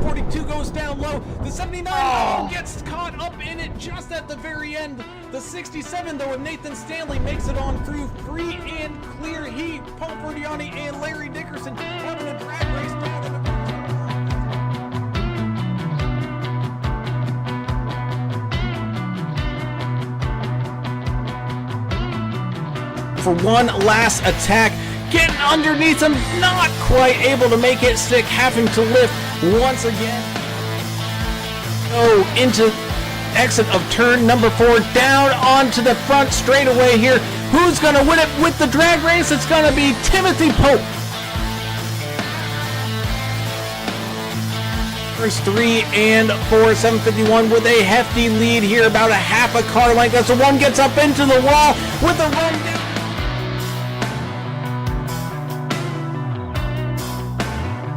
42 goes down low. The 79 gets caught up in it just at the very end. The 67 though, and Nathan Stanley makes it on through free and clear. He, Paul Ferdiani, and Larry Dickerson having a drag race down in the for one last attack, getting underneath him, not quite able to make it stick, having to lift once again. Oh, into exit of turn number 4, down onto the front straightaway here. Who's going to win it with the drag race? It's going to be Timothy Pope. First 3 and 4, 751 with a hefty lead here, about a half a car length as the one gets up into the wall with a run down.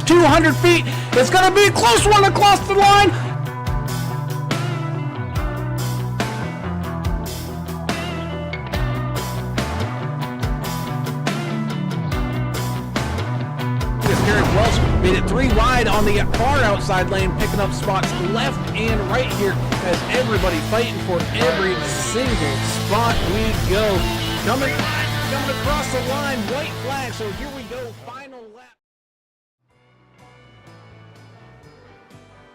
200 feet. It's going to be a close one across the line. Garrett Welch made it 3 wide on the far outside lane, picking up spots left and right here as everybody fighting for every single spot we go. Coming across the line, white flag. So here we go, final lap.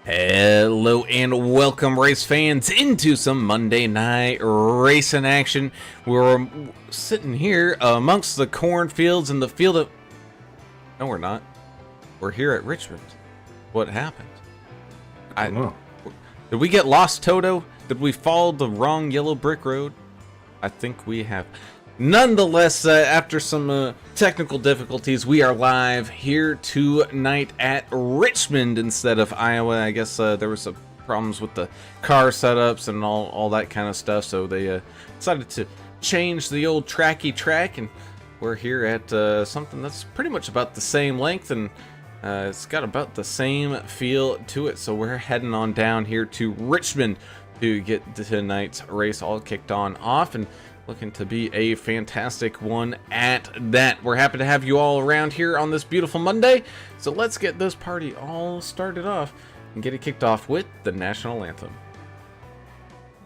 Hello and welcome, race fans, into some Monday night racing action. We're sitting here amongst the cornfields in the field of... No, we're not. We're here at Richmond. What happened? I don't know. Did we get lost, Toto? Did we follow the wrong yellow brick road? I think we have. Nonetheless, after some technical difficulties, we are live here tonight at Richmond instead of Iowa. I guess there was some problems with the car setups and all that kind of stuff, so they decided to change the old tracky track, and we're here at something that's pretty much about the same length, and it's got about the same feel to it. So we're heading on down here to Richmond to get tonight's race all kicked on off, and looking to be a fantastic one at that. We're happy to have you all around here on this beautiful Monday. So let's get this party all started off and get it kicked off with the national anthem.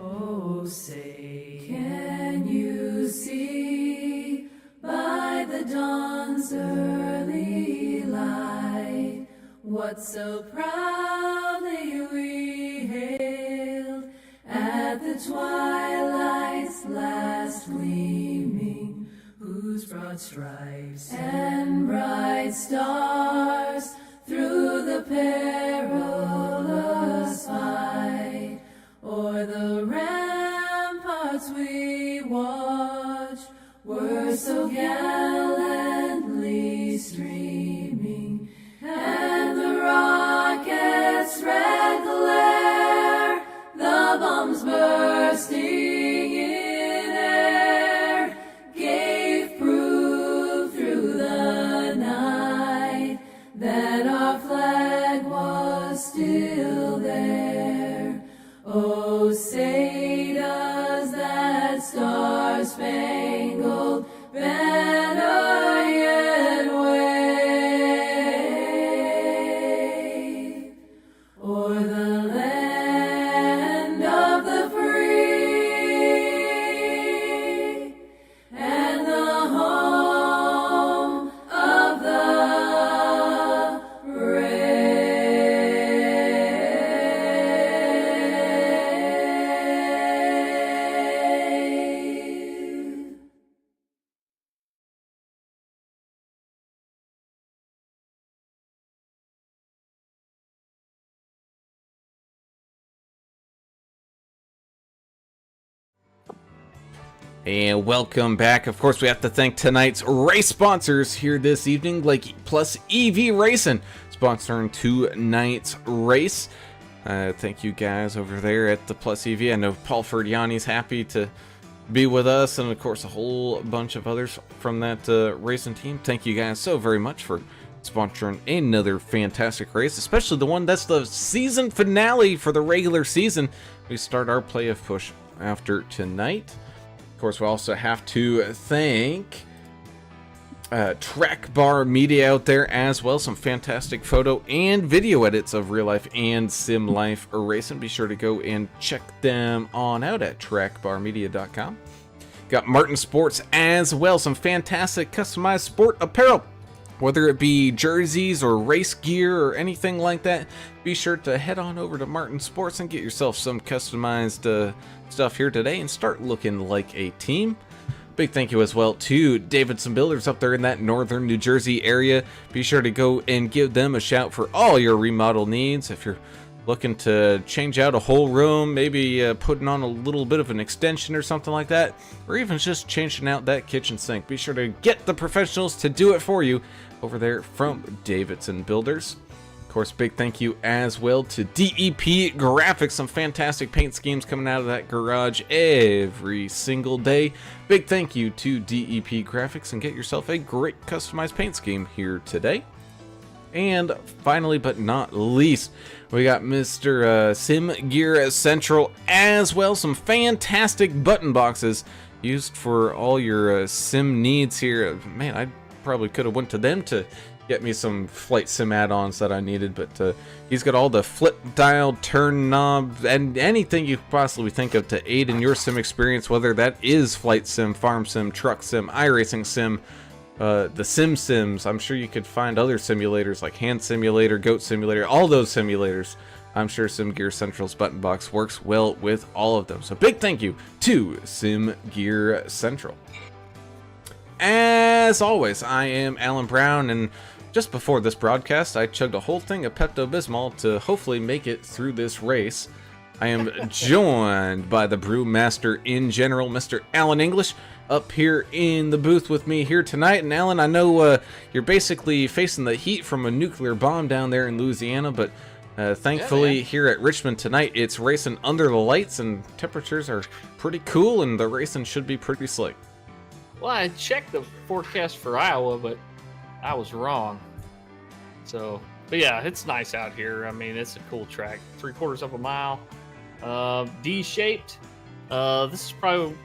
Oh, say, can you see by the dawn's early light what so proudly we hailed at the twilight's last gleaming, whose broad stripes and bright stars through the perilous fight o'er the ramparts we watched were so gallantly streaming, and the rocket's red glare, the bombs bursting in air, gave proof through the night that our flag was still there. Oh, say does that star-spangled banner yet wave o'er the land of the free and the home of the brave. And welcome back. Of course, we have to thank tonight's race sponsors here this evening, like Plus EV Racing, sponsoring tonight's race. Thank you guys over there at the Plus EV. I know Paul Ferdiani's happy to be with us, and of course a whole bunch of others from that racing team. Thank you guys so very much for sponsoring another fantastic race, especially the one that's the season finale for the regular season. We start our playoff push after tonight. Of course, we also have to thank Track Bar Media out there as well. Some fantastic photo and video edits of real life and sim life racing. Be sure to go and check them on out at trackbarmedia.com. Got Martin Sports as well. Some fantastic customized sport apparel. Whether it be jerseys or race gear or anything like that, be sure to head on over to Martin Sports and get yourself some customized stuff here today and start looking like a team. Big thank you as well to Davidson Builders up there in that northern New Jersey area. Be sure to go and give them a shout for all your remodel needs. If you're looking to change out a whole room, maybe putting on a little bit of an extension or something like that, or even just changing out that kitchen sink, be sure to get the professionals to do it for you over there from Davidson Builders. Of course, big thank you as well to DEP Graphics. Some fantastic paint schemes coming out of that garage every single day. Big thank you to DEP Graphics, and get yourself a great customized paint scheme here today. And finally, but not least, we got Mr. Sim Gear Central as well. Some fantastic button boxes used for all your sim needs here. Man, I probably could have went to them to get me some flight sim add-ons that I needed, but he's got all the flip dial, turn knob, and anything you could possibly think of to aid in your sim experience, whether that is flight sim, farm sim, truck sim, iRacing sim, the sims. I'm sure you could find other simulators like Hand Simulator, Goat Simulator, all those simulators. I'm sure Sim Gear Central's button box works well with all of them. So big thank you to Sim Gear Central. As always, I am Alan Brown, and just before this broadcast, I chugged a whole thing of Pepto-Bismol to hopefully make it through this race. I am joined by the brewmaster in general, Mr. Alan English, up here in the booth with me here tonight. And Alan, I know you're basically facing the heat from a nuclear bomb down there in Louisiana, but thankfully here at Richmond tonight, it's racing under the lights and temperatures are pretty cool and the racing should be pretty slick. Well, I checked the forecast for Iowa, but I was wrong. So, but yeah, it's nice out here. I mean, it's a cool track. 3/4 of a mile, D-shaped. This is probably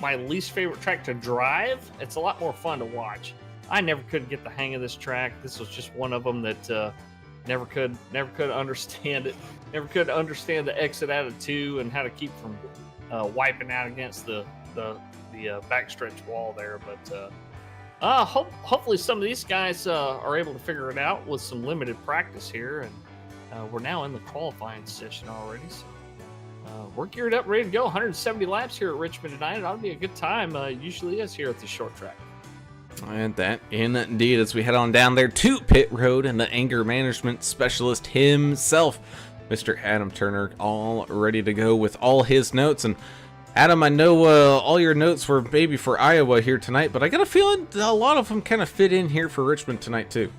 my least favorite track to drive. It's a lot more fun to watch. I never could get the hang of this track. This was just one of them that never could understand it. Never could understand the exit out of 2 and how to keep from wiping out against the backstretch wall there. But hopefully some of these guys are able to figure it out with some limited practice here, and we're now in the qualifying session already. So we're geared up, ready to go. 170 laps here at Richmond tonight. It ought to be a good time. Usually is here at the short track. And that indeed, as we head on down there to pit road, and the anger management specialist himself, Mr. Adam Turner, all ready to go with all his notes. And Adam, I know all your notes were maybe for Iowa here tonight, but I got a feeling a lot of them kind of fit in here for Richmond tonight too.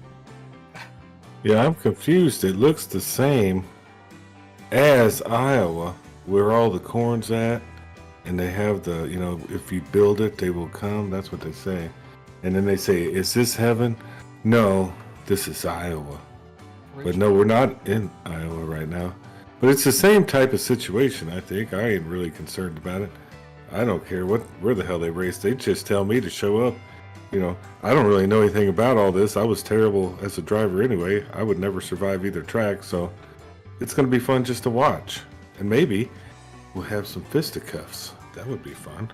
Yeah, I'm confused. It looks the same as Iowa, where all the corn's at, and they have the, if you build it, they will come. That's what they say. And then they say, is this heaven? No, this is Iowa. But no, we're not in Iowa right now. But it's the same type of situation, I think. I ain't really concerned about it. I don't care where the hell they race. They just tell me to show up. I don't really know anything about all this. I was terrible as a driver anyway. I would never survive either track, so it's going to be fun just to watch. And maybe we'll have some fisticuffs. That would be fun.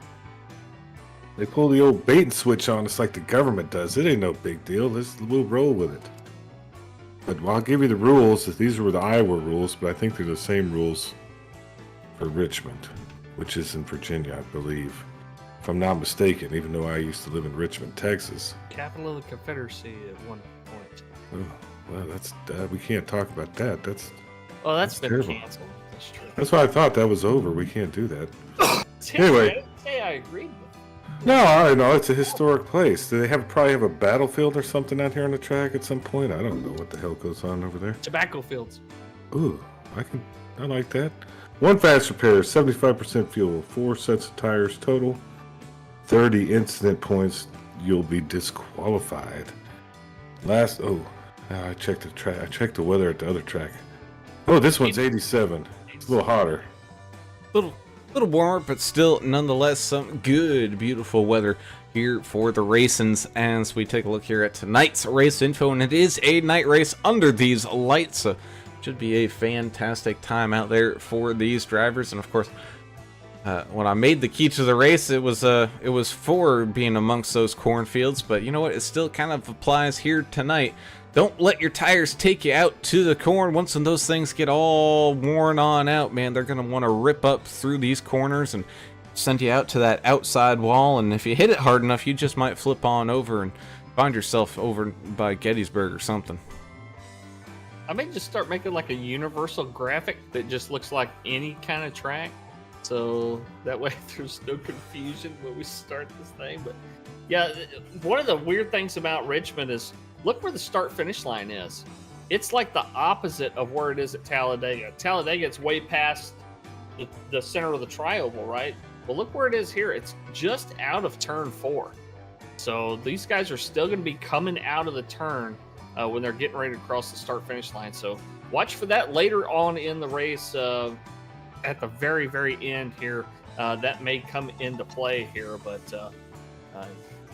They pull the old bait and switch on us like the government does. It ain't no big deal. We'll roll with it. But I'll give you the rules. These were the Iowa rules, but I think they're the same rules for Richmond, which is in Virginia, I believe. If I'm not mistaken, even though I used to live in Richmond, Texas. Capital of the Confederacy at one point. Oh, well, we can't talk about that. That's been terrible. canceled. That's true. That's why I thought that was over. We can't do that. Anyway. Hey, I agreed with. No, I know it's a historic place. Do they probably have a battlefield or something out here on the track at some point? I don't know what the hell goes on over there. Tobacco fields. Ooh, I like that. 1 fast repair, 75% fuel, 4 sets of tires total, 30 incident points. You'll be disqualified. I checked the track. I checked the weather at the other track. Oh, this one's 87. It's a little hotter. Little warmer, but still nonetheless some good, beautiful weather here for the racings as we take a look here at tonight's race info, and it is a night race under these lights, so should be a fantastic time out there for these drivers. And of course, when I made the key to the race, it was for being amongst those cornfields, but you know what, it still kind of applies here tonight. Don't let your tires take you out to the corn. Once when those things get all worn on out, man, they're gonna want to rip up through these corners and send you out to that outside wall, and if you hit it hard enough, you just might flip on over and find yourself over by Gettysburg or something. I may just start making like a universal graphic that just looks like any kind of track, so that way there's no confusion when we start this thing. But yeah, one of the weird things about Richmond is look where the start-finish line is. It's like the opposite of where it is at Talladega. Talladega, it's way past the center of the tri-oval, right? Well, look where it is here. It's just out of turn 4. So these guys are still going to be coming out of the turn when they're getting ready to cross the start-finish line. So watch for that later on in the race at the very, very end here. That may come into play here. But,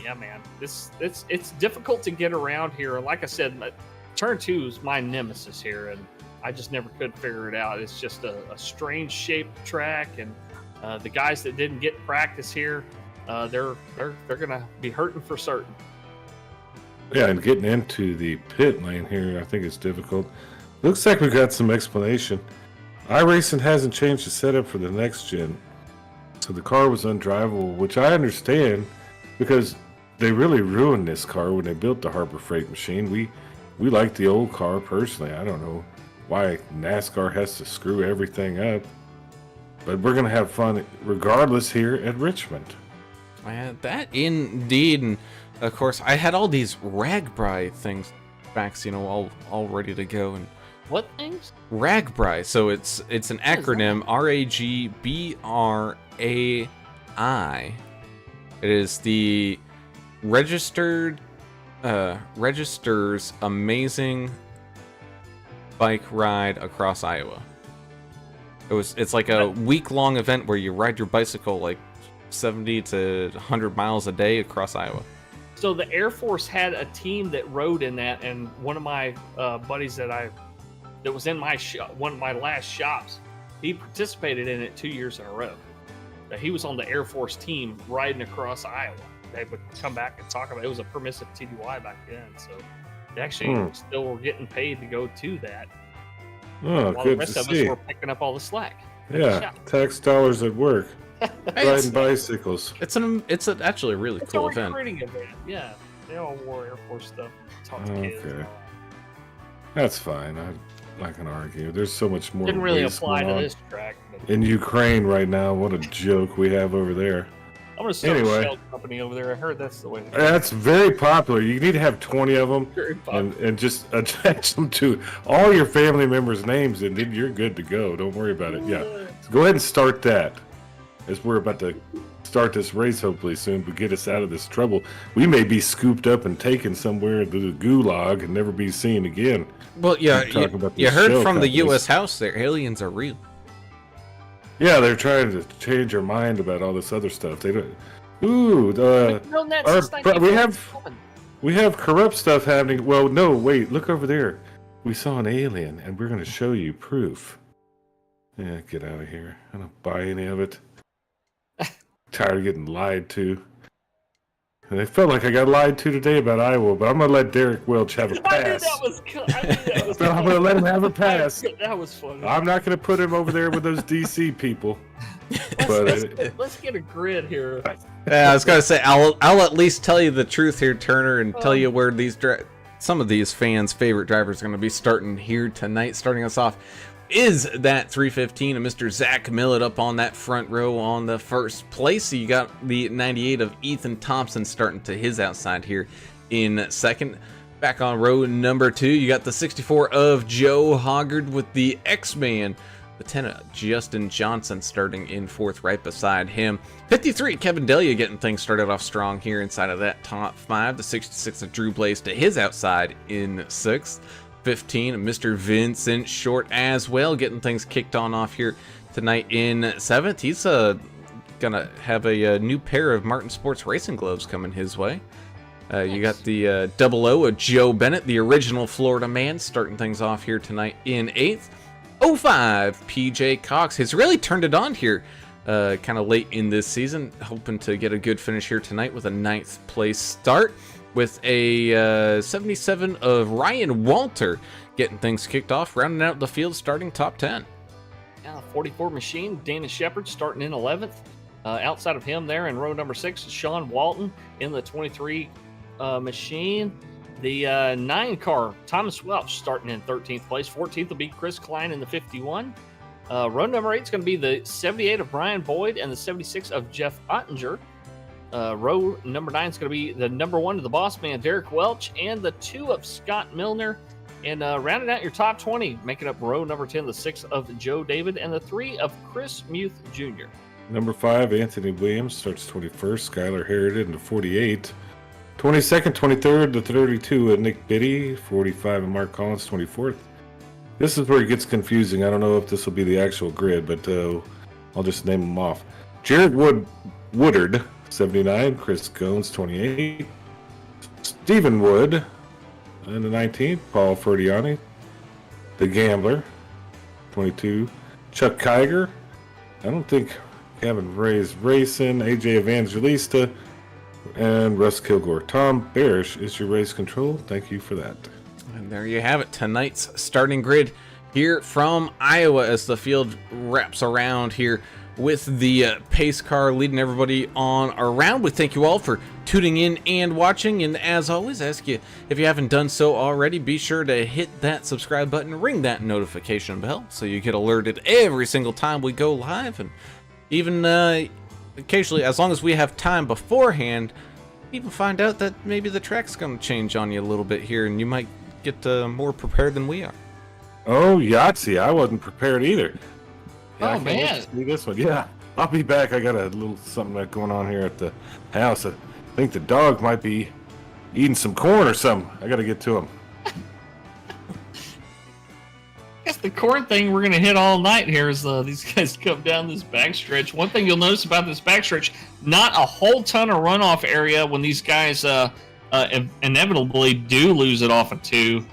yeah, man, it's difficult to get around here. Like I said, turn 2 is my nemesis here, and I just never could figure it out. It's just a strange shaped track, and the guys that didn't get practice here, they're gonna be hurting for certain. Yeah, and getting into the pit lane here, I think it's difficult. Looks like we got some explanation. iRacing hasn't changed the setup for the next gen, so the car was undrivable, which I understand because they really ruined this car when they built the Harbor Freight machine. We like the old car personally. I don't know why NASCAR has to screw everything up, but we're gonna have fun regardless here at Richmond. That indeed, and of course I had all these Ragbri things backs, all ready to go. And What things? Ragbri, so it's an acronym, RAGBRAI. It is the registers amazing bike ride across Iowa. It's like a week-long event where you ride your bicycle like 70 to 100 miles a day across Iowa. So the Air Force had a team that rode in that, and one of my buddies that was in my shop, one of my last shops, he participated in it 2 years in a row. He was on the Air Force team riding across Iowa. They would come back and talk about it. It was a permissive TDY back then, so they actually still were getting paid to go to that. Oh, while good the rest to of see. us were picking up all the slack. Yeah, tax dollars at work. Riding bicycles. It's actually a really It's cool a event. recruiting event. Yeah, they all wore Air Force stuff. Talked to kids. Okay. That's fine. I'm not gonna argue. There's so much more. Didn't really waste apply going to on this track. But in Ukraine right now. What a joke we have over there. I'm gonna start Anyway. a shell company over there. I heard that's the way. To go. That's very popular. You need to have 20 of them Very popular. and just attach them to all your family members' names, and then you're good to go. Don't worry about it. Yeah, so go ahead and start that. As we're about to start this race, hopefully soon, but get us out of this trouble. We may be scooped up and taken somewhere to the gulag and never be seen again. Well, yeah, Keep talking about you these heard shell from the companies. U.S. House there, aliens are real. Yeah, they're trying to change our mind about all this other stuff. They don't. Ooh, We've known that our- since but we have- 1947. we have corrupt stuff happening. Well, no, wait, look over there. We saw an alien, and we're going to show you proof. Yeah, get out of here. I don't buy any of it. Tired of getting lied to. And I felt like I got lied to today about Iowa, but I'm going to let Derek Welch have a I knew pass. that was. I knew that was. No, I'm going to let him have a pass. That was funny. I'm not going to put him over there with those DC people. But Let's get a grid here. Yeah, I was gonna say I'll at least tell you the truth here, Turner, and tell you where some of these fans' favorite drivers are gonna be starting here tonight. Starting us off is that 315 of Mr. Zach Millett up on that front row on the first place. So you got the 98 of Ethan Thompson starting to his outside here in second. Back on row number 2, you got the 64 of Joe Hoggard with the X-Man. The 10 of Justin Johnson starting in fourth right beside him. 53, Kevin Delia getting things started off strong here inside of that top 5. The 66 of Drew Blaze to his outside in 6th. 15, Mr. Vincent Short as well, getting things kicked on off here tonight in 7th. He's gonna have a new pair of Martin Sports racing gloves coming his way. You got the 00 of Joe Bennett, the original Florida man, starting things off here tonight in 8th. 05 PJ Cox has really turned it on here kind of late in this season, hoping to get a good finish here tonight with a 9th place start, with a 77 of Ryan Walter getting things kicked off, rounding out the field, starting top 10. Yeah, 44 machine, Dana Shepard starting in 11th. Outside of him there in row number 6 is Sean Walton in the 23 machine. The 9 car, Thomas Welch, starting in 13th place. 14th will be Chris Klein in the 51. Row number 8 is going to be the 78 of Brian Boyd and the 76 of Jeff Ottinger. Row number 9 is going to be the number 1 of the boss man, Derek Welch, and the 2 of Scott Milner. And rounding out your top 20, making up row number 10, the 6 of Joe David, and the 3 of Chris Muth Jr. Number 5, Anthony Williams starts 21st. Skylar Harridan into 48. 22nd, 23rd to 32 at Nick Biddy. 45 and Mark Collins, 24th. This is where it gets confusing. I don't know if this will be the actual grid, but I'll just name them off. Jared Woodard, 79. Chris Goins, 28. Stephen Wood in the 19th. Paul Ferdiani, the Gambler, 22. Chuck Kiger. I don't think Kevin Ray's racing. AJ Evangelista and Russ Kilgore. Tom Barish is your race control. Thank you for that. And there you have it, tonight's starting grid here from Iowa as the field wraps around here with the pace car leading everybody on around. We thank you all for tuning in and watching, and as always, ask you, if you haven't done so already, be sure to hit that subscribe button, ring that notification bell so you get alerted every single time we go live, and even occasionally, as long as we have time beforehand, even find out that maybe the track's going to change on you a little bit here, and you might get more prepared than we are. Oh, Yahtzee, I wasn't prepared either. Yeah, Oh, I can't wait man. to see this one. Yeah, I'll be back. I got a little something going on here at the house. I think the dog might be eating some corn or something. I got to get to him. I guess the corn thing we're going to hit all night here is these guys come down this backstretch. One thing you'll notice about this backstretch, not a whole ton of runoff area when these guys inevitably do lose it off of 2.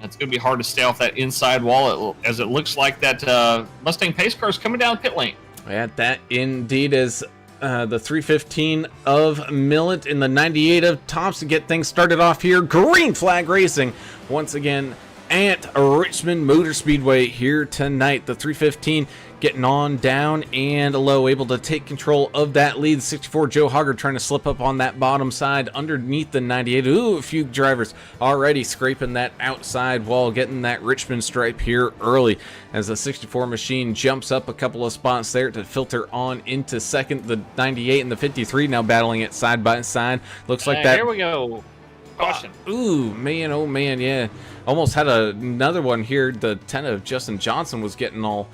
It's going to be hard to stay off that inside wall as it looks like that Mustang pace car is coming down pit lane. Yeah, that indeed is the 315 of Millet in the 98 of Thompson. Get things started off here. Green flag racing once again at Richmond Motor Speedway here tonight. The 315 getting on down and low, able to take control of that lead. 64 Joe Hogger trying to slip up on that bottom side underneath the 98. Ooh, a few drivers already scraping that outside wall, getting that Richmond stripe here early as the 64 machine jumps up a couple of spots there to filter on into second. The 98 and the 53 now battling it side by side. Looks like that. Here we go. Caution. Ooh, man, oh man, yeah. Almost had another one here. The 10 of Justin Johnson was getting all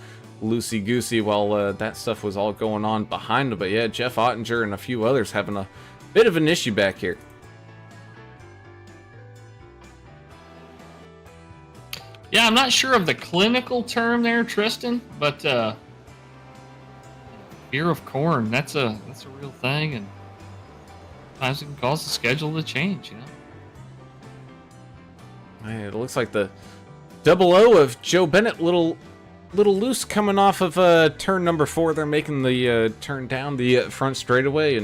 loosey-goosey while that stuff was all going on behind him. But yeah, Jeff Ottinger and a few others having a bit of an issue back here. Yeah, I'm not sure of the clinical term there, Tristan, but fear of corn, that's a real thing, and sometimes it can cause the schedule to change, you know. Man, it looks like the 00 of Joe Bennett, little loose coming off of turn number 4. They're making the turn down the front straightaway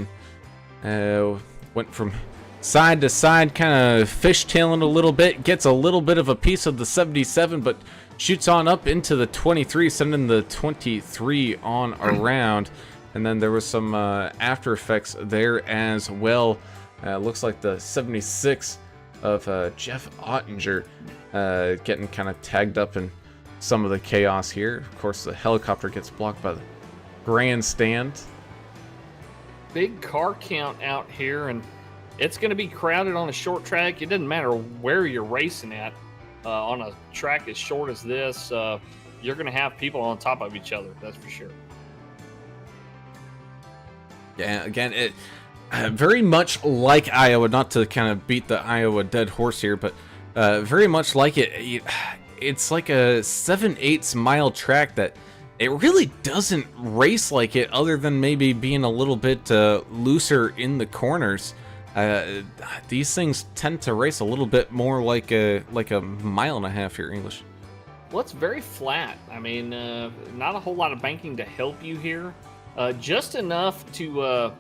and went from side to side, kind of fishtailing a little bit. Gets a little bit of a piece of the 77, but shoots on up into the 23, sending the 23 on around. And then there was some after effects there as well. Looks like the 76 of Jeff Ottinger getting kind of tagged up in some of the chaos here. Of course, the helicopter gets blocked by the grandstand. Big car count out here, and it's going to be crowded on a short track. It doesn't matter where you're racing at. On a track as short as this, you're going to have people on top of each other, that's for sure. Yeah, again, it very much like Iowa, not to kind of beat the Iowa dead horse here, but very much like it. It's like a 7/8 mile track that It really doesn't race like it, other than maybe being a little bit looser in the corners. These things tend to race a little bit more like a mile and a half here, English. Well, it's very flat. I mean, not a whole lot of banking to help you here. Just enough to,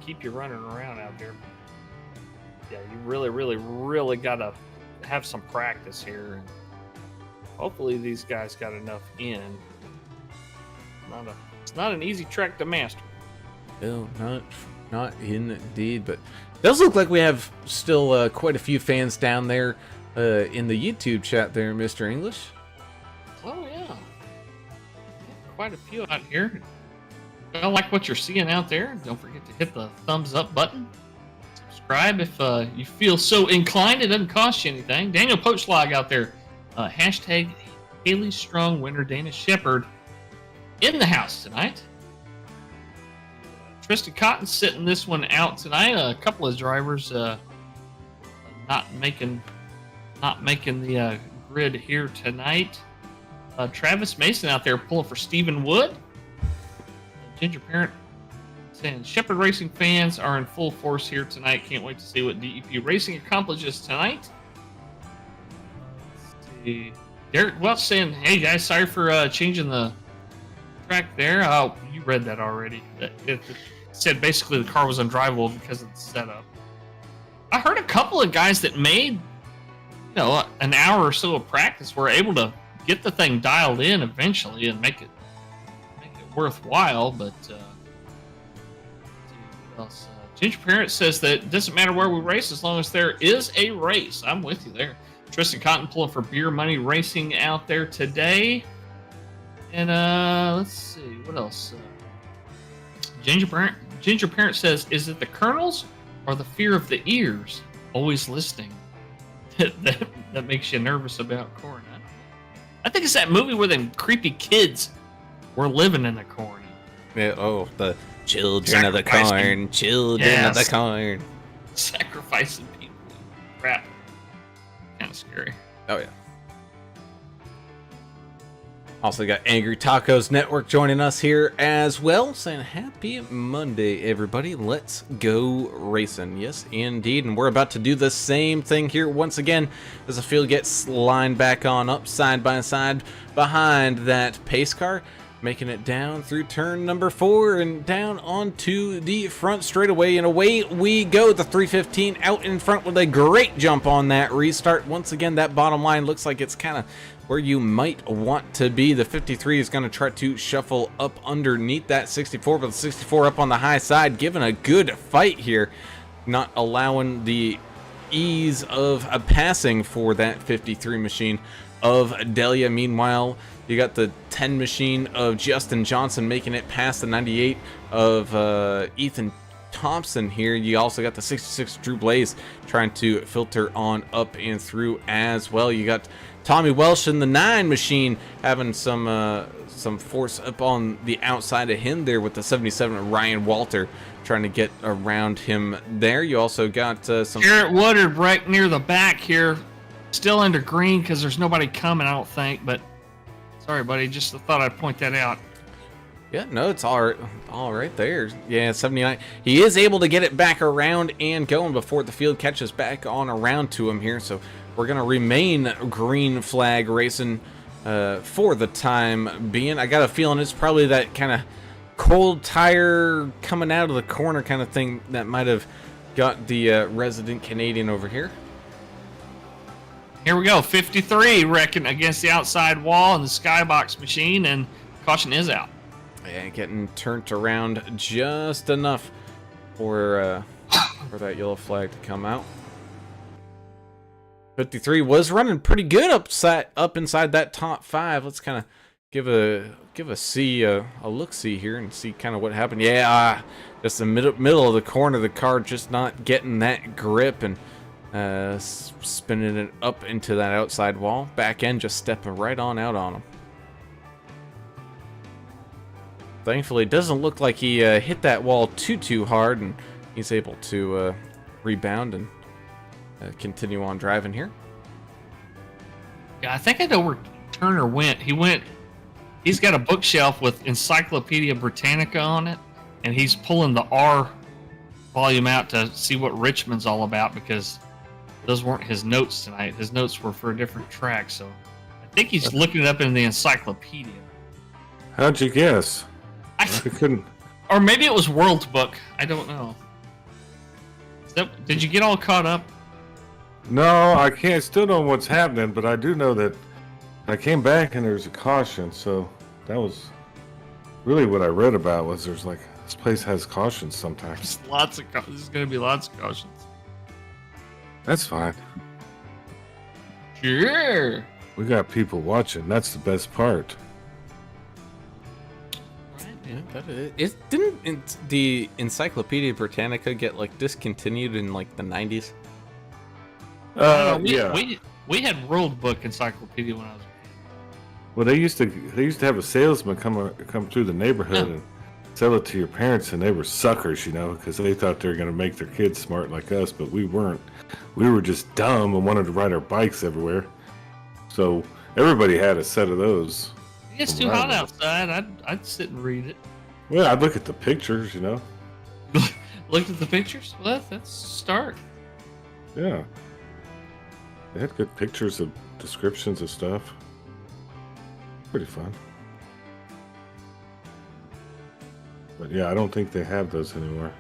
keep you running around out there. Yeah, you really got to have some practice here. And hopefully these guys got enough in. It's not an easy track to master. No, not indeed, but it does look like we have still quite a few fans down there in the YouTube chat there, Mr. English. Oh, yeah. Quite a few out here. If you like what you're seeing out there, don't forget to hit the thumbs up button. Subscribe if you feel so inclined. It doesn't cost you anything. Daniel Poachlog out there. Hashtag Haley Strong Winter Danish Shepherd in the house tonight. Tristan Cotton sitting this one out tonight. A couple of drivers not making the grid here tonight. Travis Mason out there pulling for Stephen Wood. Ginger Parent saying Shepherd Racing fans are in full force here tonight. Can't wait to see what DEP Racing accomplishes tonight. Let's see. Derek Welch saying, hey guys, sorry for changing the track there. Oh, you read that already. It said basically the car was undrivable because of the setup. I heard a couple of guys that made, an hour or so of practice were able to get the thing dialed in eventually and make it worthwhile, but let's see what else. Ginger Parent says that it doesn't matter where we race as long as there is a race. I'm with you there. Tristan Cotton pulling for Beer Money Racing out there today. And let's see, what else? Ginger Parent says, is it the kernels or the fear of the ears? Always listening. that makes you nervous about corn. I think it's that movie where them creepy kids were living in the corn. Yeah, the children of the corn, children of the corn. Sacrificing people. Crap. Kind of scary. Oh, yeah. Also got Angry Tacos Network joining us here as well, saying happy Monday, everybody. Let's go racing. Yes, indeed. And we're about to do the same thing here once again as the field gets lined back on up side by side behind that pace car, making it down through turn number 4 and down onto the front straightaway. And away we go. The 315 out in front with a great jump on that restart. Once again, that bottom line looks like it's kind of where you might want to be. The 53 is going to try to shuffle up underneath that 64, but the 64 up on the high side, giving a good fight here, not allowing the ease of a passing for that 53 machine of Delia. Meanwhile, you got the 10 machine of Justin Johnson making it past the 98 of Ethan Thompson here. You also got the 66 Drew Blaze trying to filter on up and through as well. You got Tommy Welsh in the 9 machine having some force up on the outside of him there with the 77 of Ryan Walter trying to get around him there. You also got some Garrett Woodard right near the back here, still under green because there's nobody coming, I don't think, but sorry buddy, just thought I'd point that out. Yeah, no, it's all right there. Yeah, 79. He is able to get it back around and going before the field catches back on around to him here. So we're going to remain green flag racing for the time being. I got a feeling it's probably that kind of cold tire coming out of the corner kind of thing that might have got the resident Canadian over here. Here we go, 53 wrecking against the outside wall and the skybox machine, and caution is out. Yeah, getting turned around just enough for that yellow flag to come out. 53 was running pretty good up inside that top 5. Let's kind of give a look-see here and see kind of what happened. Yeah, just the middle of the corner, the car just not getting that grip and spinning it up into that outside wall. Back end just stepping right on out on him. Thankfully, it doesn't look like he hit that wall too hard, and he's able to rebound and continue on driving here. Yeah, I think I know where Turner went. He went He's got a bookshelf with Encyclopedia Britannica on it, and he's pulling the R volume out to see what Richmond's all about because those weren't his notes tonight. His notes were for a different track, so I think he's looking it up in the encyclopedia. How'd you guess? I couldn't. Or maybe it was World Book. I don't know. Did you get all caught up? No, I can't. Still know what's happening, but I do know that I came back and there's a caution. So that was really what I read about. Was there's like this place has cautions sometimes. There's going to be lots of cautions. That's fine. Sure. We got people watching. That's the best part. Yeah, that is. Didn't the Encyclopedia Britannica get like discontinued in like the 90s? Yeah. We had World Book Encyclopedia when I was. Well, they used to have a salesman come through the neighborhood and sell it to your parents, and they were suckers, because they thought they were going to make their kids smart like us, but we weren't. We were just dumb and wanted to ride our bikes everywhere. So everybody had a set of those. It's too hot outside. I'd sit and read it. Well, I'd look at the pictures, Looked at the pictures? Well, that's a start. Yeah. They had good pictures of descriptions of stuff. Pretty fun. But yeah, I don't think they have those anymore.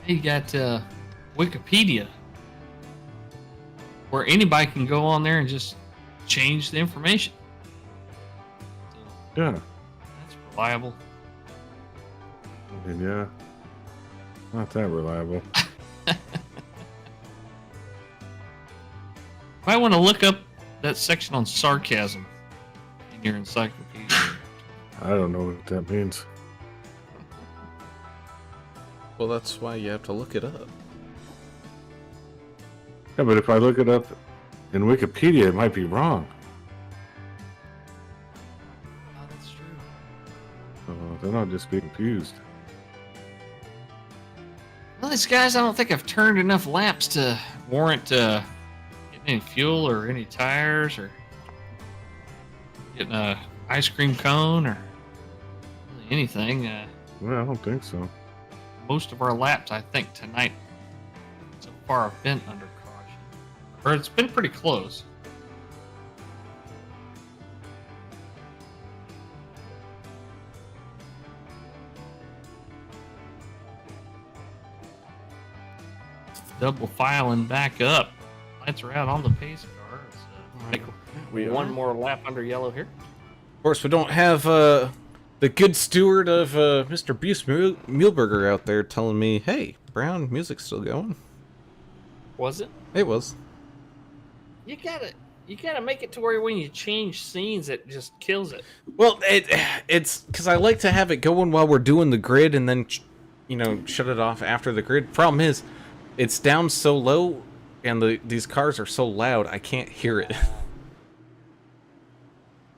You got Wikipedia, where anybody can go on there and just change the information. So, Yeah. that's reliable. I mean, yeah. Not that reliable. Might want to look up that section on sarcasm in your encyclopedia. I don't know what that means. Well, that's why you have to look it up. Yeah, but if I look it up in Wikipedia, it might be wrong. Oh, that's true. So then I'll just be confused. Well, these guys, I don't think I've turned enough laps to warrant getting any fuel or any tires or getting a ice cream cone or really anything. Well, I don't think so. Most of our laps, I think, tonight so far have been under caution. Or it's been pretty close. Double filing back up. Lights are out on the pace car. Let's make one more lap under yellow here. Of course, we don't have the good steward of Mr. Buse Muehlberger out there telling me, hey, Brown, music's still going. Was it? It was. You gotta make it to where when you change scenes, it just kills it. Well, it's because I like to have it going while we're doing the grid and then, shut it off after the grid. Problem is, it's down so low and these cars are so loud, I can't hear it.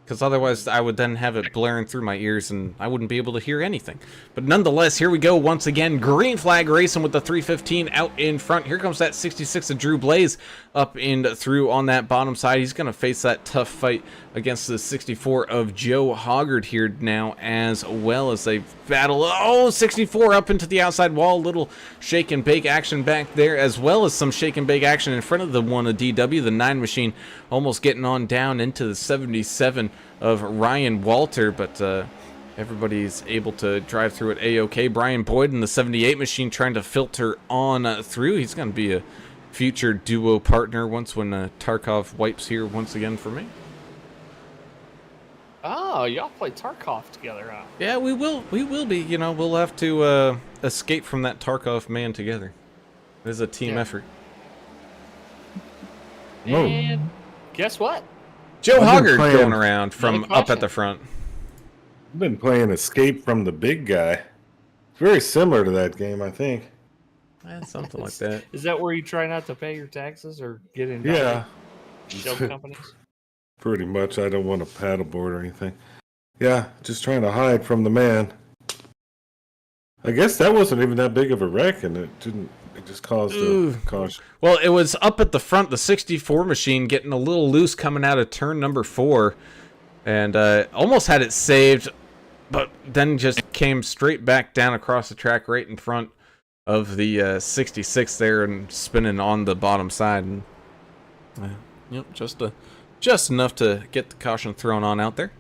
Because otherwise I would then have it blaring through my ears and I wouldn't be able to hear anything. But nonetheless, here we go once again. Green flag racing with the 315 out in front. Here comes that 66 of Drew Blaze up and through on that bottom side. He's going to face that tough fight against the 64 of Joe Hoggard here now, as well as they battle. Oh, 64 up into the outside wall. Little shake and bake action back there, as well as some shake and bake action in front of the one of DW. The 9 machine almost getting on down into the 77 of Ryan Walter, but everybody's able to drive through it A-OK. Brian Boyd in the 78 machine trying to filter on through. He's going to be a future duo partner once when Tarkov wipes here once again for me. Oh, y'all play Tarkov together, huh? Yeah, we will be. We'll have to escape from that Tarkov man together. It is a team effort. And guess what? Joe I've been Hoggard playing- going around from up at the front. I've been playing Escape from the Big Guy. It's very similar to that game, I think. Something like that. Is that where you try not to pay your taxes or get in? Yeah, Shell companies. pretty much. I don't want a paddleboard or anything. Yeah, just trying to hide from the man. I guess that wasn't even that big of a wreck, and it didn't. It just caused a caution. Well, it was up at the front, the 64 machine getting a little loose coming out of turn number 4. and almost had it saved, but then just came straight back down across the track right in front of the 66 there and spinning on the bottom side. And, yep, just enough to get the caution thrown on out there.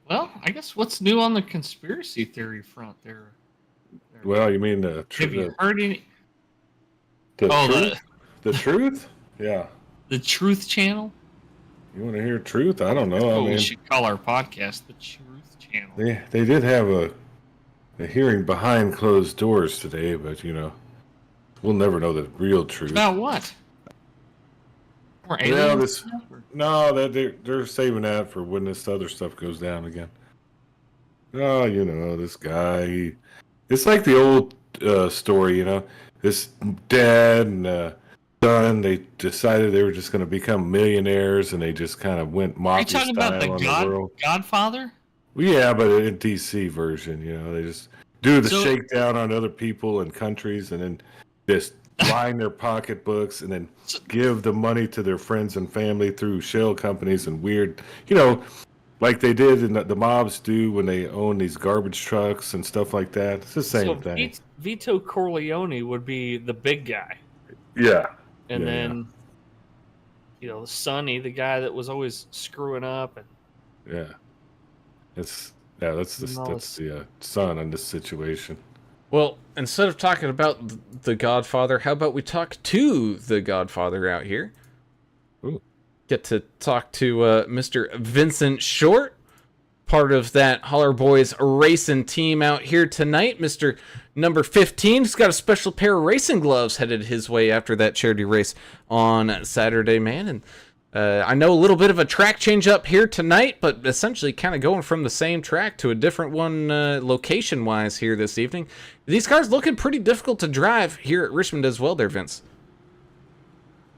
Well, I guess what's new on the conspiracy theory front there? Well, you mean Have you heard any? the Oh, truth? The truth? Yeah. the Truth Channel. You want to hear truth? I don't know. Oh, I we mean, should call our podcast the Truth Channel. they did have a hearing behind closed doors today, but we'll never know the real truth. About what? More Well, aliens? no, they're saving that for when this other stuff goes down again. Oh, this guy. It's like the old story, This dad and son, they decided they were just going to become millionaires, and they just kind of went Are you mafia talking style about the on the world. Godfather? Well, yeah, but in DC version, they just do the So- shakedown on other people and countries, and then just line their pocketbooks, and then give the money to their friends and family through shell companies and weird, like they did and the mobs do when they own these garbage trucks and stuff like that. It's the same thing. Vito Corleone would be the big guy, Yeah. and Yeah, then Sonny, the guy that was always screwing up, and Yeah. That's the son in this situation. Well, instead of talking about the Godfather, how about we talk to the Godfather out here? Ooh. Get to talk to Mr. Vincent Short, part of that Holler Boys racing team out here tonight. Mr. Number 15 has got a special pair of racing gloves headed his way after that charity race on Saturday, man. And I know a little bit of a track change up here tonight, but essentially kind of going from the same track to a different one location-wise here this evening. These cars looking pretty difficult to drive here at Richmond as well there, Vince.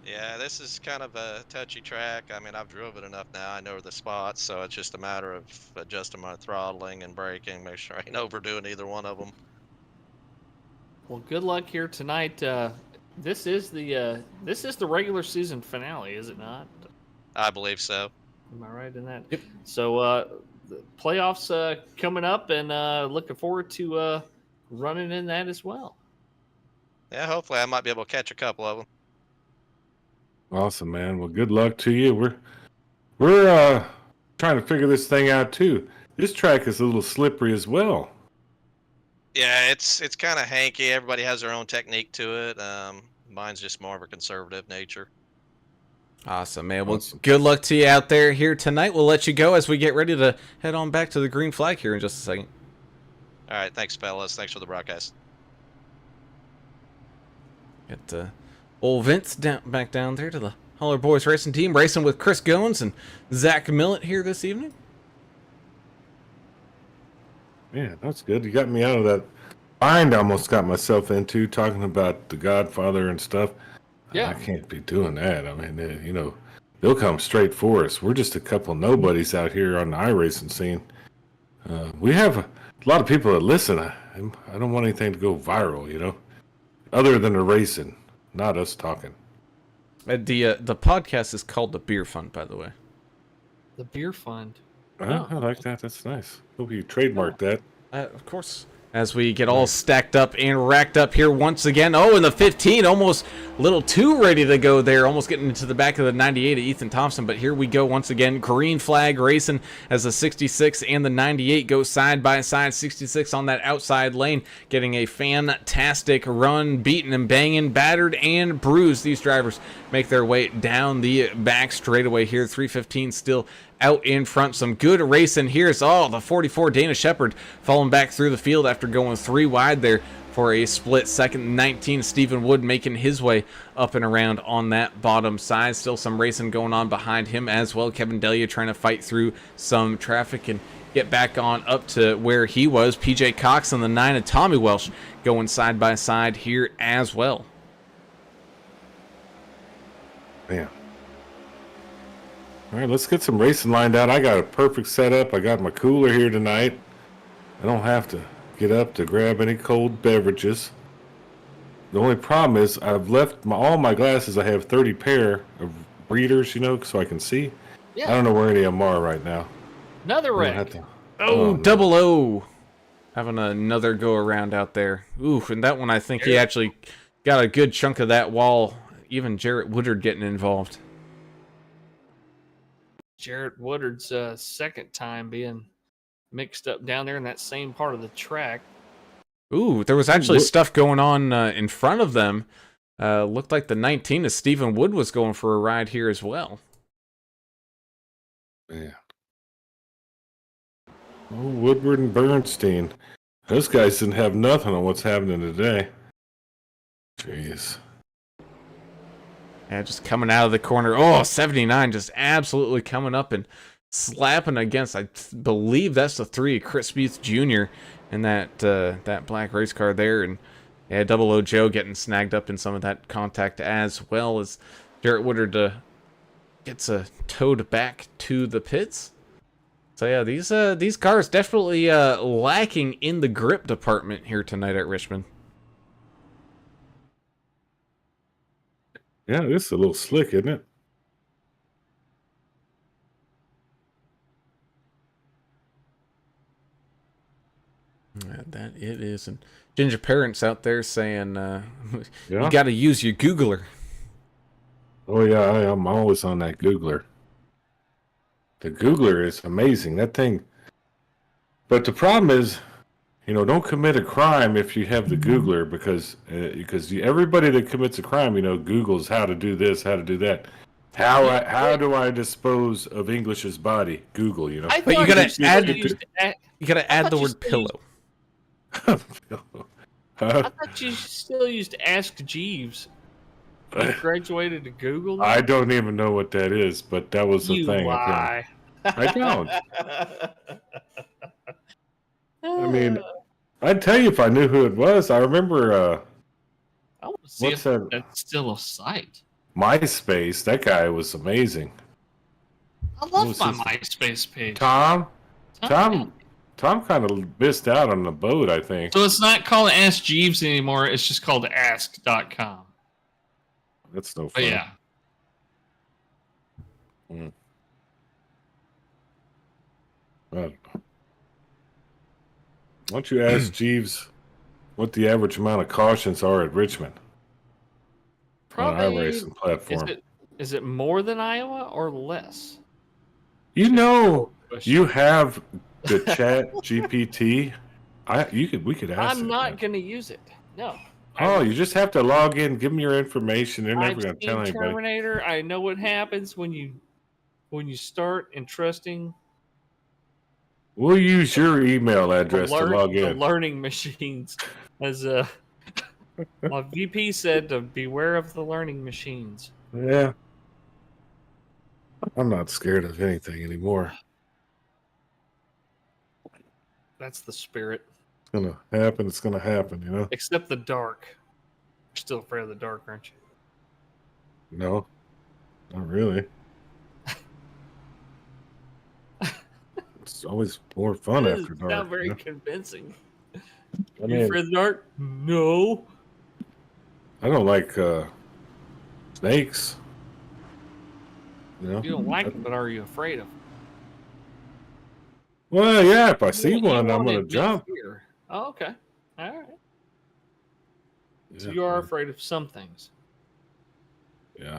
Yeah, this is kind of a touchy track. I mean, I've driven enough now. I know the spots, so it's just a matter of adjusting my throttling and braking, make sure I ain't overdoing either one of them. well, good luck here tonight. This is the regular season finale, is it not? I believe so. Am I right in that? Yep. So the playoffs coming up, and looking forward to running in that as well. Yeah, hopefully I might be able to catch a couple of them. Awesome, man. Well, good luck to you. We're trying to figure this thing out too. This track is a little slippery as well. Yeah, it's kind of hanky. Everybody has their own technique to it. Mine's just more of a conservative nature. Awesome, man. Well, Awesome. good luck to you out there here tonight. We'll let you go as we get ready to head on back to the green flag here in just a second. All right, thanks, fellas. Thanks for the broadcast. Get old Vince back down there to the Holler Boys racing team, racing with Chris Goins and Zach Millett here this evening. Yeah, that's good. You got me out of that bind I almost got myself into talking about the Godfather and stuff. Yeah. I can't be doing that. I mean, they'll come straight for us. We're just a couple of nobodies out here on the iRacing scene. We have a lot of people that listen. I don't want anything to go viral, other than the racing, not us talking. The podcast is called The Beer Fund, by the way. The beer fund. I like that. That's nice. Hope you trademark that. Of course. As we get all stacked up and racked up here once again. Oh, and the 15, almost a little too ready to go there. Almost getting into the back of the 98 of Ethan Thompson. But here we go once again. Green flag racing as the 66 and the 98 go side by side. 66 on that outside lane, getting a fantastic run, beaten and banging, battered and bruised. These drivers make their way down the back straightaway here. 315 still out in front. Some good racing here. It's the 44 Dana Shepard falling back through the field after going 3 wide there for a split second. 19 Stephen Wood making his way up and around on that bottom side. Still some racing going on behind him as well. Kevin Delia trying to fight through some traffic and get back on up to where he was. PJ Cox and the 9 of Tommy Welsh going side by side here as well. Man. All right, let's get some racing lined out. I got a perfect setup. I got my cooler here tonight. I don't have to get up to grab any cold beverages. The only problem is I've left all my glasses. I have 30 pair of readers, so I can see. Yeah. I don't know where any of them are right now. Another I'm gonna have wreck. to- Oh, no. double O. Having another go around out there. Ooh, and that one I think he actually got a good chunk of that wall. Even Jarrett Woodard getting involved. Jarrett Woodard's second time being mixed up down there in that same part of the track. Ooh, there was actually stuff going on in front of them. Looked like the 19 of Stephen Wood was going for a ride here as well. Yeah. Oh, Woodward and Bernstein. Those guys didn't have nothing on what's happening today. Jeez. Yeah, just coming out of the corner. Oh, 79 just absolutely coming up and slapping against, I believe that's the 3 of Chris Booth Jr. in that black race car there. And yeah, Double O Joe getting snagged up in some of that contact as well as Jarrett Woodard gets towed back to the pits. So yeah, these cars definitely lacking in the grip department here tonight at Richmond. Yeah, this is a little slick, isn't it? Yeah, that it is. And Ginger Parents out there saying, Yeah. you got to use your Googler. Oh yeah, I'm always on that Googler. The Googler is amazing. That thing. But the problem is, don't commit a crime if you have the Googler because everybody that commits a crime, Googles how to do this, how to do that. How do I dispose of English's body? Google, I But you thought gotta add used you gotta add the thought you word still pillow. I thought you still used Ask Jeeves. You graduated to Google. I don't even know what that is, but that was the You thing. lie. I don't. I mean, I'd tell you if I knew who it was. I remember I want to see what's if that? that's still a site. MySpace. That guy was amazing. I love was my his- MySpace page. Tom Yeah. kind of missed out on the boat, I think. So it's not called Ask Jeeves anymore. It's just called Ask.com. That's no But fun. yeah. I don't know. Why don't you ask Jeeves what the average amount of cautions are at Richmond on our Probably. racing platform? Is it more than Iowa or less? You have the Chat GPT. We could ask. I'm it, not man. going to use it. No. Oh, you just have to log in, give them your information. They're never I've going to seen tell anybody. Terminator. I know what happens when you start entrusting We'll use your email address to log the in. learning machines. As my VP said, to beware of the learning machines. Yeah. I'm not scared of anything anymore. That's the spirit. It's going to happen. It's going to happen, Except the dark. You're still afraid of the dark, aren't you? No, not really. It's always more fun That after doesn't dark. sound very convincing. I You mean, afraid of the dark? No. I don't like snakes. You don't like them, but are you afraid of them? Well, yeah, if I see You one, I'm wanna going to be jump. fear. Oh, okay. All right. So Yeah, you are afraid of some things. Yeah.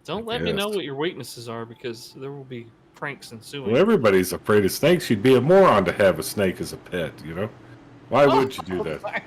Don't I let me know guess. what your weaknesses are because there will be pranks ensuing. Well, everybody's afraid of snakes. You'd be a moron to have a snake as a pet, Why would you do that? my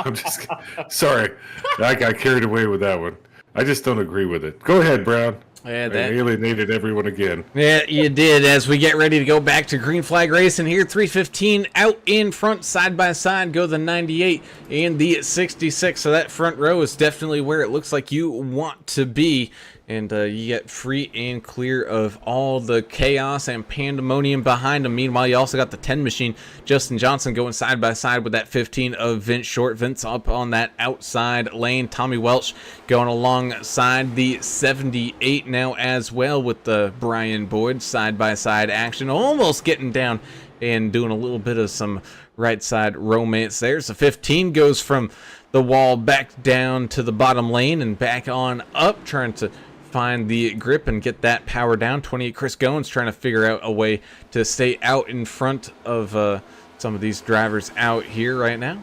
I'm just kidding. Sorry. I got carried away with that one. I just don't agree with it. Go ahead, Brown. Yeah, I alienated everyone again. Yeah, you did. As we get ready to go back to green flag racing here, 315 out in front, side by side, go the 98 and the 66. So that front row is definitely where it looks like you want to be. And you get free and clear of all the chaos and pandemonium behind them. Meanwhile, you also got the 10 machine, Justin Johnson, going side by side with that 15 of Vince Short. Vince up on that outside lane. Tommy Welch going alongside the 78 now as well with the Brian Boyd side by side action. Almost getting down and doing a little bit of some right side romance there. So 15 goes from the wall back down to the bottom lane and back on up, trying to find the grip and get that power down. 28 Chris Goins trying to figure out a way to stay out in front of some of these drivers out here right now.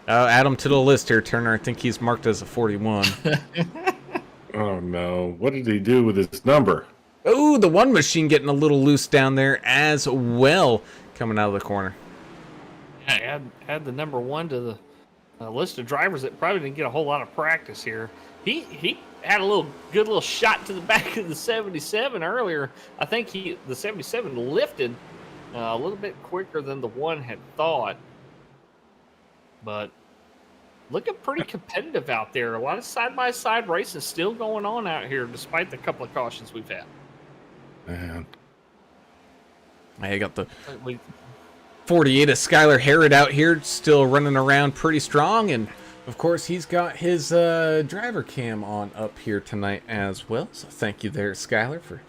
Add him to the list here, Turner. I think he's marked as a 41. Oh no! What did he do with his number? Oh, the one machine getting a little loose down there as well, coming out of the corner. Yeah, add the number 1 to the list of drivers that probably didn't get a whole lot of practice here. He had a good little shot to the back of the 77 earlier. I think the 77 lifted a little bit quicker than the 1 had thought. But looking pretty competitive out there. A lot of side-by-side racing still going on out here, despite the couple of cautions we've had. Man. I got the 48 of Skylar Harrod out here, still running around pretty strong. And, of course, he's got his driver cam on up here tonight as well. So thank you there, Skylar, for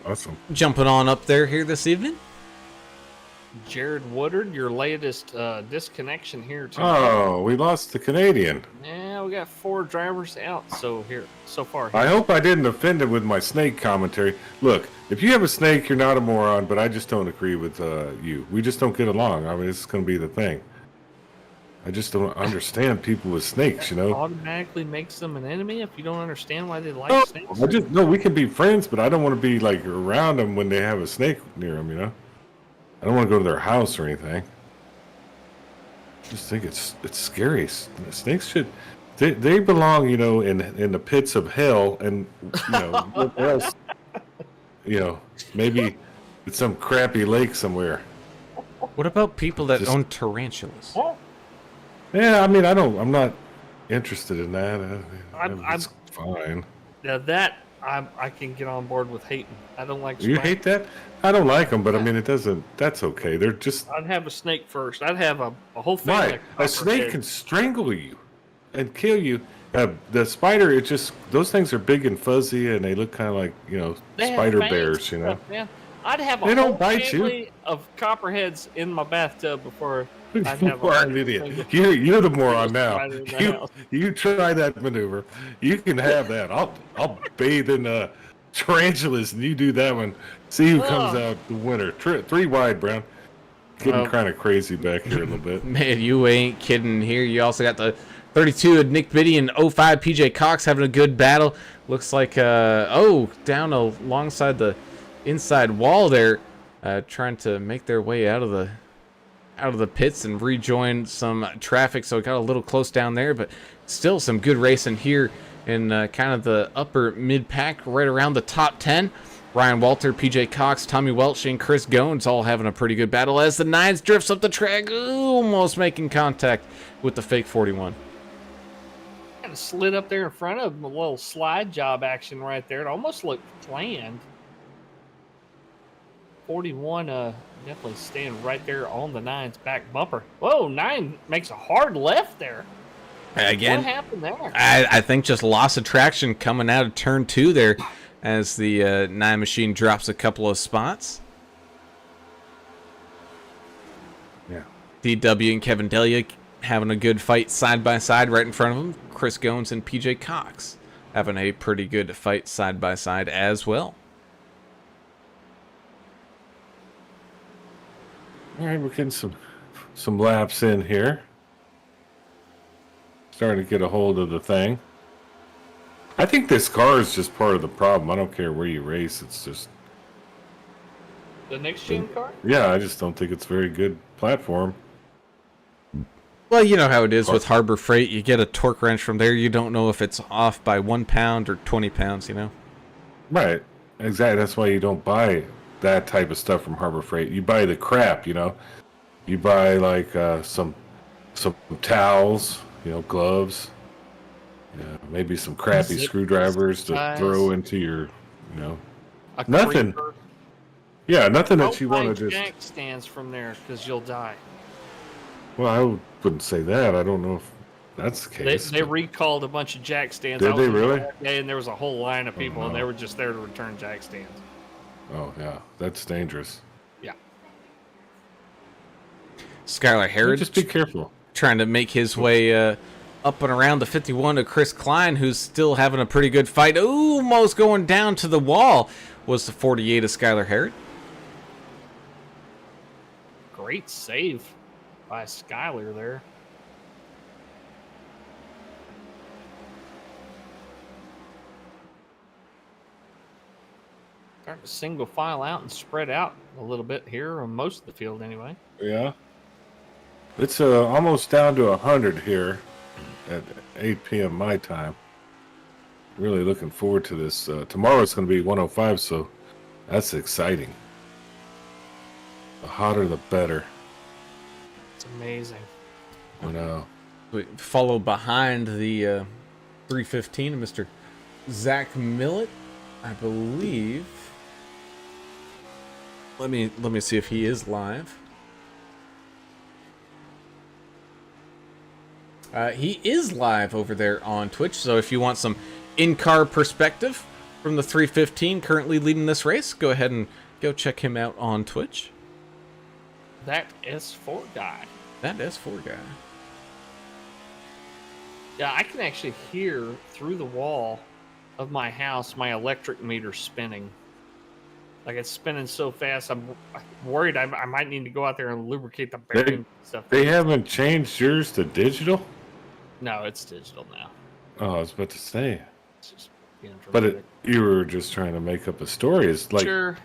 Awesome. jumping on up there here this evening. Jared Woodard, your latest disconnection here tonight. Oh, we lost the Canadian. Yeah, we got 4 drivers out so far. I hope I didn't offend him with my snake commentary. Look, if you have a snake, you're not a moron, but I just don't agree with you. We just don't get along. I mean, this is going to be the thing. I just don't understand people with snakes, you know? Automatically makes them an enemy if you don't understand why they like snakes. No, we can be friends, but I don't want to be like around them when they have a snake near them, you know? I don't want to go to their house or anything. I just think it's scary. Snakes should they belong, you know, in the pits of hell, and you know what else? You know, maybe it's some crappy lake somewhere. What about people that own tarantulas? Yeah, I mean, I'm not interested in that. It's I'm fine. Now that I can get on board with hating. I don't like You spiders. hate that? I don't like them, but I mean, it doesn't. That's okay. They're just. I'd have a snake first. I'd have a whole family. Right. of A snake copperheads. can strangle you and kill you. The spider, it just, those things are big and fuzzy, and they look kind of like, you know, They have spider fangs bears, you and know. stuff, man. I'd have a They don't whole bite you. family of copperheads in my bathtub before I'd have You are an idiot. You're the moron now. spider in the house. You try that maneuver. You can have that. I'll bathe in tarantulas, and you do that one. See who comes out the winner. 3 wide, Brown. Getting kind of crazy back here a little bit. Man, you ain't kidding here. You also got the 32 of Nick Biddy and 05 PJ Cox having a good battle. Looks like, down alongside the inside wall there, trying to make their way out of the pits and rejoin some traffic. So it got a little close down there, but still some good racing here in kind of the upper mid-pack, right around the top 10. Ryan Walter, PJ Cox, Tommy Welch, and Chris Goins all having a pretty good battle as the Nines drifts up the track, almost making contact with the fake 41. Kind of slid up there in front of him, a little slide job action right there. It almost looked planned. 41 definitely staying right there on the 9's back bumper. Whoa, 9 makes a hard left there. Again, What happened there? I think just loss of traction coming out of turn 2 there as the 9 machine drops a couple of spots. Yeah. DW and Kevin Delia having a good fight side by side right in front of them. Chris Goins and PJ Cox having a pretty good fight side by side as well. All right, we're getting some laps in here. Starting to get a hold of the thing. I think this car is just part of the problem. I don't care where you race. It's just, The next gen car? yeah, I just don't think it's a very good platform. Well, you know how it is with Harbor Freight. You get a torque wrench from there. You don't know if it's off by 1 pound or 20 pounds, you know? Right. Exactly. That's why you don't buy that type of stuff from Harbor Freight. You buy the crap, you know? You buy like some towels, you know, gloves, maybe some crappy Zip screwdrivers to ties. throw into your, you know, A Nothing. creeper. yeah, nothing Don't that you buy want to just. jack stands from there because you'll die. Well, I wouldn't say that. I don't know if that's the case. They but- recalled a bunch of jack stands. Did I was they in there really? that day, and there was a whole line of people, and no. they were just there to return jack stands. Oh yeah, that's dangerous. Yeah. Skylar Harrod Just be careful. trying to make his way up and around the 51 to Chris Klein, who's still having a pretty good fight. Almost going down to the wall was the 48 of Skylar Harrod. Great save by Skylar there. Starting to single file out and spread out a little bit here on most of the field anyway. Yeah. It's almost down to 100 here at 8 p.m. my time. Really looking forward to this. Tomorrow it's going to be 105, so that's exciting. The hotter, the better. It's amazing. I know. We follow behind the 315, Mr. Zach Millett, I believe. Let me see if he is live. He is live over there on Twitch, so if you want some in-car perspective from the 315 currently leading this race, go ahead and go check him out on Twitch. That S4 guy. That S4 guy. Yeah, I can actually hear through the wall of my house my electric meter spinning. Like it's spinning so fast, I'm worried I might need to go out there and lubricate the bearing and stuff. They haven't changed yours to digital? No, it's digital now. Oh, I was about to say. It's just being But dramatic. you were just trying to make up a story. It's like, Sure.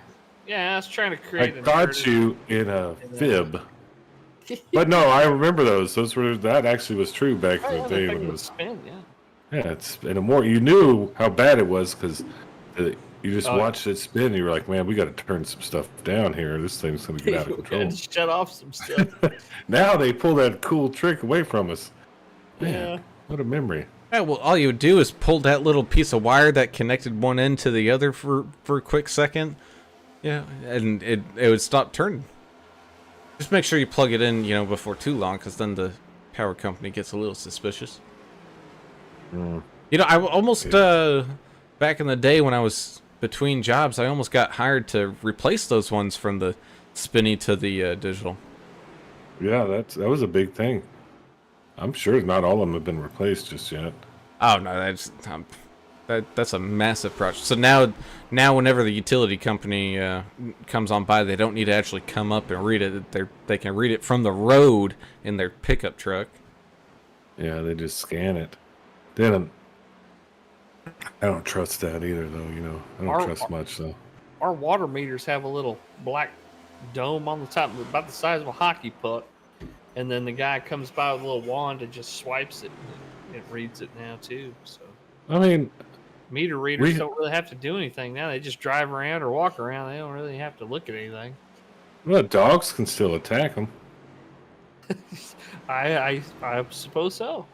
Yeah, I was trying to I create. caught you in a fib. But no, I remember those. That actually was true back in the day when it was. Spin, yeah. Yeah, it's and the more you knew how bad it was because you just Oh, watched it spin. And you were like, man, we got to turn some stuff down here. This thing's gonna get out of control. Just shut off some stuff. Now they pull that cool trick away from us. Man, Yeah. what a memory. Yeah, well, all you would do is pull that little piece of wire that connected one end to the other for a quick second. Yeah, and it would stop turning. Just make sure you plug it in, before too long, because then the power company gets a little suspicious. I almost, back in the day when I was between jobs, I almost got hired to replace those ones from the spinny to the digital. Yeah, that was a big thing. I'm sure not all of them have been replaced just yet. Oh, no, that's a massive project. So now whenever the utility company comes on by, they don't need to actually come up and read it. They can read it from the road in their pickup truck. Yeah, they just scan it. Then I don't trust that either, though. I don't trust much, though. Our water meters have a little black dome on the top, about the size of a hockey puck. And then the guy comes by with a little wand and just swipes it. And it reads it now, too. So I mean, meter readers don't really have to do anything now. They just drive around or walk around. They don't really have to look at anything. well, dogs can still attack them. I suppose so.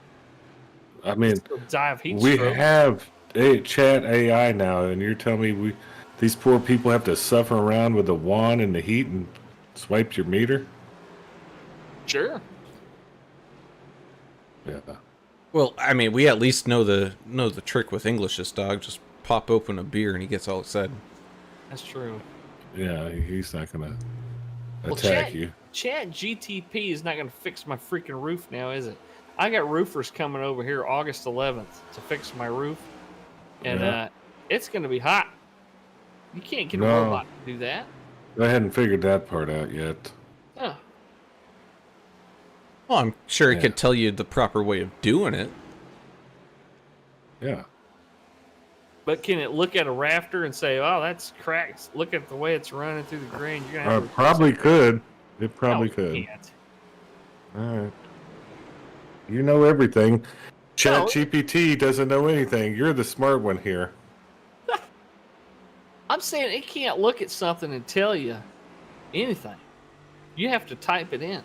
I mean, Die of heat we stroke. have chat AI now, and you're telling me these poor people have to suffer around with a wand in the heat and swipe your meter? Sure. Yeah. Well, I mean, we at least know the trick with English. This dog just pop open a beer and he gets all excited. That's true. Yeah, he's not gonna Well, attack you. Chat GTP is not going to fix my freaking roof now, is it? I got roofers coming over here August 11th to fix my roof, and Yeah. it's going to be hot. You can't get a No. robot to do that. I hadn't figured that part out yet. Huh. Well, I'm sure it Yeah. could tell you the proper way of doing it. Yeah. But can it look at a rafter and say, "Oh, that's cracked. Look at the way it's running through the grain. You're gonna have to replace Probably it." could. It probably No, could. it can't. All right. You know everything. No. Chat GPT doesn't know anything. You're the smart one here. I'm saying it can't look at something and tell you anything. You have to type it in.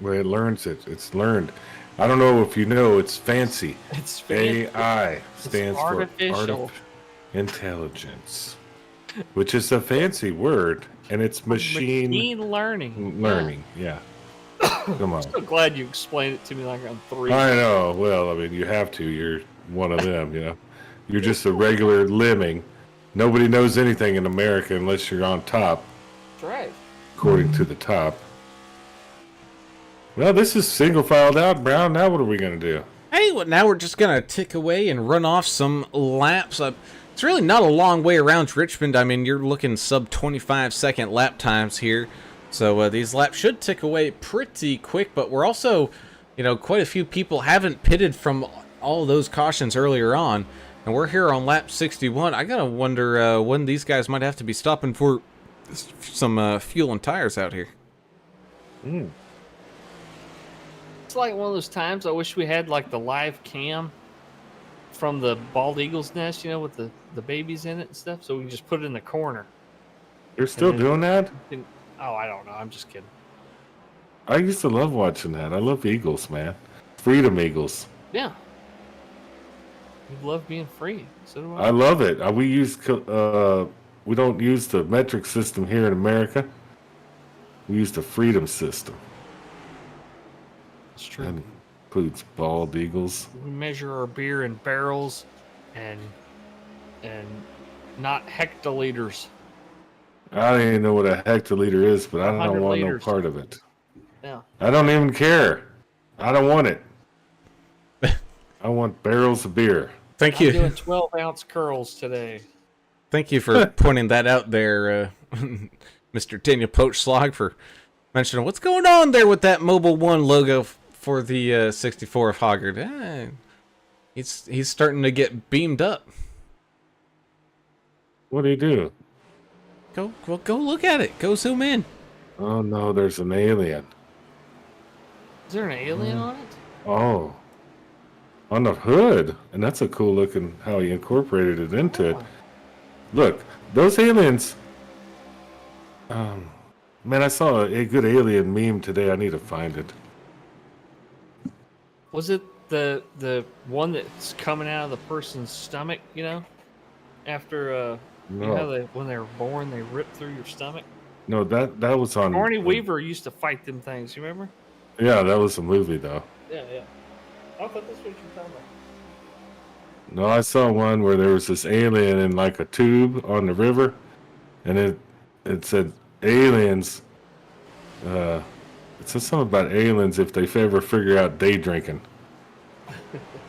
Well, it learns it. It's learned. I don't know if you know, it's fancy. It's fancy. AI stands for artificial. artificial intelligence, which is a fancy word, and it's machine learning. learning. Yeah. Come on. I'm so glad you explained it to me like I'm 3. I know. Well, I mean, you have to. You're one of them, You're just a regular lemming. Nobody knows anything in America unless you're on top, That's right. according to the top. Well, this is single filed out, Brown. Now what are we going to do? Hey, well, now we're just going to tick away and run off some laps. It's really not a long way around Richmond. I mean, you're looking sub 25-second lap times here. So these laps should tick away pretty quick, but we're also, quite a few people haven't pitted from all those cautions earlier on. And we're here on lap 61. I got to wonder when these guys might have to be stopping for some fuel and tires out here. It's like one of those times I wish we had like the live cam from the bald eagle's nest, with the babies in it and stuff, so we can just put it in the corner. You're still doing that? Oh, I don't know. I'm just kidding. I used to love watching that. I love eagles, man. Freedom eagles. Yeah. You love being free. So do I. I love it. We don't use the metric system here in America. We use the freedom system. It's true. That includes bald eagles. We measure our beer in barrels and not hectoliters. I don't even know what a hectoliter is, but I don't 100 want liters. no part of it. Yeah. I don't even care. I don't want it. I want barrels of beer. Thank I'm you. doing 12-ounce curls today. Thank you for pointing that out there, Mr. Daniel Poachslog, for mentioning what's going on there with that Mobile One logo for the 64 of Hoggard. He's starting to get beamed up. What do you do? Go look at it. Go zoom in. Oh no, there's an alien. Is there an alien on it? Oh. On the hood. And that's a cool looking how he incorporated it into it. Look, those aliens. Man, I saw a good alien meme today. I need to find it. Was it the one that's coming out of the person's stomach, after No. how when they were born they rip through your stomach? No, that was on. Barney Weaver used to fight them things, you remember? Yeah, that was a movie though. Yeah. I thought that's what you were talking about. No, I saw one where there was this alien in like a tube on the river, and it said aliens. It said something about aliens if they ever figure out day drinking.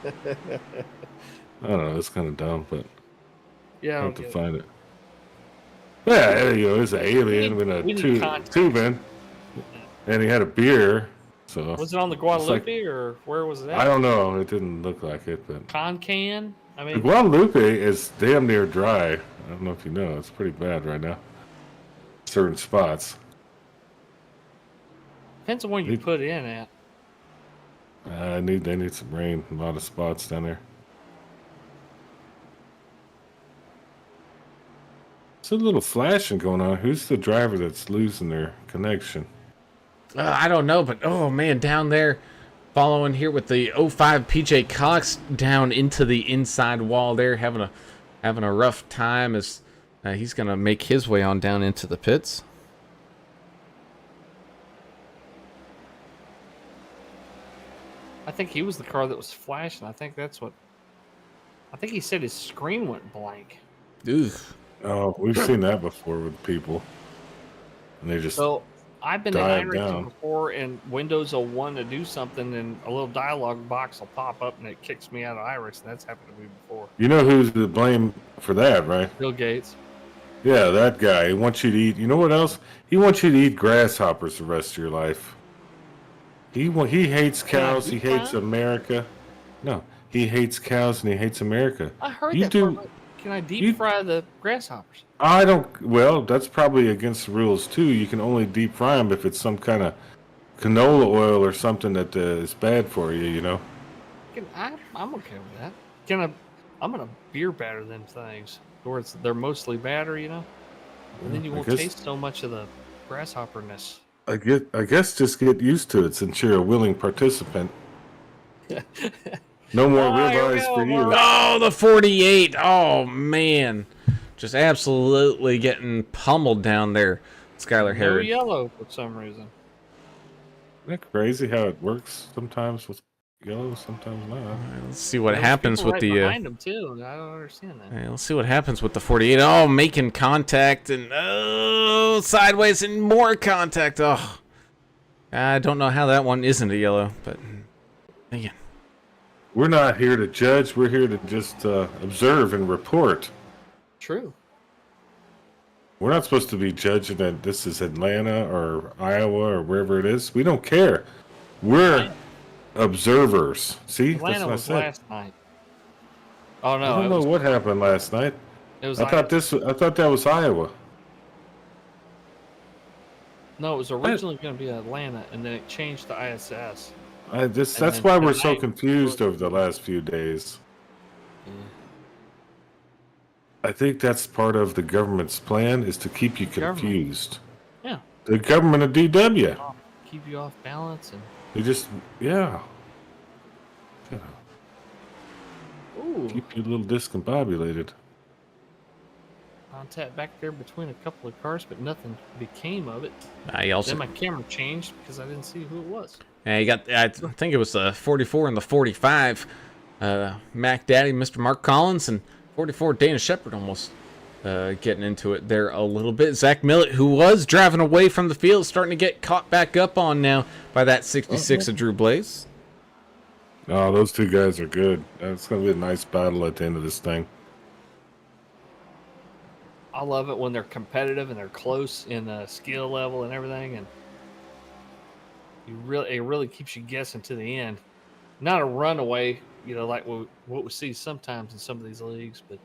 I don't know. It's kind of dumb, but Yeah, I have to find it. Yeah, it's an alien with a we need context. tube in, and he had a beer. So was it on the Guadalupe or where was it at? I don't know. It didn't look like it, but Concan? I the mean, Guadalupe is damn near dry. I don't know if you know. It's pretty bad right now. Certain spots. depends on where you put in at. They need some rain. A lot of spots down there. There's a little flashing going on. Who's the driver that's losing their connection? I don't know, but oh man, down there, following here with the 05 PJ Cox down into the inside wall there, having a rough time as he's gonna make his way on down into the pits. I think he was the car that was flashing. I think he said his screen went blank. Ugh. Oh, we've seen that before with people, and they just So I've been in dive iRacing down. before, and Windows will want to do something, and a little dialog box will pop up, and it kicks me out of iRacing. That's happened to me before. You know who's to blame for that, right? Bill Gates. Yeah, that guy. He wants you to eat. You know what else? He wants you to eat grasshoppers the rest of your life. He hates cows. He deep hates fry? America. No, he hates cows and he hates America. I heard You that. do- part, but can I deep you- fry the grasshoppers? I don't. Well, that's probably against the rules too. You can only deep fry them if it's some kind of canola oil or something that is bad for you. You know. I'm okay with that. I'm gonna beer batter them things, or they're mostly batter, and then you I won't guess- taste so much of the grasshopperness. I guess just get used to it since you're a willing participant. No more Oh, here we ribeyes go, for you. more- Oh, the 48. Oh man, just absolutely getting pummeled down there, Skylar No Herod. yellow for some reason. Isn't that crazy how it works sometimes with yellow, sometimes not? Let's see what There's happens people with right the. behind them too. I don't understand that. Let's see what happens with the 48. Oh, making contact and sideways and more contact. Oh, I don't know how that one isn't a yellow, but again. We're not here to judge. We're here to just observe and report. True. We're not supposed to be judging that this is Atlanta or Iowa or wherever it is. We don't care. We're observers. See, Atlanta that's was what I said. last night. Oh no, I don't know what happened last night. it was. I thought that was Iowa. No, it was originally going to be Atlanta, and then it changed to ISS. That's then why we're so tonight- confused over the last few days. Yeah. I think that's part of the government's plan is to keep you Government. confused. Yeah. The government of DW. Keep you off balance and. They just, yeah. Ooh. Keep you a little discombobulated. Contact back there between a couple of cars, but nothing became of it. I also Then my camera changed because I didn't see who it was. you got. I think it was the 44 and the 45. Mac Daddy, Mr. Mark Collins, and 44 Dana Shepard almost getting into it there a little bit. Zach Millett, who was driving away from the field, starting to get caught back up on now by that 66 of Drew Blaze. Oh, those two guys are good. It's going to be a nice battle at the end of this thing. I love it when they're competitive and they're close in skill level and everything, and it really keeps you guessing to the end. Not a runaway, like what we see sometimes in some of these leagues, but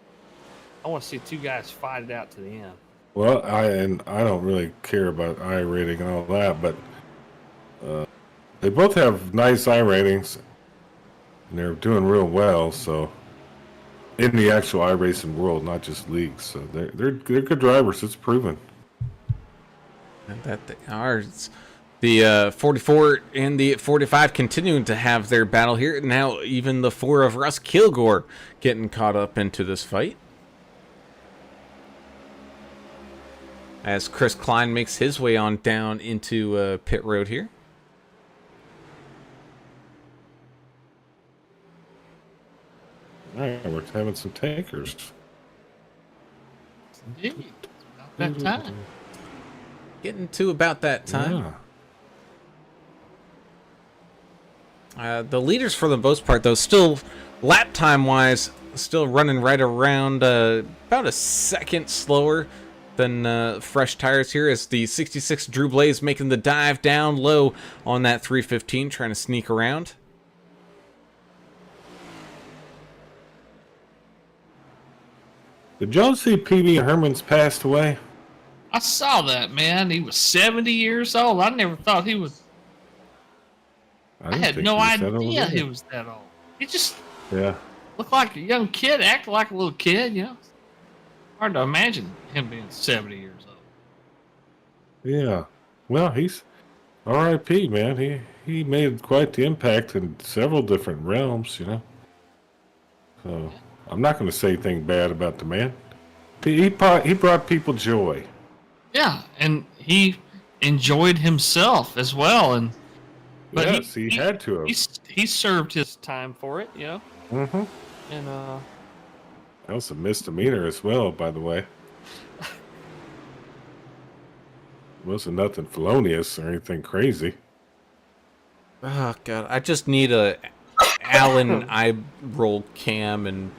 I want to see two guys fight it out to the end. Well, I don't really care about I rating and all that, but they both have nice I ratings, and they're doing real well. So, in the actual iRacing world, not just leagues, so they're good drivers. It's proven. And that they are. The 44 and the 45 continuing to have their battle here. Now even the 4 of Russ Kilgore getting caught up into this fight. As Chris Klein makes his way on down into pit road here. All right, we're having some tankers. Indeed. About that time. Getting to about that time. Yeah. The leaders, for the most part, though, still lap time wise, still running right around about a second slower than fresh tires here, as the 66 Drew Blaze making the dive down low on that 315, trying to sneak around. Did y'all see PB Herman's passed away? I saw that, man. He was 70 years old. I never thought he was. I didn't had think no he was that old idea either. he was that old. He just Yeah. looked like a young kid, acted like a little kid, Hard to imagine him being 70 years old. Yeah. Well, he's R.I.P. man. He made quite the impact in several different realms, So I'm not going to say anything bad about the man. He brought people joy. Yeah, and he enjoyed himself as well, but yes, he had to have. He served his time for it, Mm-hmm. And That was a misdemeanor as well, by the way. Wasn't nothing felonious or anything crazy. Oh god, I just need a Allen eye roll cam and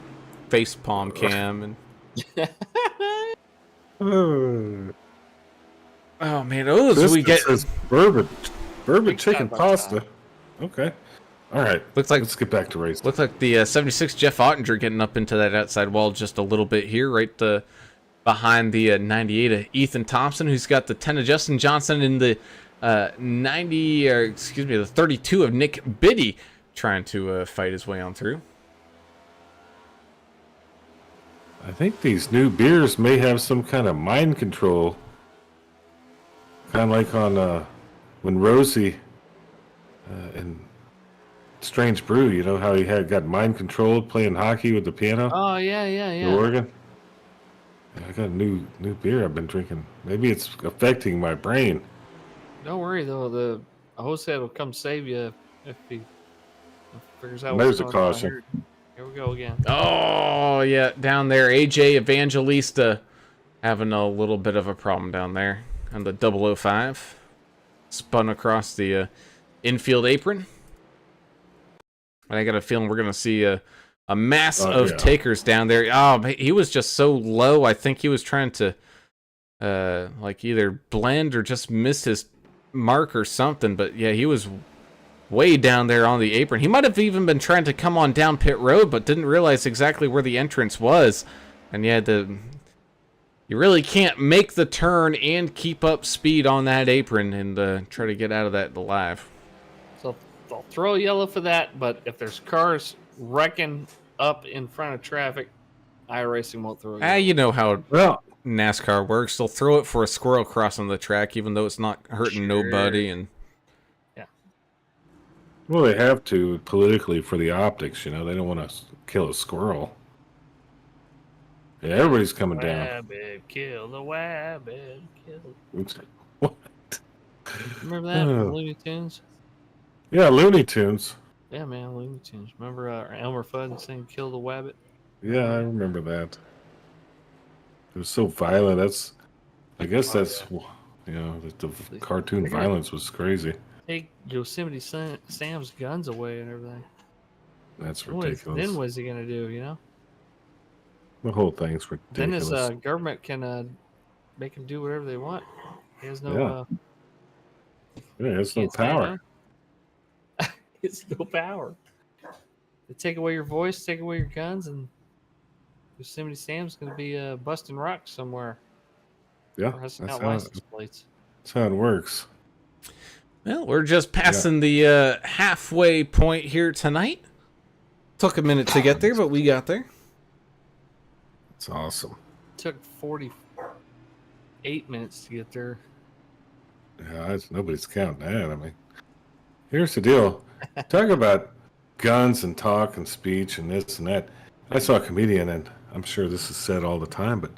face palm cam and. Oh man, those we get. Says bourbon Big chicken side by pasta. side. Okay, all right. Looks like Let's get back to racing. Looks like the 76 Jeff Ottinger getting up into that outside wall just a little bit here, right behind the 98 of Ethan Thompson, who's got the 10 of Justin Johnson, and the the 32 of Nick Biddy, trying to fight his way on through. I think these new beers may have some kind of mind control. Kind of like on when Rosie in Strange Brew, how he got mind controlled playing hockey with the piano. oh yeah, The organ. Yeah, I got a new beer I've been drinking. Maybe it's affecting my brain. Don't worry though, the host head will come save you if he figures out. There's what's a going on caution. Here we go again. Oh yeah, down there, AJ Evangelista having a little bit of a problem down there on the 005. spun across the infield apron. I got a feeling we're going to see a mass of takers down there. Oh, he was just so low. I think he was trying to like either blend or just miss his mark or something. But yeah, he was way down there on the apron. He might have even been trying to come on down pit road, but didn't realize exactly where the entrance was. And you really can't make the turn and keep up speed on that apron and try to get out of that alive. So they'll throw a yellow for that, but if there's cars wrecking up in front of traffic, iRacing won't throw a yellow. You know how NASCAR works. They'll throw it for a squirrel crossing the track, even though it's not hurting nobody. And well, they have to politically for the optics. They don't want to kill a squirrel. Yeah, everybody's coming down. Wabbit, kill the wabbit, kill. What? Remember that from Looney Tunes? Yeah, Looney Tunes. Yeah, man, Looney Tunes. Remember Elmer Fudd saying "Kill the wabbit"? Yeah, I remember that. It was so violent. I guess that's the cartoon violence was crazy. Take Yosemite Sam's guns away and everything. That's ridiculous. Then what's he gonna do? The whole thing's ridiculous. Then his government can make him do whatever they want. He has no. He has no power. It's no power. They take away your voice, take away your guns, and Yosemite Sam's going to be busting rocks somewhere. Yeah, that's how it works. Well, we're just passing the halfway point here tonight. Took a minute to get there, but we got there. It's awesome. Took 48 minutes to get there. Yeah, nobody's counting that. I mean, here's the deal. Talk about guns and talk and speech and this and that. I saw a comedian, and I'm sure this is said all the time, but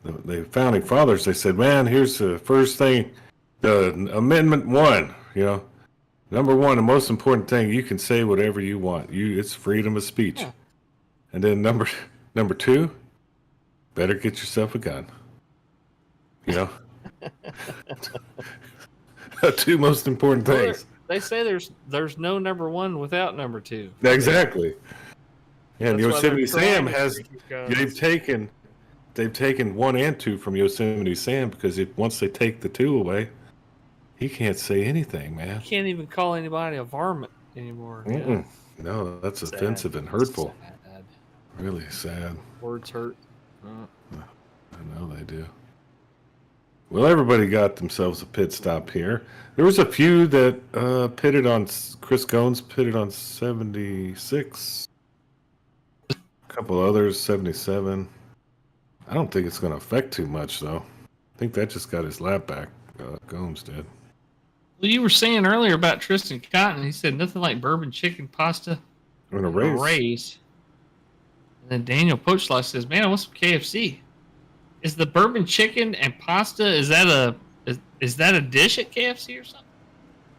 the founding fathers, they said, man, here's the first thing, the Amendment 1, number one, the most important thing, you can say whatever you want. It's freedom of speech. Yeah. And then number 2, better get yourself a gun. The 2 most important things. They say there's no number 1 without number 2. Exactly. And Yosemite Sam they've taken 1 and 2 from Yosemite Sam because once they take the 2 away, he can't say anything, man. He can't even call anybody a varmint anymore. Yeah. No, that's sad. Offensive and hurtful. Sad. Really sad. Words hurt. I know they do. Well, everybody got themselves a pit stop here. There was a few that pitted on. Chris Goins pitted on 76. A couple others, 77. I don't think it's going to affect too much, though. I think that just got his lap back. Goins did. Well, you were saying earlier about Tristan Cotton. He said nothing like bourbon chicken pasta in a race. And then Daniel Poachlaw says, "Man, I want some KFC." Is the bourbon chicken and pasta, is that a dish at KFC or something?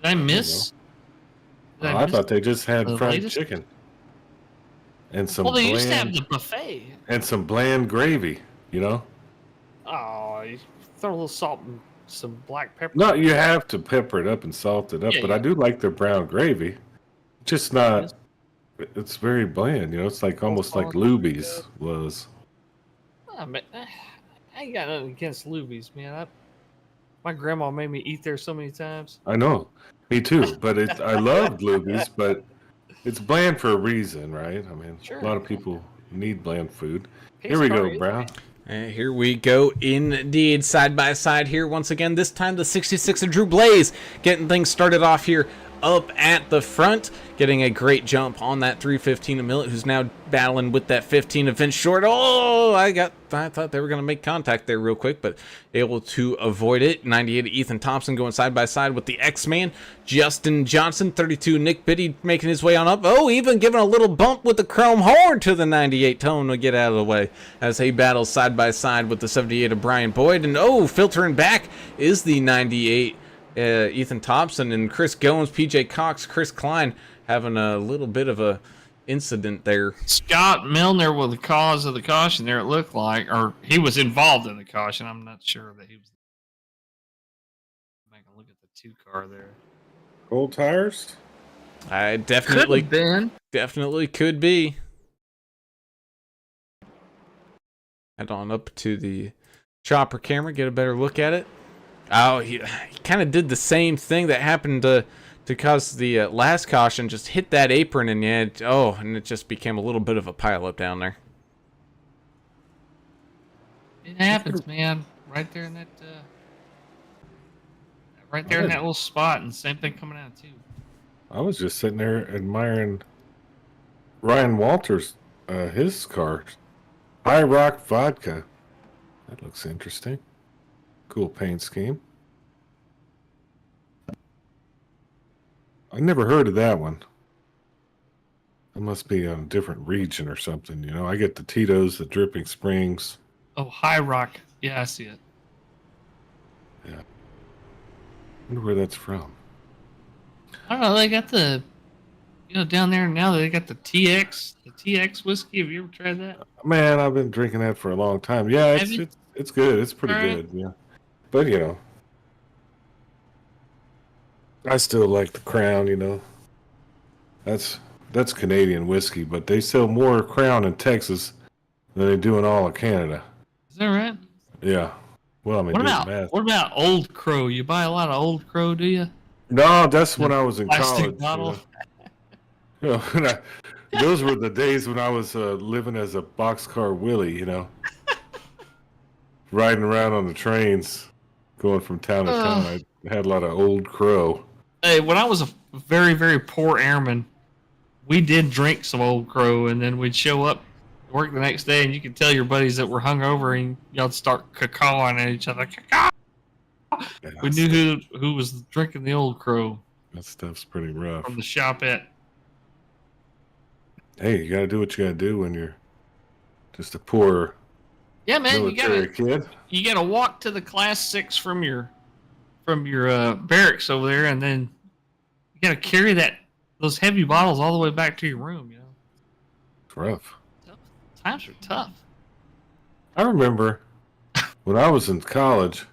Did I miss? I thought they just had fried chicken. And some they used to have the buffet. And some bland gravy, Oh, you throw a little salt and some black pepper. No, you have to pepper it up and salt it up, but I do like their brown gravy. Just not, it's very bland, it's like almost like Luby's was. I ain't got nothing against Luby's, man. My grandma made me eat there so many times. I know, me too. But I loved Luby's, but it's bland for a reason, right? I mean, a lot of people need bland food. Here we go, Brown. And here we go, indeed, side by side here once again. This time the 66 of Drew Blaze getting things started off here up at the front, getting a great jump on that 315 of Millet, who's now battling with that 15 of Vince Short. Oh, I thought they were going to make contact there real quick, but able to avoid it. 98 Ethan Thompson going side by side with the X-Man. Justin Johnson, 32 Nick Biddy making his way on up. Oh, even giving a little bump with the chrome horn to the 98 Tone to get out of the way as he battles side by side with the 78 of Brian Boyd. And filtering back is the 98 Ethan Thompson, and Chris Goins, PJ Cox, Chris Klein having a little bit of a incident there. Scott Milner was the cause of the caution there, it looked like, or he was involved in the caution. I'm not sure that he was. I can look at the 2-car there. Old tires? I Could definitely have been. could be. Head on up to the chopper camera, get a better look at it. Oh, he kind of did the same thing that happened to cause the last caution. Just hit that apron and and it just became a little bit of a pileup down there. It happens, man. Right there in that. Right there in that little spot, and same thing coming out too. I was just sitting there admiring Ryan Walters, his car. High Rock Vodka. That looks interesting. Cool paint scheme. I never heard of that one. It must be on a different region or something, you know. I get the Tito's, the Dripping Springs. Oh, High Rock. Yeah, I see it. Yeah. I wonder where that's from. I don't know. They got the, down there now they got the TX whiskey. Have you ever tried that? Man, I've been drinking that for a long time. Yeah, Have you? it's good. It's pretty All right. good. Yeah, but I still like the Crown. That's Canadian whiskey, but they sell more Crown in Texas than they do in all of Canada. Is that right? Yeah. Well, I mean, What about Old Crow? You buy a lot of Old Crow, do you? No, that's when I was in Plastic college. bottle. Those were the days when I was living as a boxcar Willie, riding around on the trains, going from town to town. I had a lot of Old Crow. Hey, when I was a very, very poor airman, we did drink some Old Crow, and then we'd show up to work the next day, and you could tell your buddies that were hungover, and y'all start cacawing at each other. Cacaw! Yeah, We knew who was drinking the Old Crow that stuff's pretty rough. from the shop at. Hey, you gotta do what you gotta do when you're just a poor Yeah, man, military kid. you gotta walk to the Class 6 from your barracks over there, and then you gotta carry those heavy bottles all the way back to your room. It's rough. Times are tough. I remember when I was in college,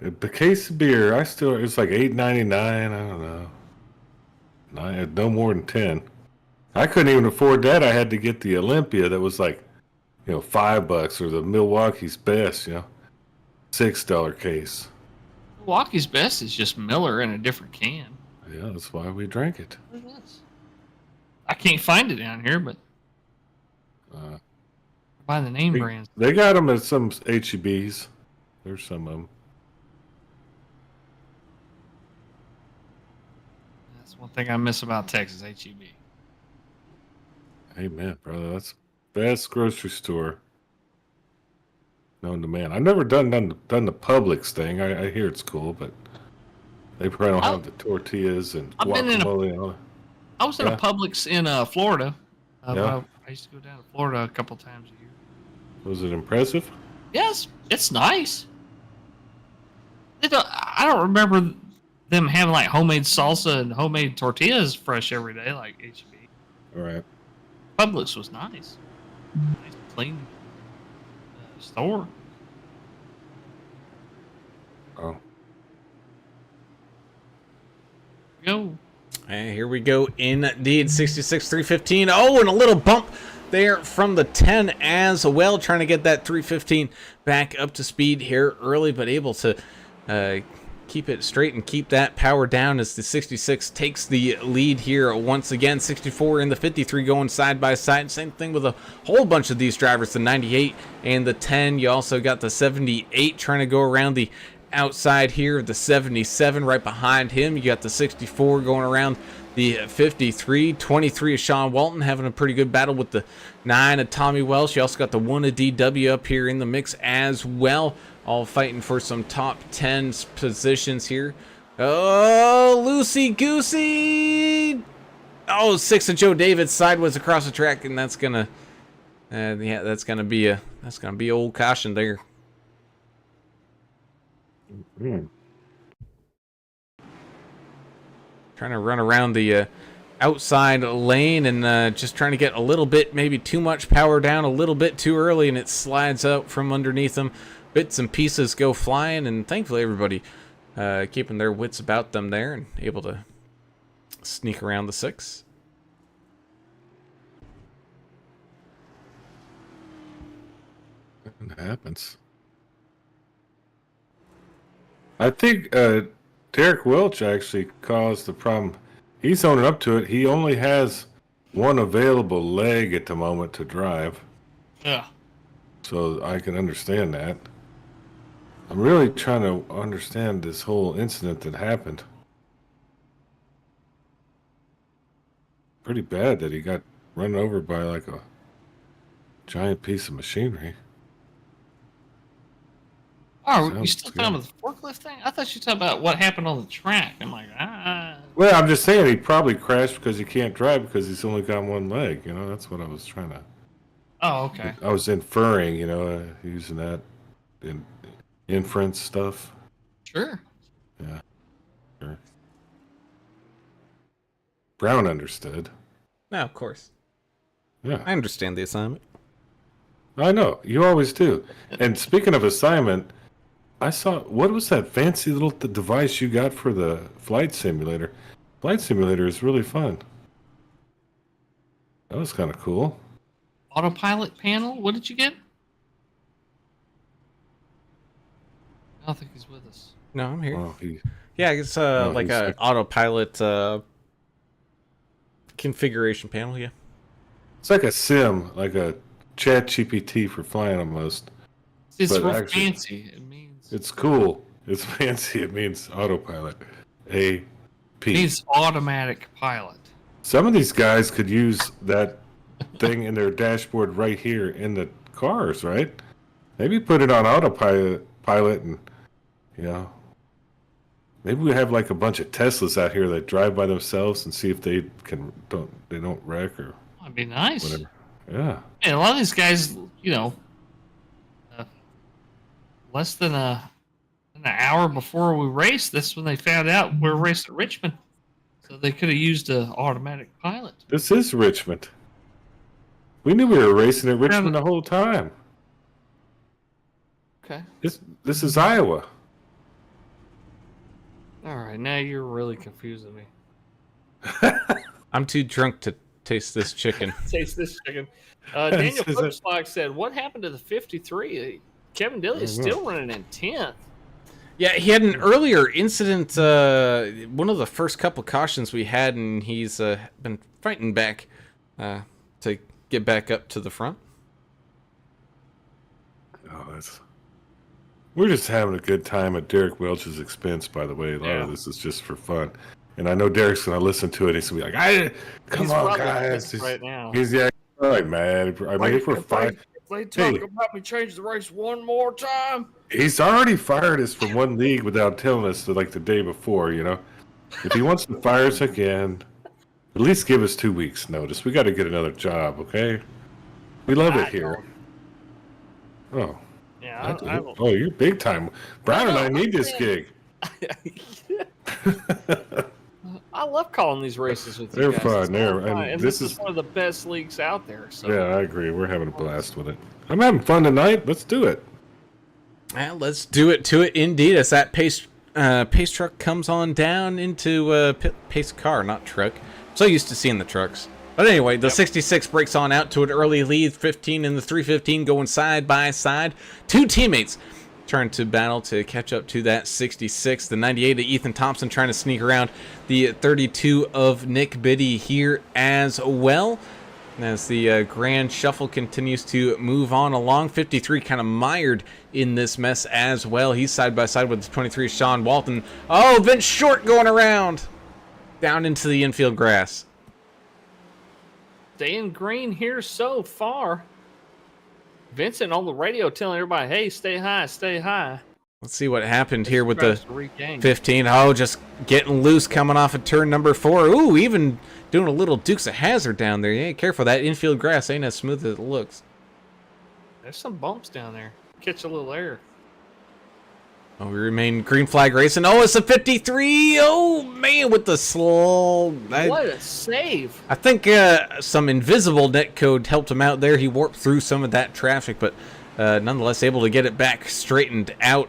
the case of beer, it was like $8.99. I don't know. I had no more than 10. I couldn't even afford that. I had to get the Olympia that was like, $5, or the Milwaukee's Best, $6 case. Milwaukee's Best is just Miller in a different can. Yeah, that's why we drank it. What is this? I can't find it down here, but by the name brands. They got them at some HEBs. There's some of them. That's one thing I miss about Texas, HEB. Amen, brother. That's the best grocery store known to man. I've never done the Publix thing. I hear it's cool, but they probably don't have the tortillas and I've been in guacamole and all that. I was in a Publix in Florida. Yeah. I used to go down to Florida a couple times a year. Was it impressive? Yes, it's nice. I don't remember them having like homemade salsa and homemade tortillas fresh every day like HEB. All right. Publix was nice. Nice, clean store. Oh. Go. And here we go, indeed, 66 315. Oh, and a little bump there from the 10 as well, trying to get that 315 back up to speed here early, but able to keep it straight and keep that power down as the 66 takes the lead here once again. 64 and the 53 going side by side. Same thing with a whole bunch of these drivers, the 98 and the 10. You also got the 78 trying to go around the outside here, the 77 right behind him. You got the 64 going around the 53. 23 is Sean Walton having a pretty good battle with the 9 of Tommy Welsh. You also got the 1 of DW up here in the mix as well, all fighting for some top 10 positions here. Oh, loosey goosey. Oh, 6 of Joe David sideways across the track, and that's gonna that's gonna be old caution there. Trying to run around the outside lane and just trying to get a little bit, maybe too much power down a little bit too early, and it slides out from underneath them. Bits and pieces go flying, and thankfully everybody keeping their wits about them there and able to sneak around the 6. It happens. I think Derek Welch actually caused the problem. He's owning up to it. He only has one available leg at the moment to drive. Yeah. So I can understand that. I'm really trying to understand this whole incident that happened. Pretty bad that he got run over by like a giant piece of machinery. Oh, you Sounds still talking about the forklift thing? I thought you were talking about what happened on the track. I'm like, Well, I'm just saying he probably crashed because he can't drive because he's only got one leg. You know, that's what I was trying to. Oh, okay. I was inferring, using that in inference stuff. Sure. Yeah. Sure. Brown understood. No, of course. Yeah. I understand the assignment. I know. You always do. And speaking of assignment, I saw, what was that fancy little device you got for the flight simulator? Flight simulator is really fun. That was kind of cool. Autopilot panel? What did you get? I don't think he's with us. No, I'm here. Oh, Yeah, it's like he's a like- autopilot configuration panel. Yeah. it's like a sim, like a chat GPT for flying almost. It's But real actually- fancy. It means It's cool. It's fancy. It means autopilot. AP. means automatic pilot. Some of these guys could use that thing in their dashboard right here in the cars, right? Maybe put it on autopilot and, maybe we have like a bunch of Teslas out here that drive by themselves and see if they don't wreck or That'd be nice. whatever. Yeah. And a lot of these guys, less than an hour before we raced, that's when they found out we were racing at Richmond. So they could have used an automatic pilot. This is Richmond. We knew we were racing at Richmond the whole time. Okay. This is Iowa. All right. Now you're really confusing me. I'm too drunk to taste this chicken. Taste this chicken. Daniel Is it- Footstock said, "What happened to the 53? Kevin Dilly is still running in 10th." Yeah, he had an earlier incident, one of the first couple cautions we had, and he's been fighting back to get back up to the front. Oh, we're just having a good time at Derek Welch's expense, by the way. A lot of this is just for fun. And I know Derek's going to listen to it. He's going to be like, come He's on, probably guys. pissed right now. He's probably mad. I mean, if we're fine. If they talk Hey. about me change the race one more time. He's already fired us from one league without telling us like the day before, If he wants to fire us again, at least give us 2 weeks notice. We got to get another job, okay? We love it here. Oh. Yeah, Oh, you're big time. Brown and I need this gig. I love calling these races with you They're guys. fun. It's They're- all fun. and And this this is is- one of the best leagues out there. So Yeah, I agree. We're having a blast with it. I'm having fun tonight. Let's do it. Well, let's do it to it indeed as that pace truck comes on down into pace car, not truck. So used to seeing the trucks. But anyway, the 66 breaks on out to an early lead. 15 and the 315 going side by side. Two teammates turn to battle to catch up to that 66. The 98 of Ethan Thompson trying to sneak around the 32 of Nick Biddy here as well. As the Grand Shuffle continues to move on along, 53 kind of mired in this mess as well. He's side by side with the 23 Sean Walton. Oh, Vince Short going around down into the infield grass. staying green here so far. Vincent on the radio telling everybody, "Hey, stay high, stay high." Let's see what happened here with the Tries to regain. 15. Oh, just getting loose coming off of turn number 4. Ooh, even doing a little Dukes of Hazzard down there. Yeah, careful. That infield grass ain't as smooth as it looks. There's some bumps down there. Catch a little air. Oh, we remain green flag racing. Oh, it's a 53. Oh, man, with the slow. What a save! I think some invisible netcode helped him out there. He warped through some of that traffic, but nonetheless able to get it back straightened out.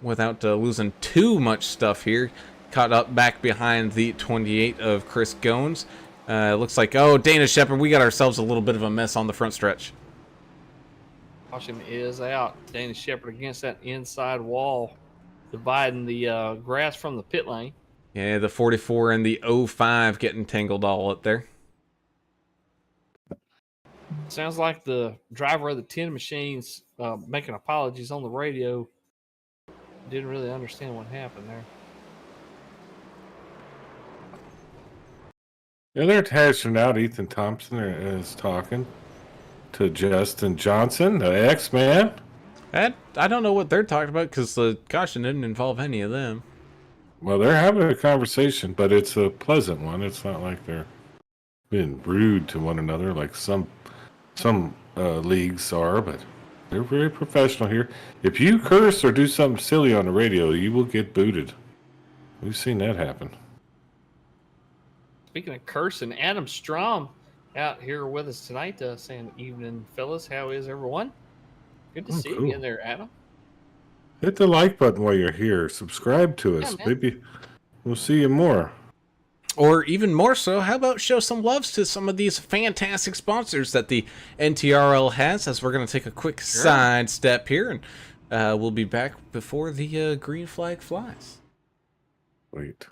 without losing too much stuff here. Caught up back behind the 28 of Chris Gones. Looks like, oh, Dana Shepard, we got ourselves a little bit of a mess on the front stretch. Caution is out. Dana Shepard against that inside wall, dividing the grass from the pit lane. Yeah, the 44 and the 05 getting tangled all up there. Sounds like the driver of the 10 machines making apologies on the radio. Didn't really understand what happened there. Yeah, they're hashing out. Ethan Thompson is talking to Justin Johnson, the X-Man. I don't know what they're talking about because the caution didn't involve any of them. Well, they're having a conversation, but it's a pleasant one. It's not like they're being rude to one another like some leagues are, but they're very professional here. If you curse or do something silly on the radio, you will get booted. We've seen that happen. Speaking of cursing, Adam Strom out here with us tonight saying, evening, fellas. How is everyone? Good to see you again there, Adam. Hit the like button while you're here. Subscribe to us. Man. Maybe we'll see you more. Or even more so, how about show some loves to some of these fantastic sponsors that the NTRL has, as we're going to take a quick side step here, and we'll be back before the green flag flies. Wait.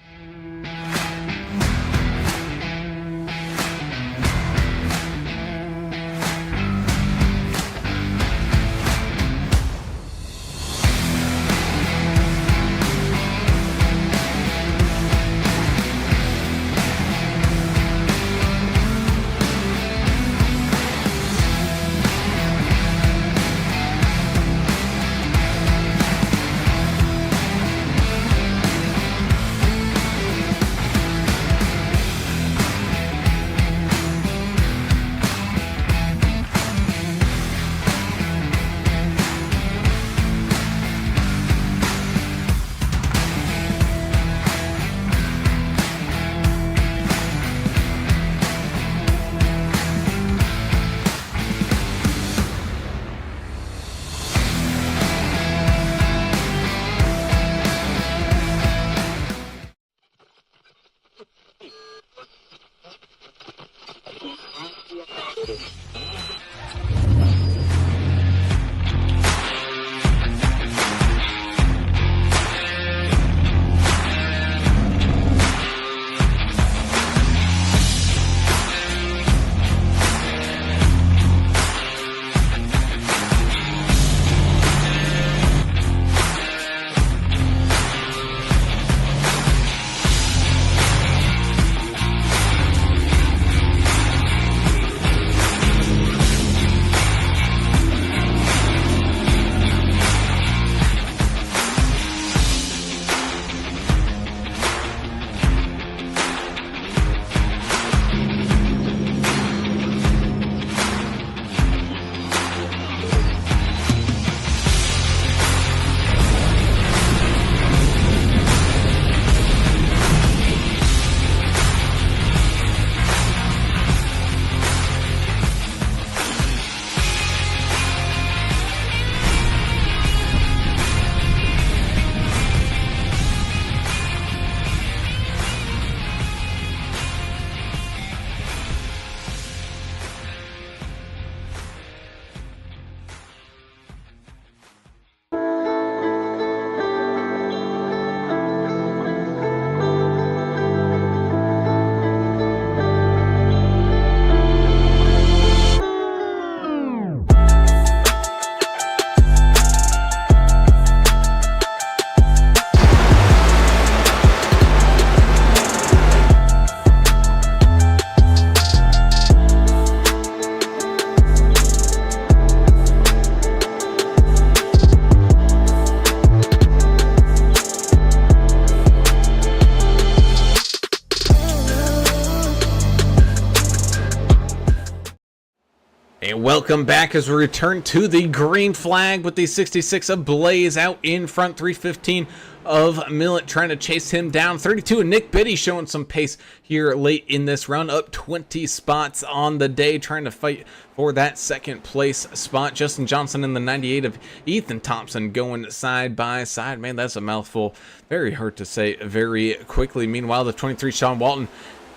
And welcome back as we return to the green flag with the 66 ablaze out in front, 315 of Millet trying to chase him down. 32, and Nick Biddy showing some pace here late in this run, up 20 spots on the day, trying to fight for that second place spot. Justin Johnson in the 98 of Ethan Thompson going side by side. Man, that's a mouthful. Very hard to say very quickly. Meanwhile, the 23, Sean Walton,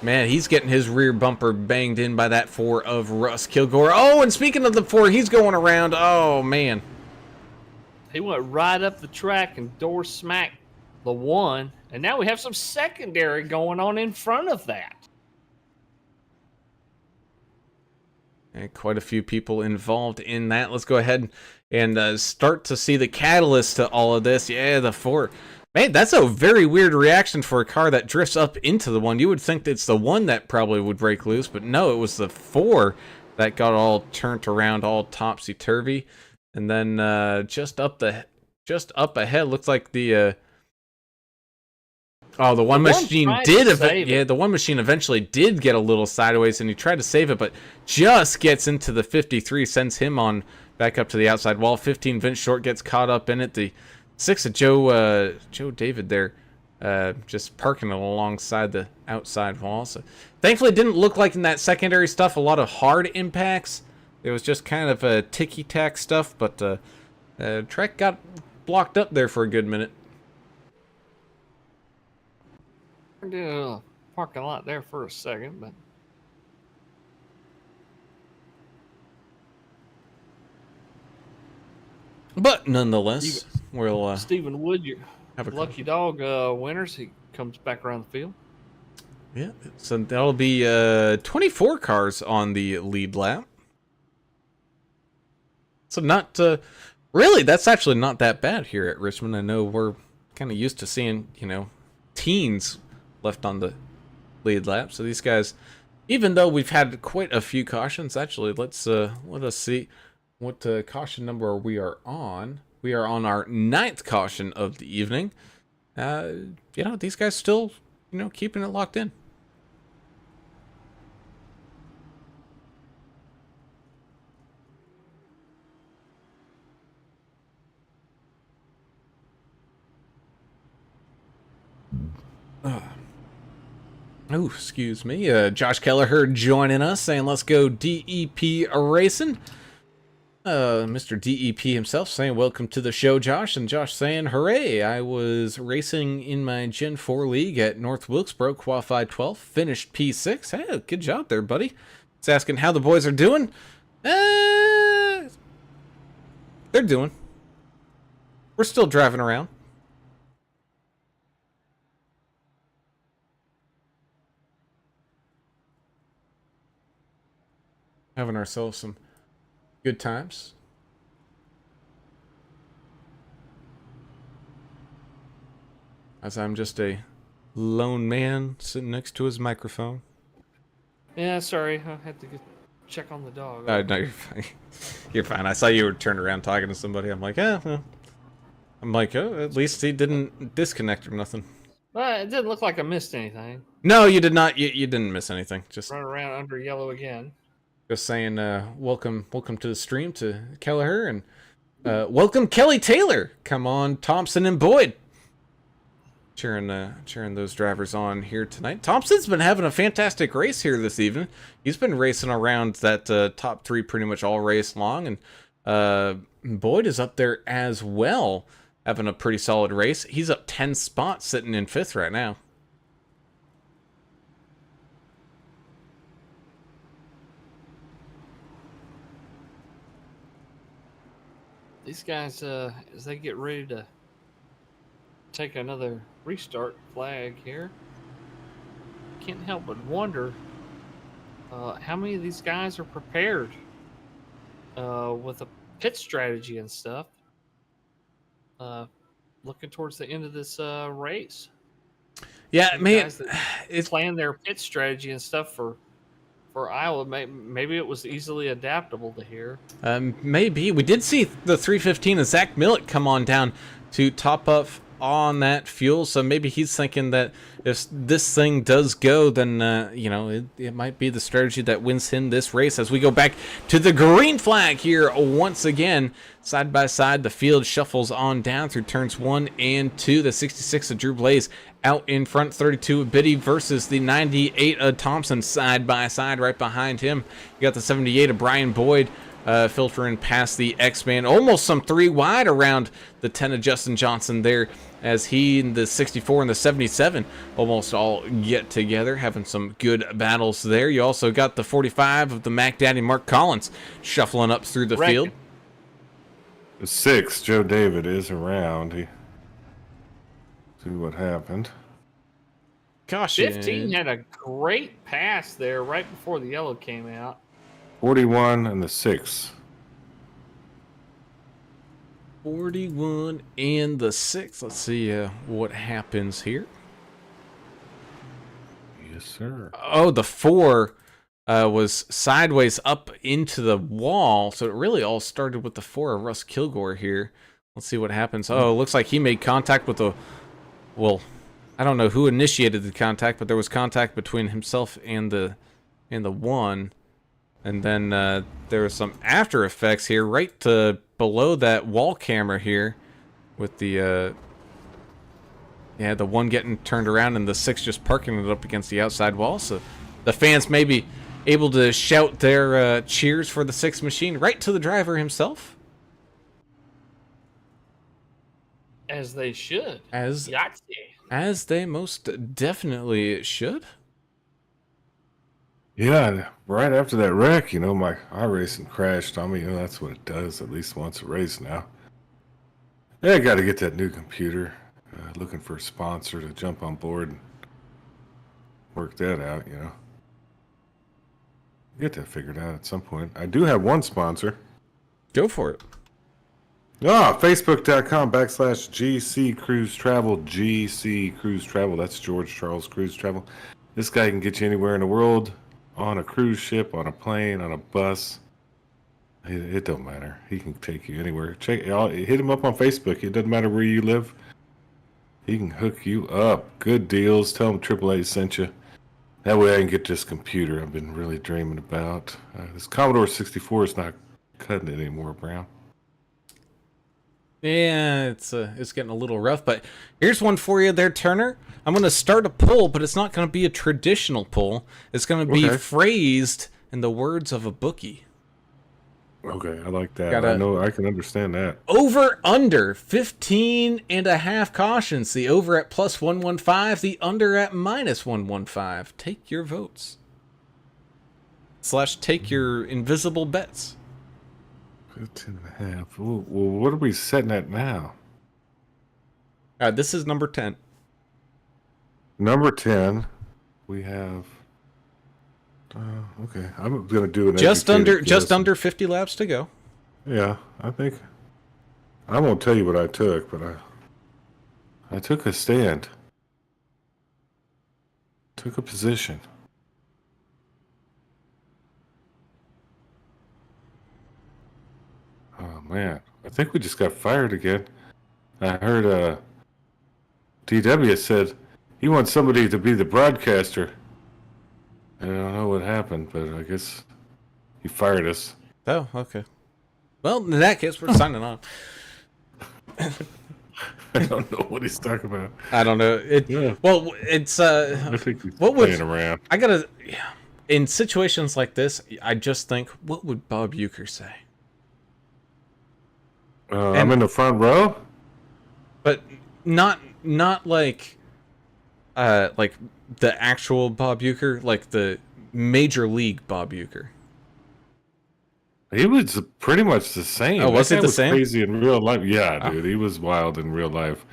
man, he's getting his rear bumper banged in by that 4 of Russ Kilgore. Oh, and speaking of the 4, he's going around. Oh, man. He went right up the track and door smacked the 1, and now we have some secondary going on in front of that. And quite a few people involved in that. Let's go ahead and start to see the catalyst to all of this. Yeah, the 4. Man, that's a very weird reaction for a car that drifts up into the 1. You would think it's the 1 that probably would break loose, but no, it was the 4 that got all turned around, all topsy-turvy. And then just up ahead, looks like the the one machine did the one machine eventually did get a little sideways, and he tried to save it, but just gets into the 53, sends him on back up to the outside wall. 15, Vince Short gets caught up in it. The 6 of Joe David there, just parking alongside the outside wall. So thankfully, it didn't look like in that secondary stuff a lot of hard impacts. It was just kind of a ticky-tack stuff, but track got blocked up there for a good minute. I did a parking lot there for a second, But nonetheless, we'll Stephen Wood, your have a lucky dog winners. He comes back around the field. Yeah, so that'll be 24 cars on the lead lap. So not really, that's actually not that bad here at Richmond. I know we're kind of used to seeing, teens left on the lead lap. So these guys, even though we've had quite a few cautions, actually, let us see what caution number we are on. We are on our 9th caution of the evening. These guys still, keeping it locked in. Oh, excuse me. Josh Kelleher joining us, saying, let's go DEP racing. Mr. DEP himself saying, welcome to the show, Josh. And Josh saying, hooray, I was racing in my Gen 4 league at North Wilkesboro, qualified 12th, finished P6. Hey, good job there, buddy. It's asking how the boys are doing. They're doing. We're still driving around. Having ourselves some good times. As I'm just a lone man sitting next to his microphone. Yeah, sorry, I had to check on the dog. No, you're fine. You're fine. I saw you were turned around talking to somebody. I'm like, well. I'm like, oh, at least he didn't disconnect or nothing. Well, it didn't look like I missed anything. No, you did not. You didn't miss anything. Just Run around under yellow again. Just saying, welcome to the stream to Kelleher, and welcome Kelly Taylor. Come on, Thompson and Boyd. Cheering those drivers on here tonight. Thompson's been having a fantastic race here this evening. He's been racing around that top 3 pretty much all race long, and Boyd is up there as well, having a pretty solid race. He's up 10 spots, sitting in 5th right now. These guys, as they get ready to take another restart flag here, can't help but wonder how many of these guys are prepared with a pit strategy and stuff looking towards the end of this race. Yeah, man, it's playing their pit strategy and stuff for Iowa. Maybe it was easily adaptable to here. Maybe. We did see the 315 of Zach Millett come on down to top up on that fuel, so maybe he's thinking that if this thing does go, then it might be the strategy that wins him this race. As we go back to the green flag here once again, side by side, the field shuffles on down through turns 1 and 2. The 66 of Drew Blaze out in front, 32 of Biddy versus the 98 of Thompson side by side. Right behind him, you got the 78 of Brian Boyd filtering past the X-Man, almost some 3 wide around the 10 of Justin Johnson there, as he and the 64 and the 77 almost all get together, having some good battles there. You also got the 45 of the Mac Daddy Mark Collins shuffling up through the field. The 6, Joe David, is around. See what happened. Caution. 15 had a great pass there right before the yellow came out. 41 and the 6. 41 and the 6. Let's see what happens here. Yes, sir. Oh, the 4 was sideways up into the wall, so it really all started with the 4 of Russ Kilgore here. Let's see what happens. Oh, it looks like he made contact with the... Well, I don't know who initiated the contact, but there was contact between himself and the 1. And then there was some after effects here, right below that wall camera here, with the the 1 getting turned around and the 6 just parking it up against the outside wall. So the fans may be able to shout their cheers for the 6 machine right to the driver himself. As they should. As they most definitely should. Yeah, right after that wreck, my iRacing crashed on me. That's what it does at least once a race now. Yeah, I got to get that new computer. Looking for a sponsor to jump on board and work that out, Get that figured out at some point. I do have one sponsor. Go for it. Facebook.com/GC Cruise Travel. GC Cruise Travel. That's George Charles Cruise Travel. This guy can get you anywhere in the world. On a cruise ship, on a plane, on a bus. It don't matter. He can take you anywhere. Hit him up on Facebook. It doesn't matter where you live. He can hook you up. Good deals. Tell him AAA sent you. That way I can get this computer I've been really dreaming about. This Commodore 64 is not cutting it anymore, Brown. Yeah, it's getting a little rough, but here's one for you there, Turner. I'm going to start a poll, but it's not going to be a traditional poll. It's going to be phrased in the words of a bookie. Okay, I like that. I know I can understand that. Over under 15.5 cautions. The over at +115, the under at -115. Take your votes. / take your invisible bets. 15.5. Well, what are we setting at now? This is number 10. Number 10, we have. Okay, I'm gonna do an just under 50 laps to go. Yeah, I think. I won't tell you what I took, but I took a stand. Took a position. Oh man, I think we just got fired again. I heard DW said he wants somebody to be the broadcaster. I don't know what happened, but I guess he fired us. Oh, okay. Well, in that case, we're signing on. I don't know what he's talking about. I don't know. Well, it's I think he's what playing around. I gotta. In situations like this, I just think, what would Bob Uecker say? I'm in the front row, but not like the actual Bob Uecker, like the Major League Bob Uecker. He was pretty much the same. Oh, was it the same? Crazy in real life, yeah, dude. He was wild in real life.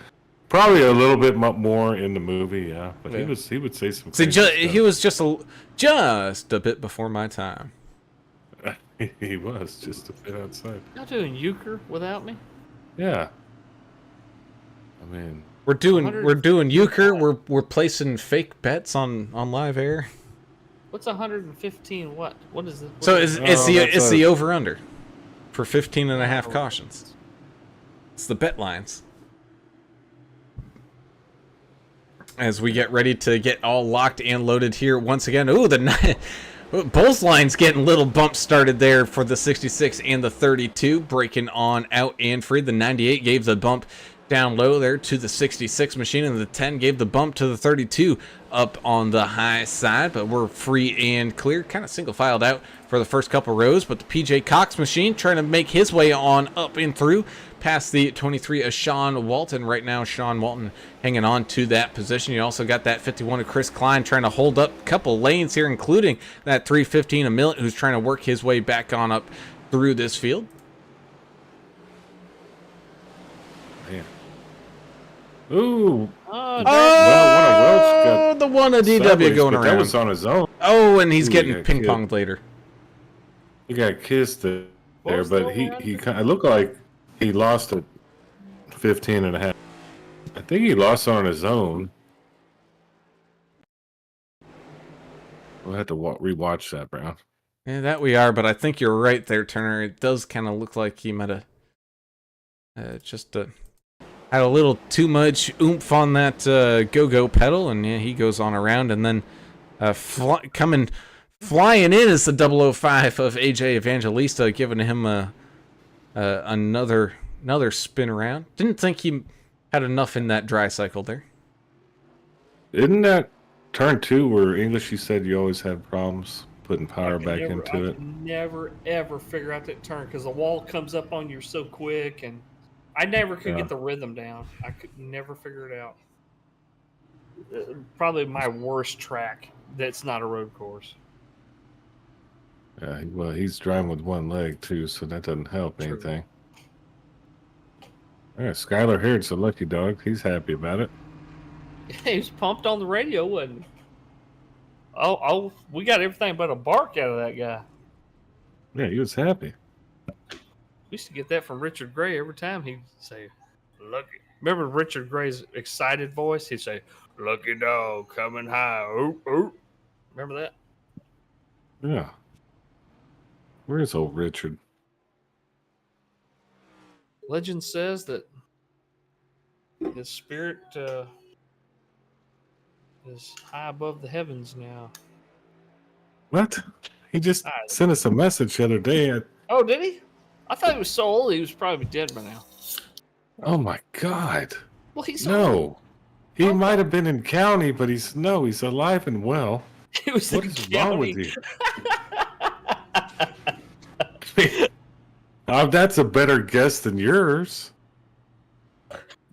Probably a little bit more in the movie, yeah. But he would say some. He was just a bit before my time. He was just a bit outside. Y'all doing euchre without me? Yeah. I mean, we're doing euchre. We're placing fake bets on live air. What's 115? What is it? It's the over under for 15.5 cautions. It's the bet lines. as we get ready to get all locked and loaded here once again. Ooh, both lines getting little bumps started there for the 66 and the 32, breaking on out and free. The 98 gave the bump down low there to the 66 machine, and the 10 gave the bump to the 32 up on the high side, but we're free and clear, kind of single filed out for the first couple rows. But the PJ Cox machine trying to make his way on up and through past the 23 of Sean Walton. Right now Sean Walton hanging on to that position. You also got that 51 of Chris Klein trying to hold up a couple lanes here, including that 315 of Millet, who's trying to work his way back on up through this field. Man. Ooh. Oh, the one of DW going around. That was on his own. Oh, and he's getting ping-ponged later. He got kissed there, but he kind of looked like he lost at 15 and a half. I think he lost on his own. We'll have to rewatch that, Brown. Yeah, that we are, but I think you're right there, Turner. It does kind of look like he might have just had a little too much oomph on that go-go pedal, and yeah, he goes on around, and then flying in is the 005 of AJ Evangelista, giving him another spin around. Didn't think he had enough in that dry cycle there. Isn't that turn 2 where English, you said you always had problems putting power back into it? I can never, ever figure out that turn because the wall comes up on you so quick, and I never could get the rhythm down. I could never figure it out. Probably my worst track that's not a road course. Yeah, well, he's driving with one leg, too, so that doesn't help anything. All right, Skylar Haird's a lucky dog. He's happy about it. He was pumped on the radio, wasn't he? Oh, we got everything but a bark out of that guy. Yeah, he was happy. We used to get that from Richard Gray every time he'd say, "Lucky." Remember Richard Gray's excited voice? He'd say, "Lucky dog coming high." Oop, oop. Remember that? Yeah. Where's old Richard? Legend says that his spirit is high above the heavens now. What? He just sent us a message the other day. Oh, did he? I thought he was so old he was probably dead by now. Oh my God! Well, he's no. He might have been in county, but he's alive and well. He was what in is county. wrong with you? That's a better guess than yours.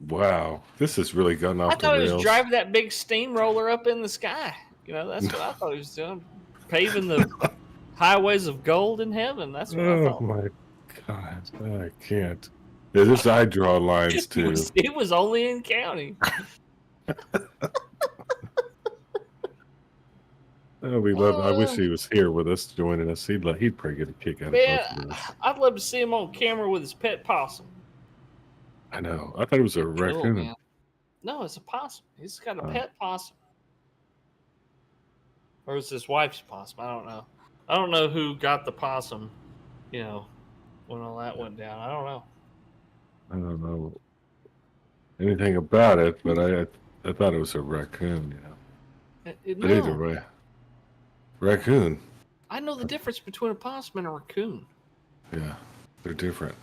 Wow, this has really gone off the rails. I thought he was driving that big steamroller up in the sky. You know, that's what I thought he was doing, paving the highways of gold in heaven. That's what I thought. Oh my God, I can't. Yeah, this I draw lines too. It was only in county. Oh, we love. I wish he was here with us, joining us. He'd probably get a kick out of both of us. I'd love to see him on camera with his pet possum. I know. I thought it was a raccoon. No, it's a possum. He's got a pet possum. Or it's his wife's possum. I don't know. I don't know who got the possum, you know, when all that went down. I don't know. I don't know anything about it, but I thought it was a raccoon, you know. But either way. Raccoon. I know the difference between a possum and a raccoon. Yeah, they're different.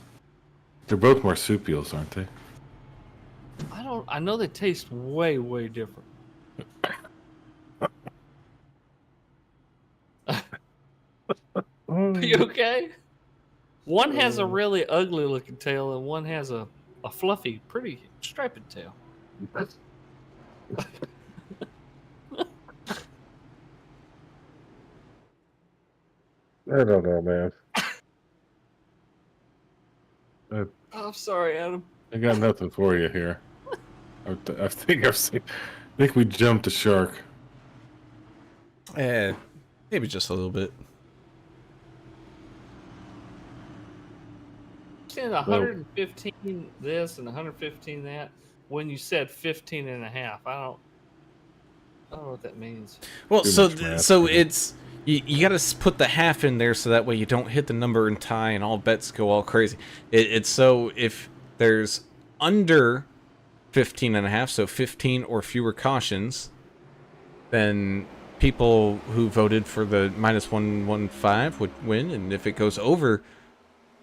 They're both marsupials, aren't they? I know they taste way, way different. Are you okay? One has a really ugly looking tail and one has a fluffy, pretty striped tail. I don't know, man. I'm sorry, Adam. I got nothing for you here. I think we jumped the shark. Maybe just a little bit. Saying 115 this and 115 that when you said 15 and a half. I don't know what that means. Well, so it's you got to put the half in there so that way you don't hit the number and tie and all bets go all crazy. It's so if there's under 15.5, so 15 or fewer cautions, then people who voted for the minus 115 would win. And if it goes over,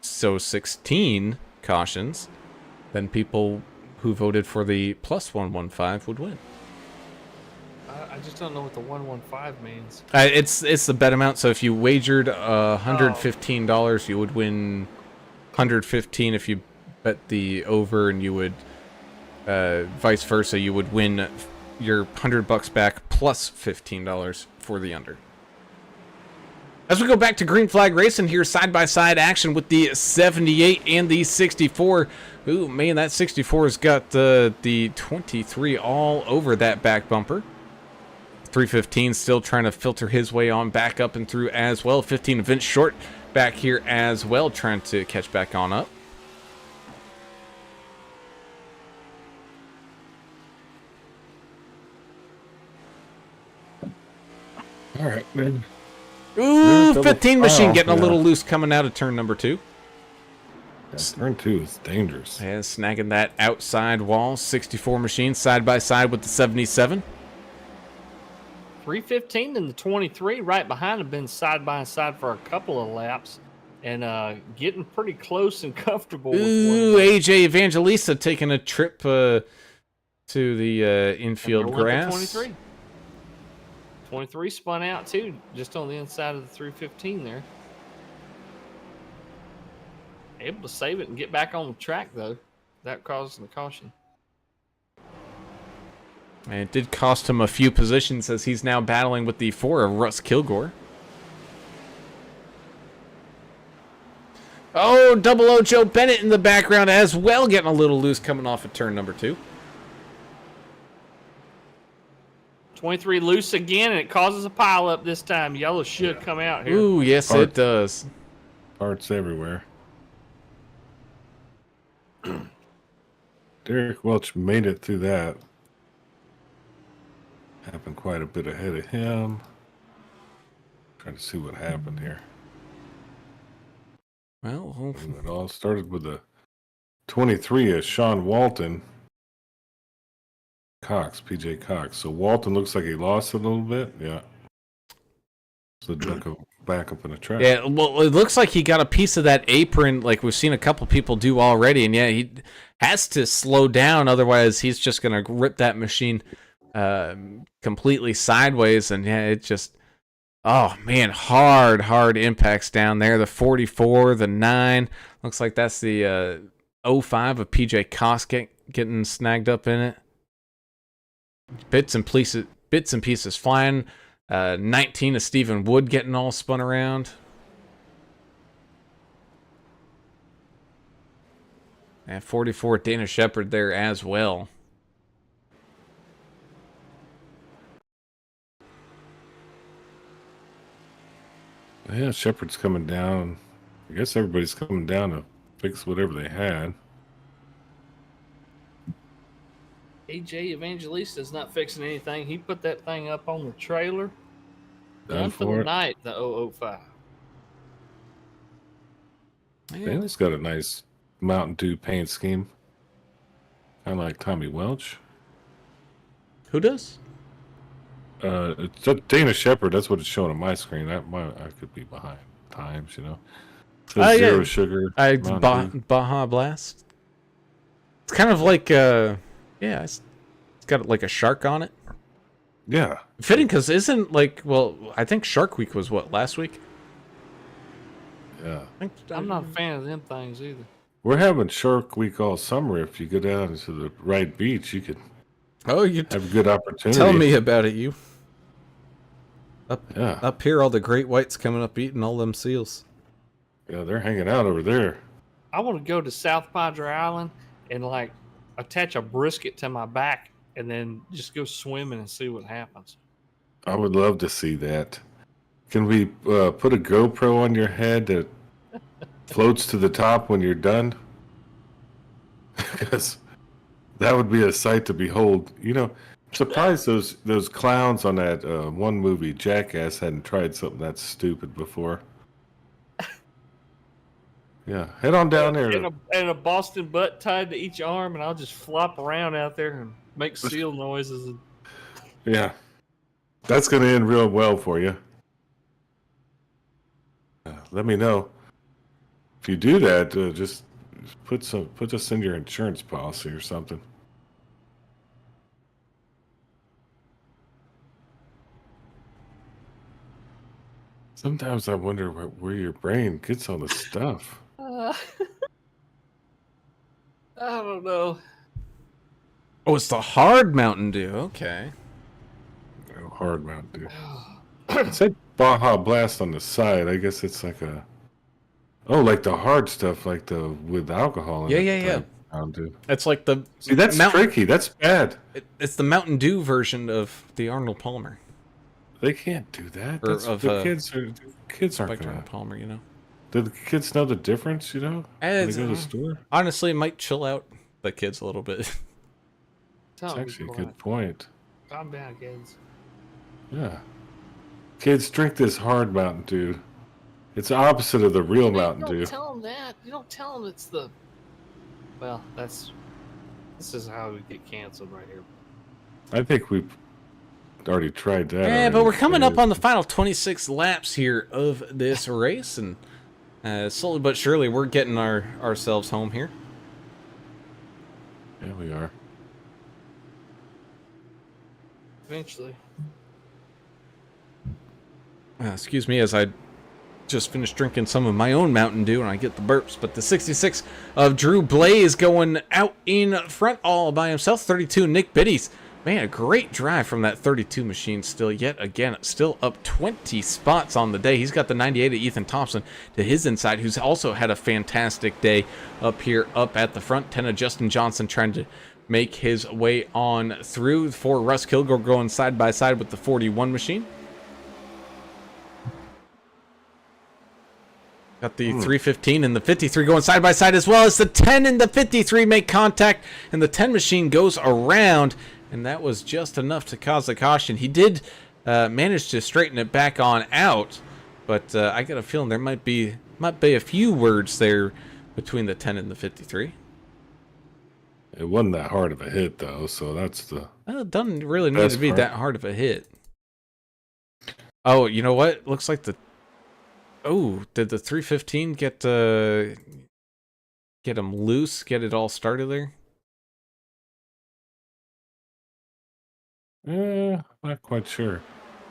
so 16 cautions, then people who voted for the plus 115 would win. I just don't know what the 115 means. It's the bet amount. So if you wagered $115, you would win 115. If you bet the over, and you would vice versa, you would win your $100 back plus $15 for the under. As we go back to Green Flag Racing here, side-by-side action with the 78 and the 64. Ooh, man, that 64 has got the 23 all over that back bumper. 315 still trying to filter his way on back up and through as well. 15 Vince Short back here as well, trying to catch back on up. All right, man. Ooh, Double 15 machine foul, getting a yeah. little loose coming out of turn number 2. Yeah, turn 2 is dangerous. And snagging that outside wall. 64 machine side by side with the 77. 315 and the 23 right behind have been side by side for a couple of laps, and getting pretty close and comfortable. Ooh, with AJ Evangelista taking a trip to the infield And there went the grass. 23. 23 spun out too, just on the inside of the 315 there. Able to save it and get back on the track though. That caused the caution. And it did cost him a few positions, as he's now battling with the 4 of Russ Kilgore. Oh, double O Joe Bennett in the background as well, getting a little loose coming off of turn number 2. 23 loose again, and it causes a pile up this time. Yellow should come out here. Ooh, yes, it does. Parts everywhere. Derek Welch made it through that. Happened quite a bit ahead of him. Trying to see what happened here. Well, It all started with the 23 as Sean Walton. PJ Cox. So Walton looks like he lost a little bit. Yeah. So back up in the track. yeah, well, it looks like he got a piece of that apron, like we've seen a couple people do already, and yeah, he has to slow down, otherwise he's just going to rip that machine completely sideways, and yeah, it just, oh man, hard impacts down there. The 44, the 9, looks like that's the 05 of PJ Cox getting snagged up in it. Bits and pieces flying. 19 of Stephen Wood getting all spun around. And 44 Dana Shepard there as well. Yeah, Shepard's coming down. I guess everybody's coming down to fix whatever they had. AJ Evangelista's not fixing anything. He put that thing up on the trailer. Done for for the it. night, the 005. Man, it's got a nice Mountain Dew paint scheme. Kind of like Tommy Welch. Who does? It's Dana Shepard. That's what it's showing on my screen. I could be behind times, you know. Oh, Zero yeah. sugar. It's Mountain Dew. Baja Blast. It's kind of like, it's got like a shark on it. Yeah. Fitting, because isn't like, well, I think Shark Week was what, last week? Yeah. I'm not a fan of them things either. We're having Shark Week all summer. If you go down to the right beach, you could Oh, you have a good opportunity. tell me about it, you. Yeah. Up here, all the great whites coming up eating all them seals. Yeah, they're hanging out over there. I want to go to South Padre Island and like attach a brisket to my back and then just go swimming and see what happens. I would love to see that. Can we put a GoPro on your head that floats to the top when you're done? Because that would be a sight to behold. You know, I'm surprised those clowns on that one movie, Jackass, hadn't tried something that stupid before. Yeah, head on down there. And a Boston butt tied to each arm, and I'll just flop around out there and make seal noises. And... Yeah, that's going to end real well for you. Let me know if you do that. Just put us in your insurance policy or something. Sometimes I wonder where your brain gets all this stuff. I don't know. Oh, it's the hard Mountain Dew. Okay. Oh, hard Mountain Dew. It said Baja Blast on the side. I guess it's like like the hard stuff, like the with alcohol in it. Yeah. Mountain Dew. It's like the See, that's tricky. That's bad. It's the Mountain Dew version of the Arnold Palmer. They can't do that. Or That's, of, the kids aren't like gonna. Arnold Palmer, you know. Do the kids know the difference? You know, when they go to the store. Honestly, it might chill out the kids a little bit. That's actually a good point. Calm down, kids. Yeah, kids, drink this hard Mountain Dew. It's the opposite of the real Mountain Dew. You don't tell them that. You don't tell them it's the. Well, this is how we get canceled right here. I think we've already tried that. Yeah, but we're coming up on the final 26 laps here of this race, and slowly but surely we're getting ourselves home here. Yeah, we are. Eventually. Excuse me as I just finished drinking some of my own Mountain Dew and I get the burps. But the 66 of Drew Blaze going out in front all by himself. 32 Nick Biddies. Man, a great drive from that 32 machine still. Yet again, still up 20 spots on the day. He's got the 98 of Ethan Thompson to his inside, who's also had a fantastic day up here, up at the front. 10 of Justin Johnson trying to make his way on through. For Russ Kilgore going side by side with the 41 machine. Got the 315 and the 53 going side by side, as well as the 10 and the 53 make contact, and the 10 machine goes around, and that was just enough to cause a caution. He did manage to straighten it back on out, but I got a feeling there might be a few words there between the 10 and the 53. It wasn't that hard of a hit, though, so that's the... Well, it doesn't really need to be that hard of a hit. Oh, you know what? Looks like the... Oh, did the 315 get him loose? Get it all started there? Not quite sure.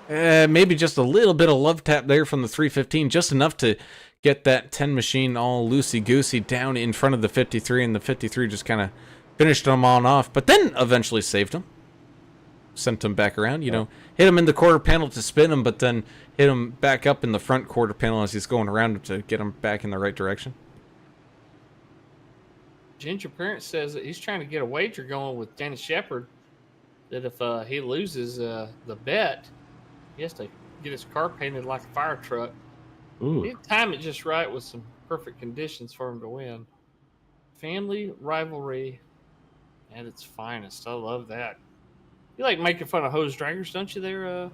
Maybe just a little bit of love tap there from the 315, just enough to get that 10 machine all loosey-goosey down in front of the 53, and the 53 just kind of finished him on off, but then eventually saved him. Sent him back around, you know, hit him in the quarter panel to spin him, but then hit him back up in the front quarter panel as he's going around to get him back in the right direction. Ginger Parent says that he's trying to get a wager going with Dennis Shepard that if he loses the bet, he has to get his car painted like a fire truck. Ooh. He'd time it just right with some perfect conditions for him to win. Family rivalry at its finest. I love that. You like making fun of hose draggers, don't you there,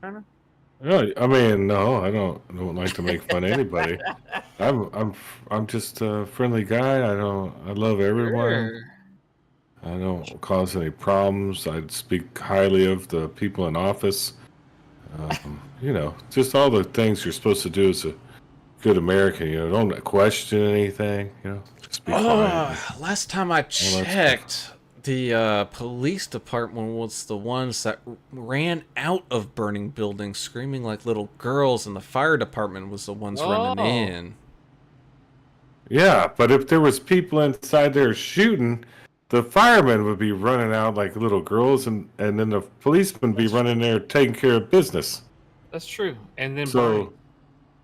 Turner? No, I mean, no, I don't like to make fun of anybody. I'm just a friendly guy. I love everyone. Sure. I don't cause any problems. I speak highly of the people in office. You know, just all the things you're supposed to do as a good American. You know, don't question anything. You know, just be quiet. Last time I checked, the police department was the ones that ran out of burning buildings screaming like little girls, and the fire department was the ones running in. Yeah, but if there was people inside there shooting, the firemen would be running out like little girls, and then the policemen would be running there taking care of business. That's true. And then so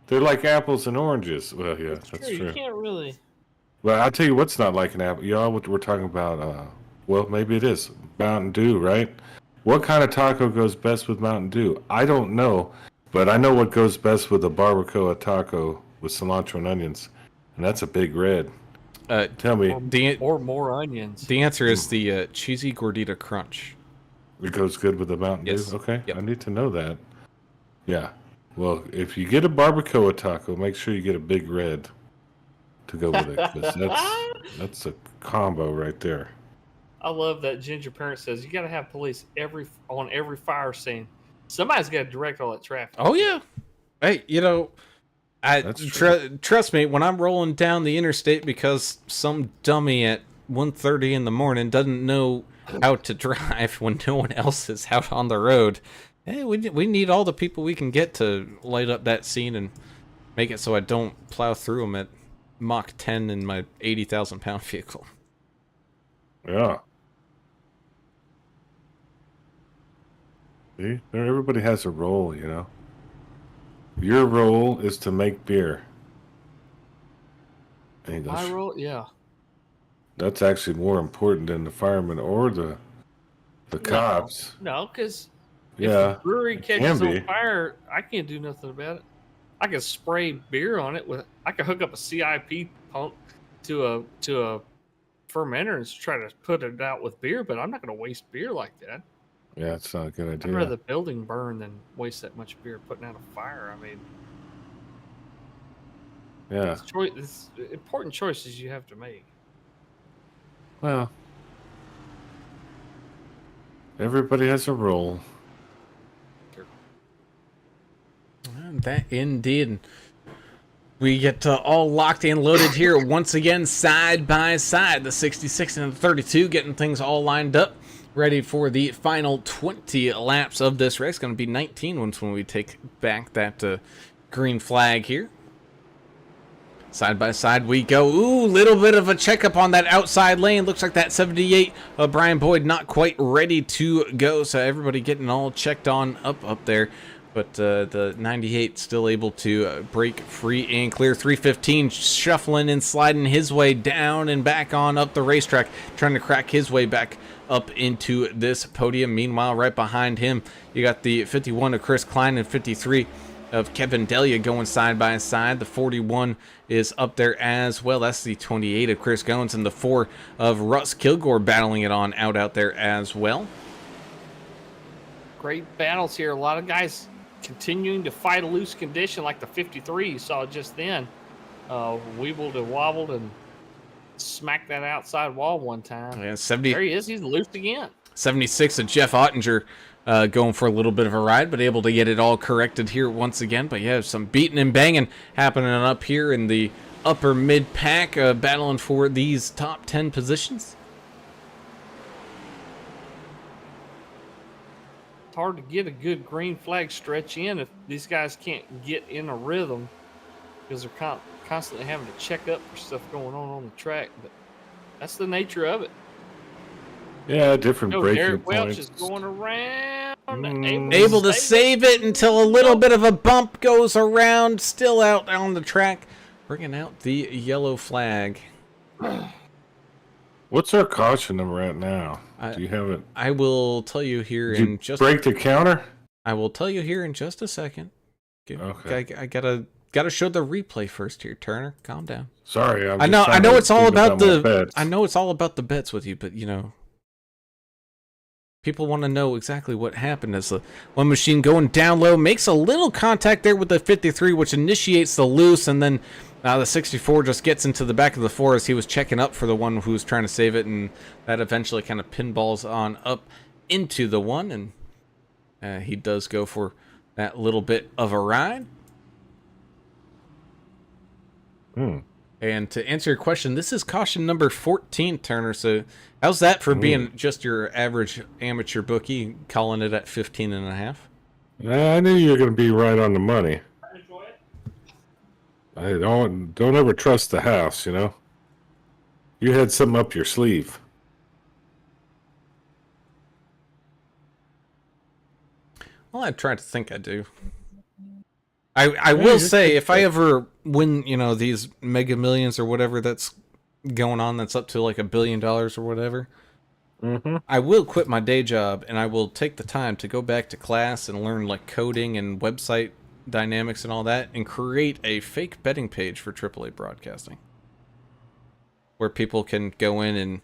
they're like apples and oranges. Well, yeah, that's true. You can't really. Well, I'll tell you what's not like an apple. Y'all, what we're talking about, well, maybe it is Mountain Dew, right? What kind of taco goes best with Mountain Dew? I don't know, but I know what goes best with a barbacoa taco with cilantro and onions, and that's a big red. Tell me. Or more onions. The answer is the cheesy gordita crunch. It goes good with the Mountain Yes. Dew? Okay, Yep. I need to know that. Yeah. Well, if you get a barbacoa taco, make sure you get a big red. to go with it, because that's a combo right there. I love that Ginger Parent says you got to have police on every fire scene. Somebody's got to direct all that traffic. Oh yeah. Hey, That's true. trust me, when I'm rolling down the interstate because some dummy at 1:30 in the morning doesn't know how to drive when no one else is out on the road, hey, we need all the people we can get to light up that scene and make it so I don't plow through them at Mach 10 in my 80,000-pound vehicle. Yeah. See, everybody has a role, you know. Your role is to make beer. And he goes, My role, yeah. that's actually more important than the fireman or the cops. No, because if Yeah, the brewery it can catches be. on fire, I can't do nothing about it. I can spray beer on it I can hook up a CIP pump to a fermenter and try to put it out with beer, but I'm not going to waste beer like that. Yeah, it's not a good I'd idea. rather the building burn than waste that much beer putting out a fire. I mean, Yeah. it's important choices you have to make. Well, everybody has a role. That indeed. We get all locked and loaded here once again, side by side. The 66 and the 32 getting things all lined up, ready for the final 20 laps of this race. Going to be 19 once when we take back that green flag here. Side by side we go. Ooh, little bit of a checkup on that outside lane. Looks like that 78 Brian Boyd not quite ready to go. So everybody getting all checked on up there. But the 98 still able to break free and clear. 315 shuffling and sliding his way down and back on up the racetrack, trying to crack his way back up into this podium. Meanwhile, right behind him, you got the 51 of Chris Klein and 53 of Kevin Delia going side by side. The 41 is up there as well. That's the 28 of Chris Goins, and the 4 of Russ Kilgore battling it on out there as well. Great battles here. A lot of guys continuing to fight a loose condition, like the 53 you saw just then. Weebled and wobbled and smacked that outside wall one time. Yeah, There he is. He's loose again. 76 of Jeff Ottinger going for a little bit of a ride, but able to get it all corrected here once again. But yeah, some beating and banging happening up here in the upper mid pack, battling for these top 10 positions. It's hard to get a good green flag stretch in if these guys can't get in a rhythm, because they're constantly having to check up for stuff going on the track. But that's the nature of it. Yeah, different breaking Derek Welch points. is going around. Able to save it until a little bit of a bump goes around, still out on the track, bringing out the yellow flag. What's our caution number at now? Do you have it? I will tell you here Did in you just. break the counter? I will tell you here in just a second. Okay. I gotta show the replay first here, Turner. Calm down. Sorry, I know it's all about I know it's all about the bets with you, but people want to know exactly what happened as the one machine going down low makes a little contact there with the 53, which initiates the loose, and then the 64 just gets into the back of the 4 as he was checking up for the one who was trying to save it, and that eventually kind of pinballs on up into the 1, and he does go for that little bit of a ride. And to answer your question, this is caution number 14, Turner. So how's that for being just your average amateur bookie, calling it at 15.5? I knew you were going to be right on the money. I don't ever trust the house, you know. You had something up your sleeve. Well, I try to think I do. I will say, if I ever win, these Mega Millions or whatever that's going on, that's up to like $1 billion or whatever, I will quit my day job and I will take the time to go back to class and learn like coding and website dynamics and all that, and create a fake betting page for AAA broadcasting, where people can go in and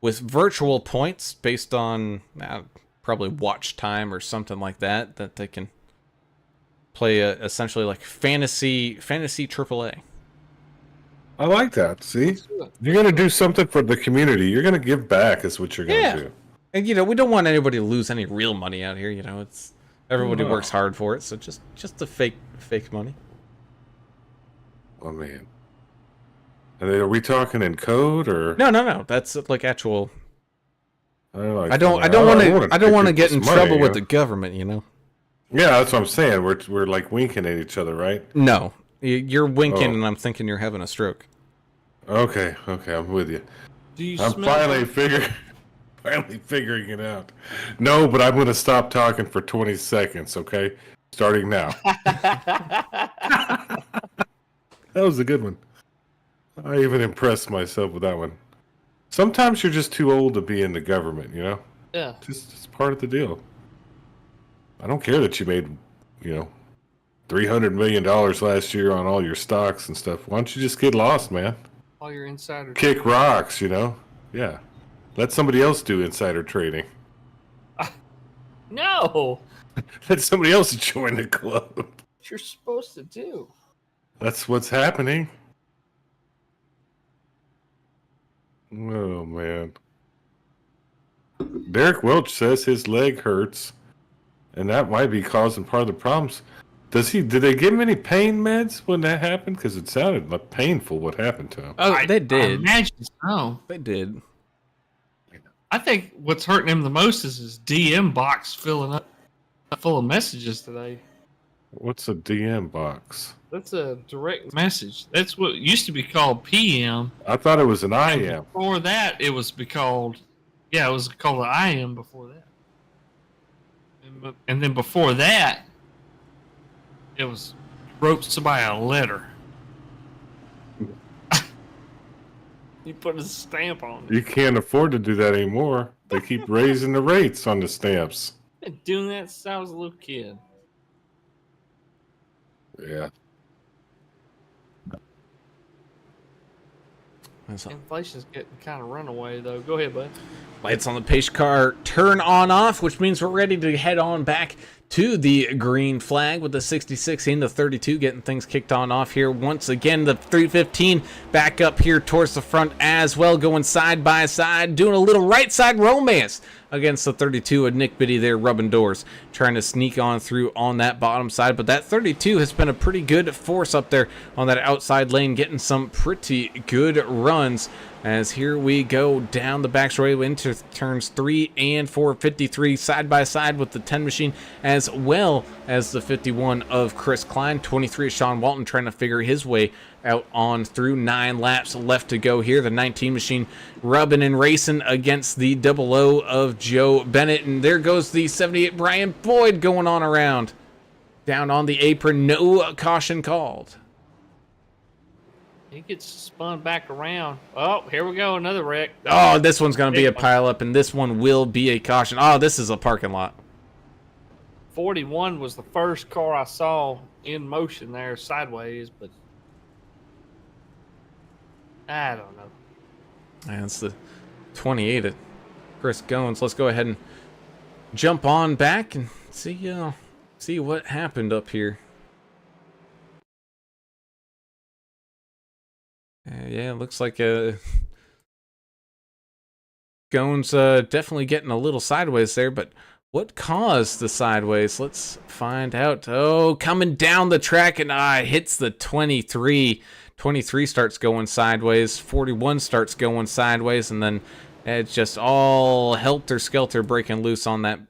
with virtual points based on probably watch time or something like that they can play essentially like fantasy AAA. I like that. See, Let's do it. you're gonna do something for the community. You're gonna give back. Is what you're gonna Yeah. do. And we don't want anybody to lose any real money out here. It's everybody No. works hard for it, so just the fake money. Oh man. Are we talking in code or? No. That's like actual. Like, I don't want to get in trouble with the government. Yeah, that's what I'm saying. We're like winking at each other, right? No, you're winking, Oh. and I'm thinking you're having a stroke. Okay, I'm with you. Do you I'm smell finally figuring it out. No, but I'm gonna stop talking for 20 seconds. Okay, starting now. That was a good one. I even impressed myself with that one. Sometimes you're just too old to be in the government, Yeah. Just it's part of the deal. I don't care that you made, $300 million last year on all your stocks and stuff. Why don't you just get lost, man? All your insider. Kick rocks, Yeah. Let somebody else do insider trading. No. Let somebody else join the club. What you're supposed to do. That's what's happening. Oh, man. Derek Welch says his leg hurts, and that might be causing part of the problems. Did they give him any pain meds when that happened? Because it sounded like painful what happened to him. Oh, they I did. imagine so. They did. I think what's hurting him the most is his DM box filling up full of messages today. What's a DM box? That's a direct. Message. That's what used to be called PM. I thought it was an And IM. before that, it was called an IM before that. And then before that, it was wrote somebody a letter. You put a stamp on it. You can't afford to do that anymore. They keep raising the rates on the stamps. Been doing that since I was a little kid. Yeah. Inflation's getting kind of runaway, though. Go ahead, bud. Lights on the pace car turn on/off, which means we're ready to head on back to the green flag with the 66 and the 32 getting things kicked on off here. Once again, the 315 back up here towards the front as well, going side by side, doing a little right side romance against the 32 of Nick Biddy there, rubbing doors, trying to sneak on through on that bottom side. But that 32 has been a pretty good force up there on that outside lane, getting some pretty good runs. As here we go down the back straightaway into turns 3 and 4, 53 side by side with the 10 machine, as well as the 51 of Chris Klein. 23 of Sean Walton trying to figure his way out on through. 9 laps left to go here. The 19 machine rubbing and racing against the 00 of Joe Bennett. And there goes the 78 Brian Boyd going on around. Down on the apron, no caution called. He gets spun back around. Oh, here we go. Another wreck. Oh, this one's going to be a pileup, and this one will be a caution. Oh, this is a parking lot. 41 was the first car I saw in motion there sideways, but I don't know. And it's the 28 of Chris Goins. Let's go ahead and jump on back and see what happened up here. Yeah, it looks like Goins definitely getting a little sideways there, but what caused the sideways? Let's find out. Oh, coming down the track and hits the 23. 23 starts going sideways. 41 starts going sideways, and then it's just all helter-skelter breaking loose on that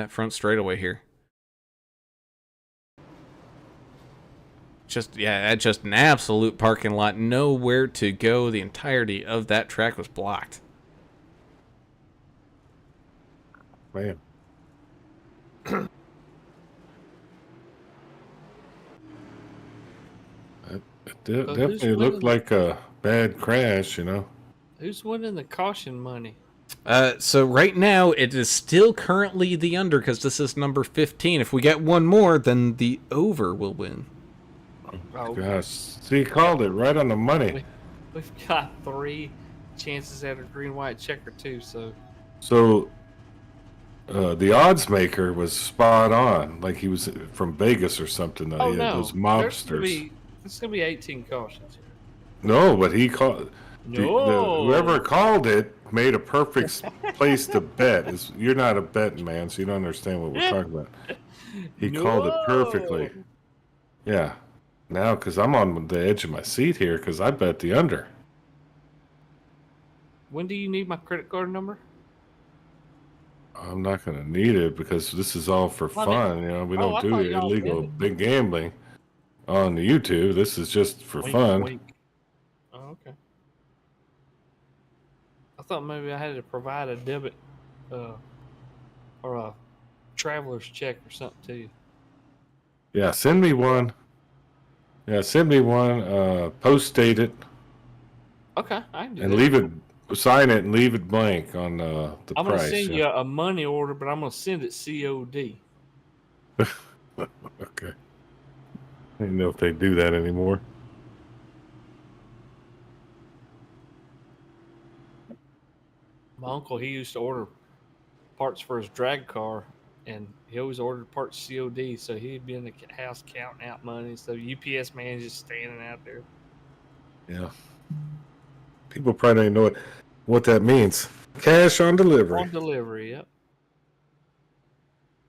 front straightaway here. Just an absolute parking lot. Nowhere to go. The entirety of that track was blocked. Man. It definitely looked like a bad crash, Who's winning the caution money? So right now it is still currently the under because this is number 15. If we get one more, then the over will win. Oh, Gosh, so you called it right on the money. we've got 3 chances at a green-white checker, too, so... So, the odds maker was spot on, like he was from Vegas or something. Oh, no. Those mobsters. There's going to be 18 cautions here. No, but he called. No. Whoever called it made a perfect place to bet. You're not a betting man, so you don't understand what we're talking about. He called it perfectly. Yeah. Now, because I'm on the edge of my seat here, because I bet the under. When do you need my credit card number? I'm not going to need it because this is all for Well, fun. You know, we oh, don't I do thought y'all illegal did. big gambling on the YouTube. This is just for Wink, fun. wink. Oh, okay. I thought maybe I had to provide a debit or a traveler's check or something to you. Yeah, send me one. Yeah, send me one. Post date it Okay, I can do and that. leave it. Sign it and leave it blank on the I'm gonna price. send you a money order, but I'm gonna send it COD. Okay. I don't know if they do that anymore. My uncle, he used to order parts for his drag car, and he always ordered parts COD. So he'd be in the house counting out money. So UPS man just standing out there. Yeah. People probably don't know what that means. Cash on delivery. On delivery, yep.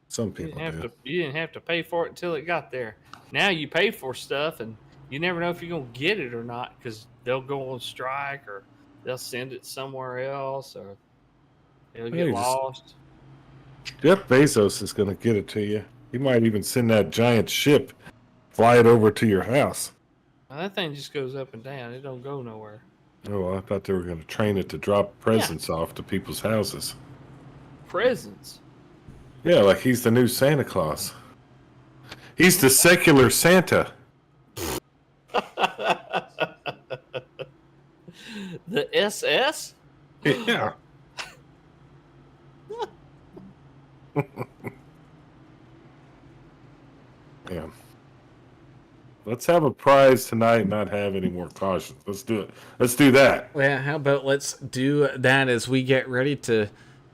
Some You people didn't have do. to. You didn't have to pay for it until it got there. Now you pay for stuff, and you never know if you're gonna get it or not because they'll go on strike or they'll send it somewhere else or it'll get Hey, just- lost. Jeff Bezos is going to get it to you. He might even send that giant ship, fly it over to your house. Now, that thing just goes up and down. It don't go nowhere. Oh, I thought they were going to train it to drop presents off to people's houses. Presents. Yeah, like he's the new Santa Claus. He's the secular Santa. The SS. Yeah. Yeah. Let's have a prize tonight and not have any more cautions. Let's do it. Let's do that. Well, how about let's do that as we get ready to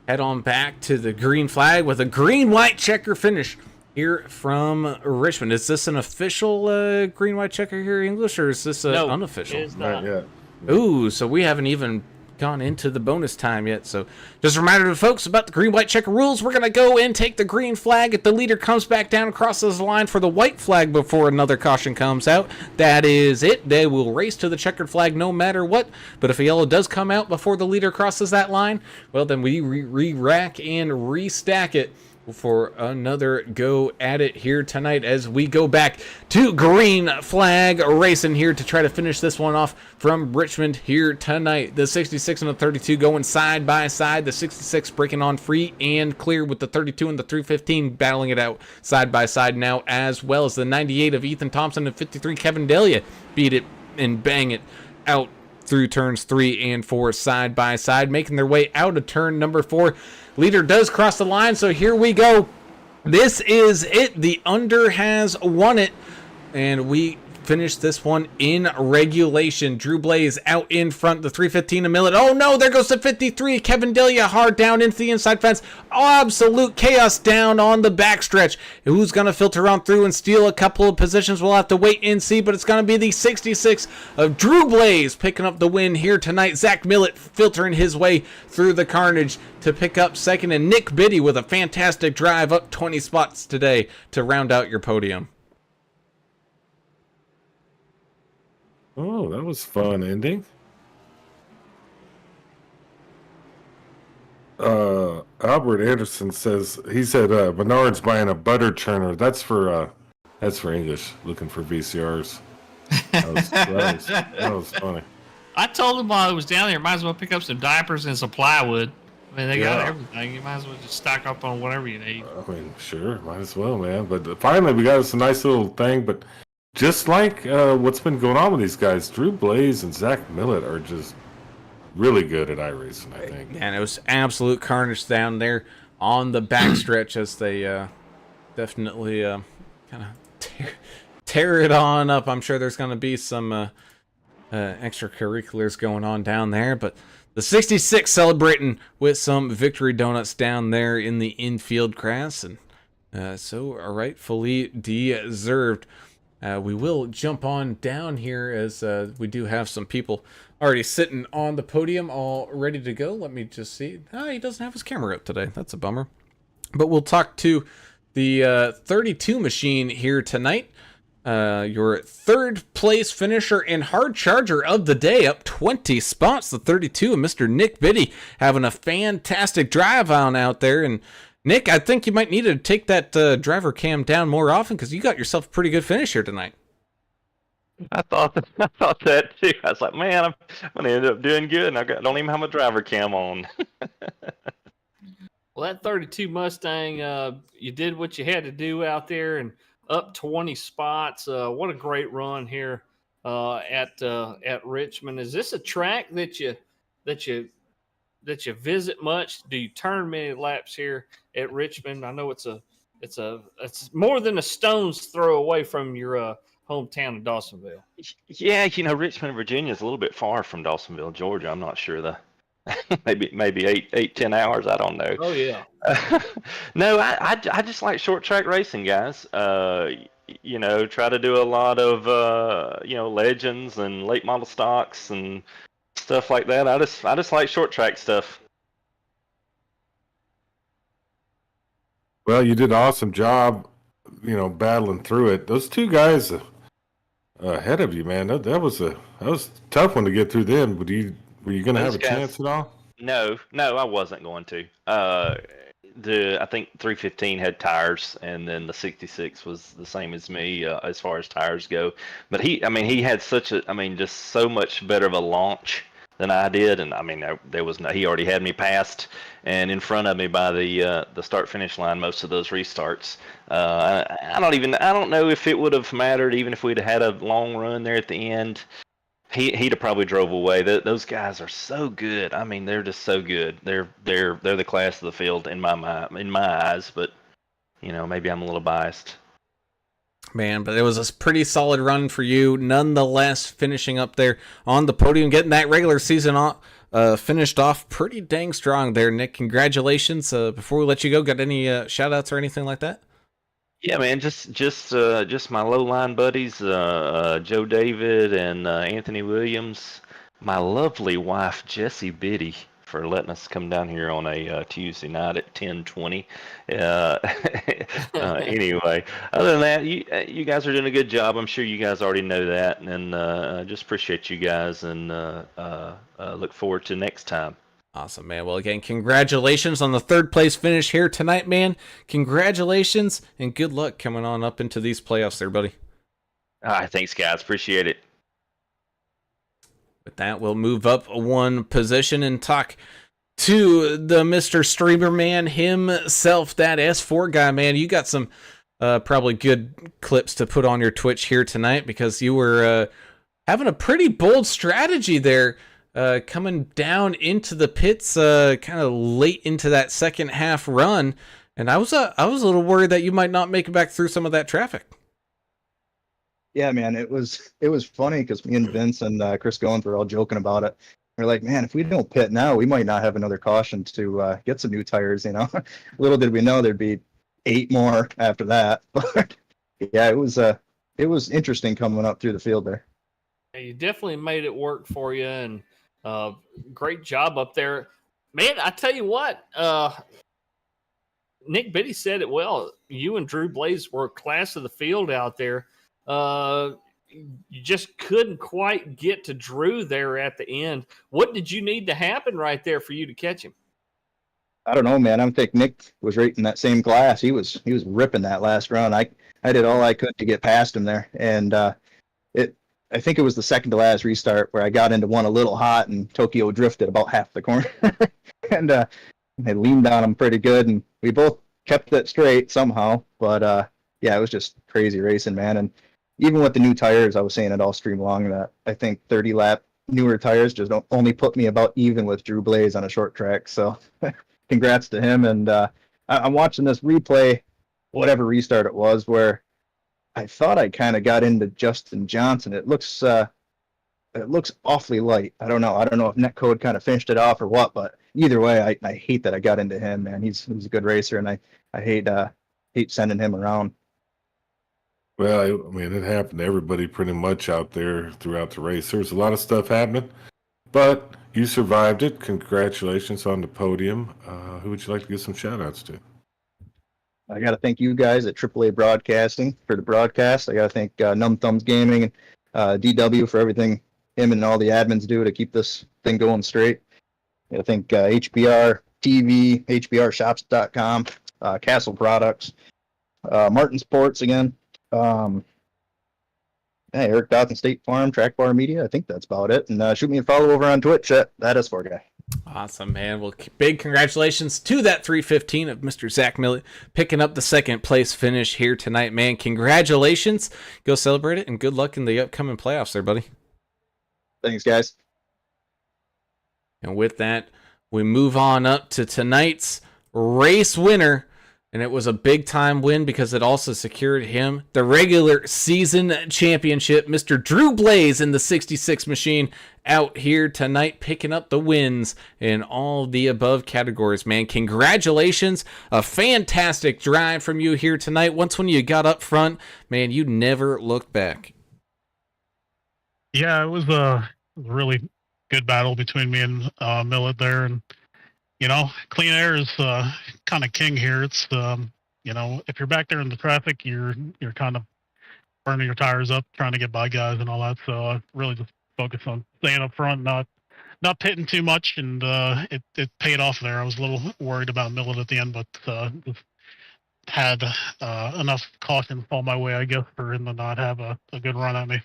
head on back to the green flag with a green-white checker finish here from Richmond. Is this an official green-white checker here, English, or is this No, unofficial? it's not. Not yet. Ooh, so we haven't even gone into the bonus time yet. So just a reminder to folks about the green white checker rules. We're going to go and take the green flag. If the leader comes back down, crosses the line for the white flag before another caution comes out, that is it. They will race to the checkered flag no matter what. But if a yellow does come out before the leader crosses that line, well, then we re-rack and restack it for another go at it here tonight as we go back to green flag racing here to try to finish this one off from Richmond here tonight. The 66 and the 32 going side by side. The 66 breaking on free and clear with the 32 and the 315 battling it out side by side now, as well as the 98 of Ethan Thompson and 53 Kevin Delia beat it and bang it out through turns 3 and 4 side by side, making their way out of turn number 4. Leader does cross the line, so here we go. This is it. The under has won it, and we finished this one in regulation. Drew Blaze out in front, the 315 a Millet. Oh no, there goes the 53. Kevin Delia hard down into the inside fence. Absolute chaos down on the backstretch. Who's going to filter on through and steal a couple of positions? We'll have to wait and see, but it's going to be the 66 of Drew Blaze picking up the win here tonight. Zach Millet filtering his way through the carnage to pick up second, and Nick Biddy with a fantastic drive up 20 spots today to round out your podium. Oh, that was fun ending. Albert Anderson says he said Menard's buying a butter churner. That's for English. Looking for VCRs. That was funny. I told him while I was down there, might as well pick up some diapers and some plywood. I mean, they got everything. You might as well just stock up on whatever you need. I mean, sure, might as well, man. But finally, we got us a nice little thing. But just like what's been going on with these guys, Drew Blaze and Zach Millet are just really good at iRacing, I think. And it was absolute carnage down there on the backstretch as they definitely kind of tear it on up. I'm sure there's going to be some extracurriculars going on down there, but the 66 celebrating with some victory donuts down there in the infield grass, and so rightfully deserved. We will jump on down here as we do have some people already sitting on the podium all ready to go. Let me just see. He doesn't have his camera up today. That's a bummer. But we'll talk to the 32 machine here tonight. Your third place finisher and hard charger of the day, up 20 spots. The 32, Mr. Nick Biddy, having a fantastic drive on out there. And Nick, I think you might need to take that driver cam down more often because you got yourself a pretty good finish here tonight. I thought that too. I was like, man, I'm gonna end up doing good, and don't even have my driver cam on. Well, that 32 Mustang, you did what you had to do out there and up 20 spots. What a great run here at Richmond. Is this a track that you visit much? Do you turn many laps here at Richmond? I know it's more than a stone's throw away from your hometown of Dawsonville. Yeah, Richmond, Virginia is a little bit far from Dawsonville, Georgia. I'm not sure maybe 10 hours. I don't know. Oh yeah. No, I just like short track racing, guys. Try to do a lot of legends and late model stocks and stuff like that. I just like short track stuff. Well, you did an awesome job, battling through it. Those two guys ahead of you, man, that was a tough one to get through them. Were you going to have a chance at all? No, I wasn't going to. I think 315 had tires, and then the 66 was the same as me as far as tires go. But he had just so much better of a launch than I did, and he already had me passed and in front of me by the start finish line most of those restarts. I don't know if it would have mattered even if we'd had a long run there at the end. He'd have probably drove away. Those guys are so good. They're just so good. They're the class of the field in my eyes. But maybe I'm a little biased. Man, but it was a pretty solid run for you, nonetheless, finishing up there on the podium, getting that regular season finished off pretty dang strong there, Nick. Congratulations. Before we let you go, got any shout-outs or anything like that? Yeah, man, just my low-line buddies, Joe David and Anthony Williams, my lovely wife, Jessie Biddy, for letting us come down here on a Tuesday night at 10:20. Anyway, other than that, you guys are doing a good job. I'm sure you guys already know that, and just appreciate you guys, and look forward to next time. Awesome, man. Well, again, congratulations on the third place finish here tonight, man. Congratulations, and good luck coming on up into these playoffs there, buddy. All right, thanks, guys. Appreciate it. With that, we'll move up one position and talk to the Mr. Streamer man himself, that S4 guy, man. You got some probably good clips to put on your Twitch here tonight because you were having a pretty bold strategy there, coming down into the pits kind of late into that second half run. And I was a little worried that you might not make it back through some of that traffic. Yeah, man, it was funny because me and Vince and Chris Goins were all joking about it. We're like, man, if we don't pit now, we might not have another caution to get some new tires. Little did we know there'd be 8 more after that. But yeah, it was interesting coming up through the field there. Yeah, you definitely made it work for you, and great job up there, man. I tell you what, Nick Biddy said it well. You and Drew Blaze were class of the field out there. You just couldn't quite get to Drew there at the end. What did you need to happen right there for you to catch him? I don't know, man. I think Nick was right in that same class. He was ripping that last run. I did all I could to get past him there, and I think it was the second to last restart where I got into one a little hot and Tokyo drifted about half the corner, and I leaned on him pretty good, and we both kept it straight somehow. But yeah, it was just crazy racing, man. And even with the new tires, I was saying it all stream long that I think 30 lap newer tires just don't only put me about even with Drew Blaze on a short track. So congrats to him. And I'm watching this replay, whatever restart it was, where I thought I kind of got into Justin Johnson. It looks awfully light. I don't know if Netcode kind of finished it off or what, but either way, I hate that I got into him, man. He's a good racer, and I hate sending him around. Well, I mean, it happened to everybody pretty much out there throughout the race. There was a lot of stuff happening, but you survived it. Congratulations on the podium. Who would you like to give some shout outs to? I got to thank you guys at AAA Broadcasting for the broadcast. I got to thank Numb Thumbs Gaming and DW for everything him and all the admins do to keep this thing going straight. I got to thank HBR TV, HBRShops.com, Castle Products, Martin Sports again. Eric Dawson State Farm, Track Bar Media. I think that's about it. And shoot me a follow over on Twitch at that S4 guy. Awesome, man. Well, big congratulations to that 315 of Mr. Zach Millett picking up the second place finish here tonight, man. Congratulations. Go celebrate it, and good luck in the upcoming playoffs there, buddy. Thanks, guys. And with that, we move on up to tonight's race winner. And it was a big-time win because it also secured him the regular season championship. Mr. Drew Blaze in the 66 machine out here tonight picking up the wins in all the above categories, man. Congratulations. A fantastic drive from you here tonight. Once when you got up front, man, you never looked back. Yeah, it was a really good battle between me and Millett there. And you know, clean air is kind of king here. It's you know, if you're back there in the traffic, you're kind of burning your tires up, trying to get by guys and all that. So I really just focus on staying up front, not pitting too much, and it paid off there. I was a little worried about Millett at the end, but just had enough caution fall my way, I guess, for him to not have a good run at me.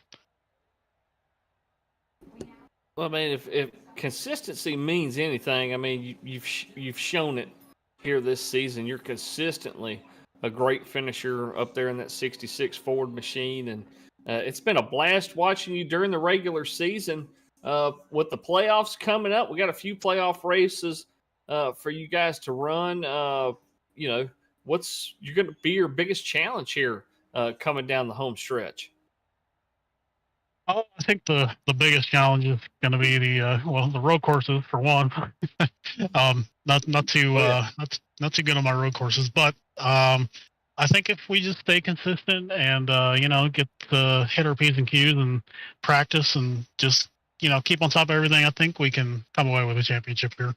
Well, I mean, if consistency means anything, I mean, you've shown it here this season. You're consistently a great finisher up there in that 66 Ford machine, and it's been a blast watching you during the regular season. With the playoffs coming up, we got a few playoff races for you guys to run. You know, what's going to be your biggest challenge here coming down the home stretch? Oh, I think the biggest challenge is going to be the road courses for one. Not too good on my road courses, but I think if we just stay consistent and you know, get hit our P's and Q's and practice and just, you know, keep on top of everything, I think we can come away with a championship here.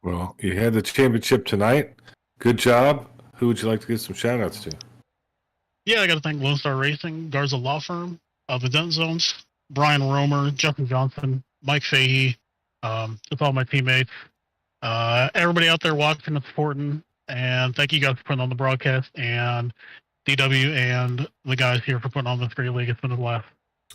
Well, you had the championship tonight. Good job. Who would you like to give some shout outs to? Yeah, I got to thank Lone Star Racing, Garza Law Firm, the Dent Zones, Brian Romer, Justin Johnson, Mike Fahey, just all my teammates, everybody out there watching and supporting, and thank you guys for putting on the broadcast, and DW and the guys here for putting on this great league. It's been a blast.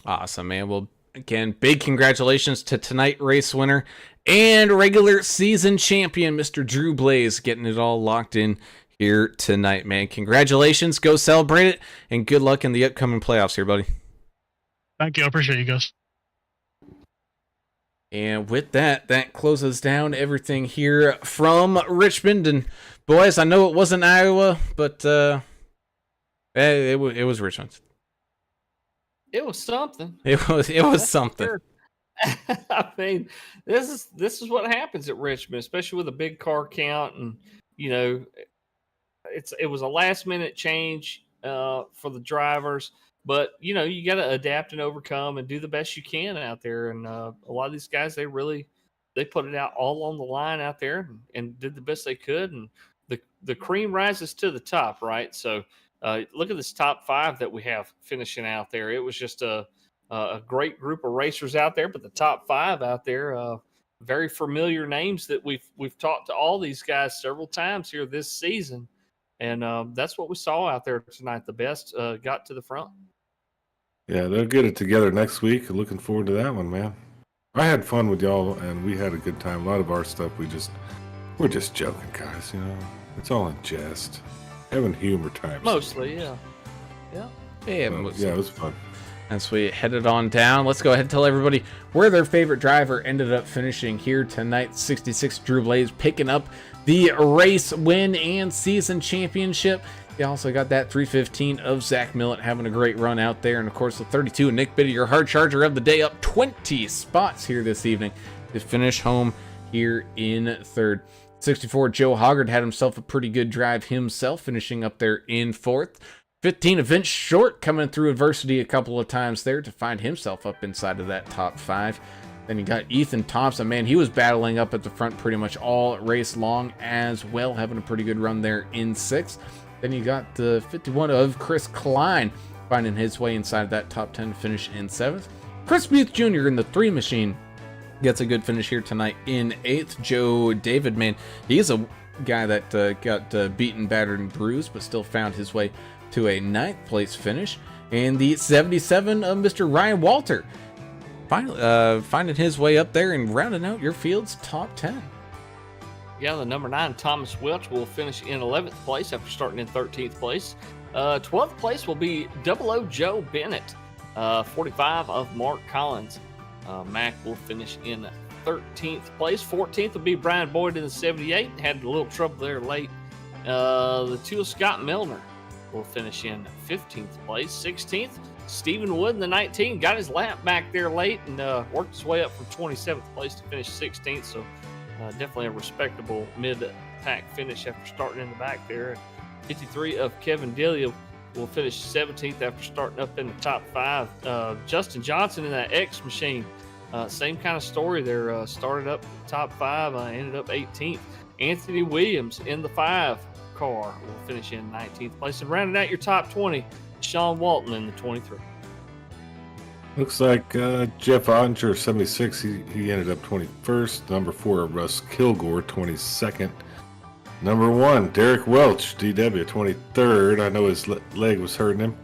Awesome, man. Well, again, big congratulations to tonight race winner and regular season champion, Mr. Drew Blaze, getting it all locked in here tonight, man. Congratulations. Go celebrate it, and good luck in the upcoming playoffs here, buddy. Thank you. I appreciate you guys. And with that, that closes down everything here from Richmond. And boys, I know it wasn't Iowa, but it was Richmond. It was something. It was something. Sure. I mean, this is what happens at Richmond, especially with a big car count, and you know, it was a last minute change for the drivers, but you know, you got to adapt and overcome and do the best you can out there. And a lot of these guys, they put it out all on the line out there and did the best they could. And the cream rises to the top, right? So look at this top five that we have finishing out there. It was just a great group of racers out there, but the top five out there, very familiar names that we've talked to all these guys several times here this season. And that's what we saw out there tonight. The best got to the front. Yeah, they'll get it together next week. Looking forward to that one, man. I had fun with y'all, and we had a good time. A lot of our stuff, we're just joking, guys. You know, it's all in jest, having humor times. Mostly, yeah. Yeah, it was fun. As we headed on down, let's go ahead and tell everybody where their favorite driver ended up finishing here tonight. 66 Drew Blaze picking up the race win and season championship. They also got that 315 of Zach Millett having a great run out there. And of course, the 32 Nick Biddy, your hard charger of the day, up 20 spots here this evening to finish home here in third. 64, Joe Hoggard had himself a pretty good drive himself, finishing up there in 4th. 15, Vince Short coming through adversity a couple of times there to find himself up inside of that top 5. Then you got Ethan Thompson. Man, he was battling up at the front pretty much all race long as well, having a pretty good run there in 6th. Then you got the 51 of Chris Klein finding his way inside of that top 10 finish in 7th. Chris Booth Jr. in the 3 machine gets a good finish here tonight in 8th. Joe David, man, he's a guy that got beaten, battered, and bruised, but still found his way to a 9th place finish. And the 77 of Mr. Ryan Walter, finally finding his way up there and rounding out your field's top 10. Yeah, the number 9, Thomas Welch, will finish in 11th place after starting in 13th place. 12th place will be 00 Joe Bennett. 45 of Mark Collins. Mac will finish in 13th place. 14th will be Brian Boyd in the 78. Had a little trouble there late. The 2 of Scott Milner will finish in 15th place. 16th, Stephen Wood in the 19. Got his lap back there late and worked his way up from 27th place to finish 16th. So definitely a respectable mid-pack finish after starting in the back there. 53 of Kevin Delia will finish 17th after starting up in the top 5. Justin Johnson in that X machine, same kind of story there. Started up top 5, ended up 18th. Anthony Williams in the 5 car will finish in 19th place. And rounding out your top 20, Sean Walton in the 23. Looks like Jeff Ottinger, 76, he ended up 21st. Number 4, Russ Kilgore, 22nd. Number 1, Derek Welch, DW, 23rd. I know his leg was hurting him.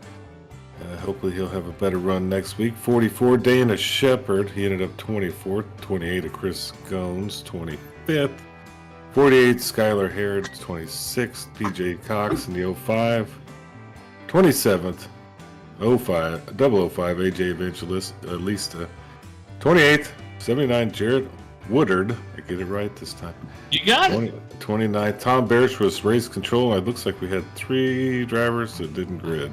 Hopefully he'll have a better run next week. 44, Dana Shepard, he ended up 24th. 28 of Chris Gones, 25th. 48, Skylar Harrod, 26th. PJ Cox in the 05. 27th, 005, AJ Evangelist, Lista. 28th, 79, Jared Woodard. I get it right this time. You got it. 29th, Tom Barish was race control. It looks like we had 3 drivers that didn't grid.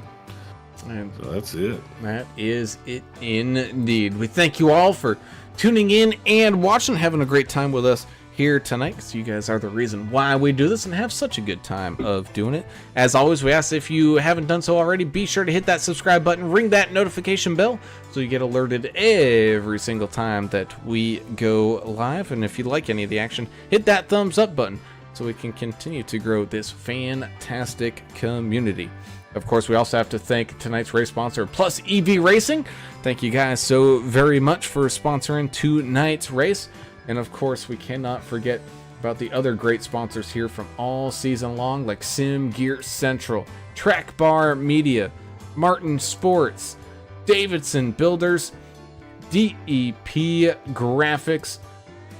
And So that's it. that is it indeed. We thank you all for tuning in and watching, having a great time with us here tonight, because you guys are the reason why we do this and have such a good time of doing it. As always, we ask if you haven't done so already, be sure to hit that subscribe button, ring that notification bell so you get alerted every single time that we go live. And if you like any of the action, hit that thumbs up button so we can continue to grow this fantastic community. Of course, we also have to thank tonight's race sponsor, Plus EV Racing. Thank you guys so very much for sponsoring tonight's race. And of course, we cannot forget about the other great sponsors here from all season long, like Sim Gear Central, Track Bar Media, Martin Sports, Davidson Builders, DEP Graphics,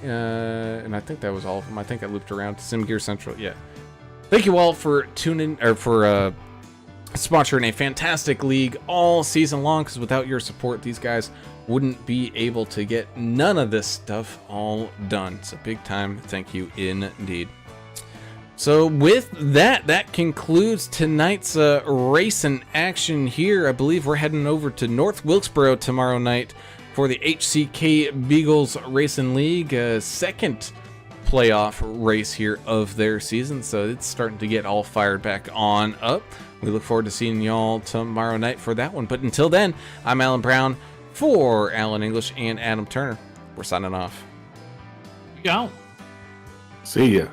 and I think that was all of them. I think I looped around to Sim Gear Central. Yeah. Thank you all for tuning, or for sponsoring a fantastic league all season long, because without your support, these guys wouldn't be able to get none of this stuff all done. It's a big time thank you indeed. So with that, that concludes tonight's racing action here. I believe we're heading over to North Wilkesboro tomorrow night for the HCK Beagles Racing League, second playoff race here of their season. So it's starting to get all fired back on up. We look forward to seeing y'all tomorrow night for that one. But until then, I'm Alan Brown for Alan English and Adam Turner. We're signing off. You go. See ya.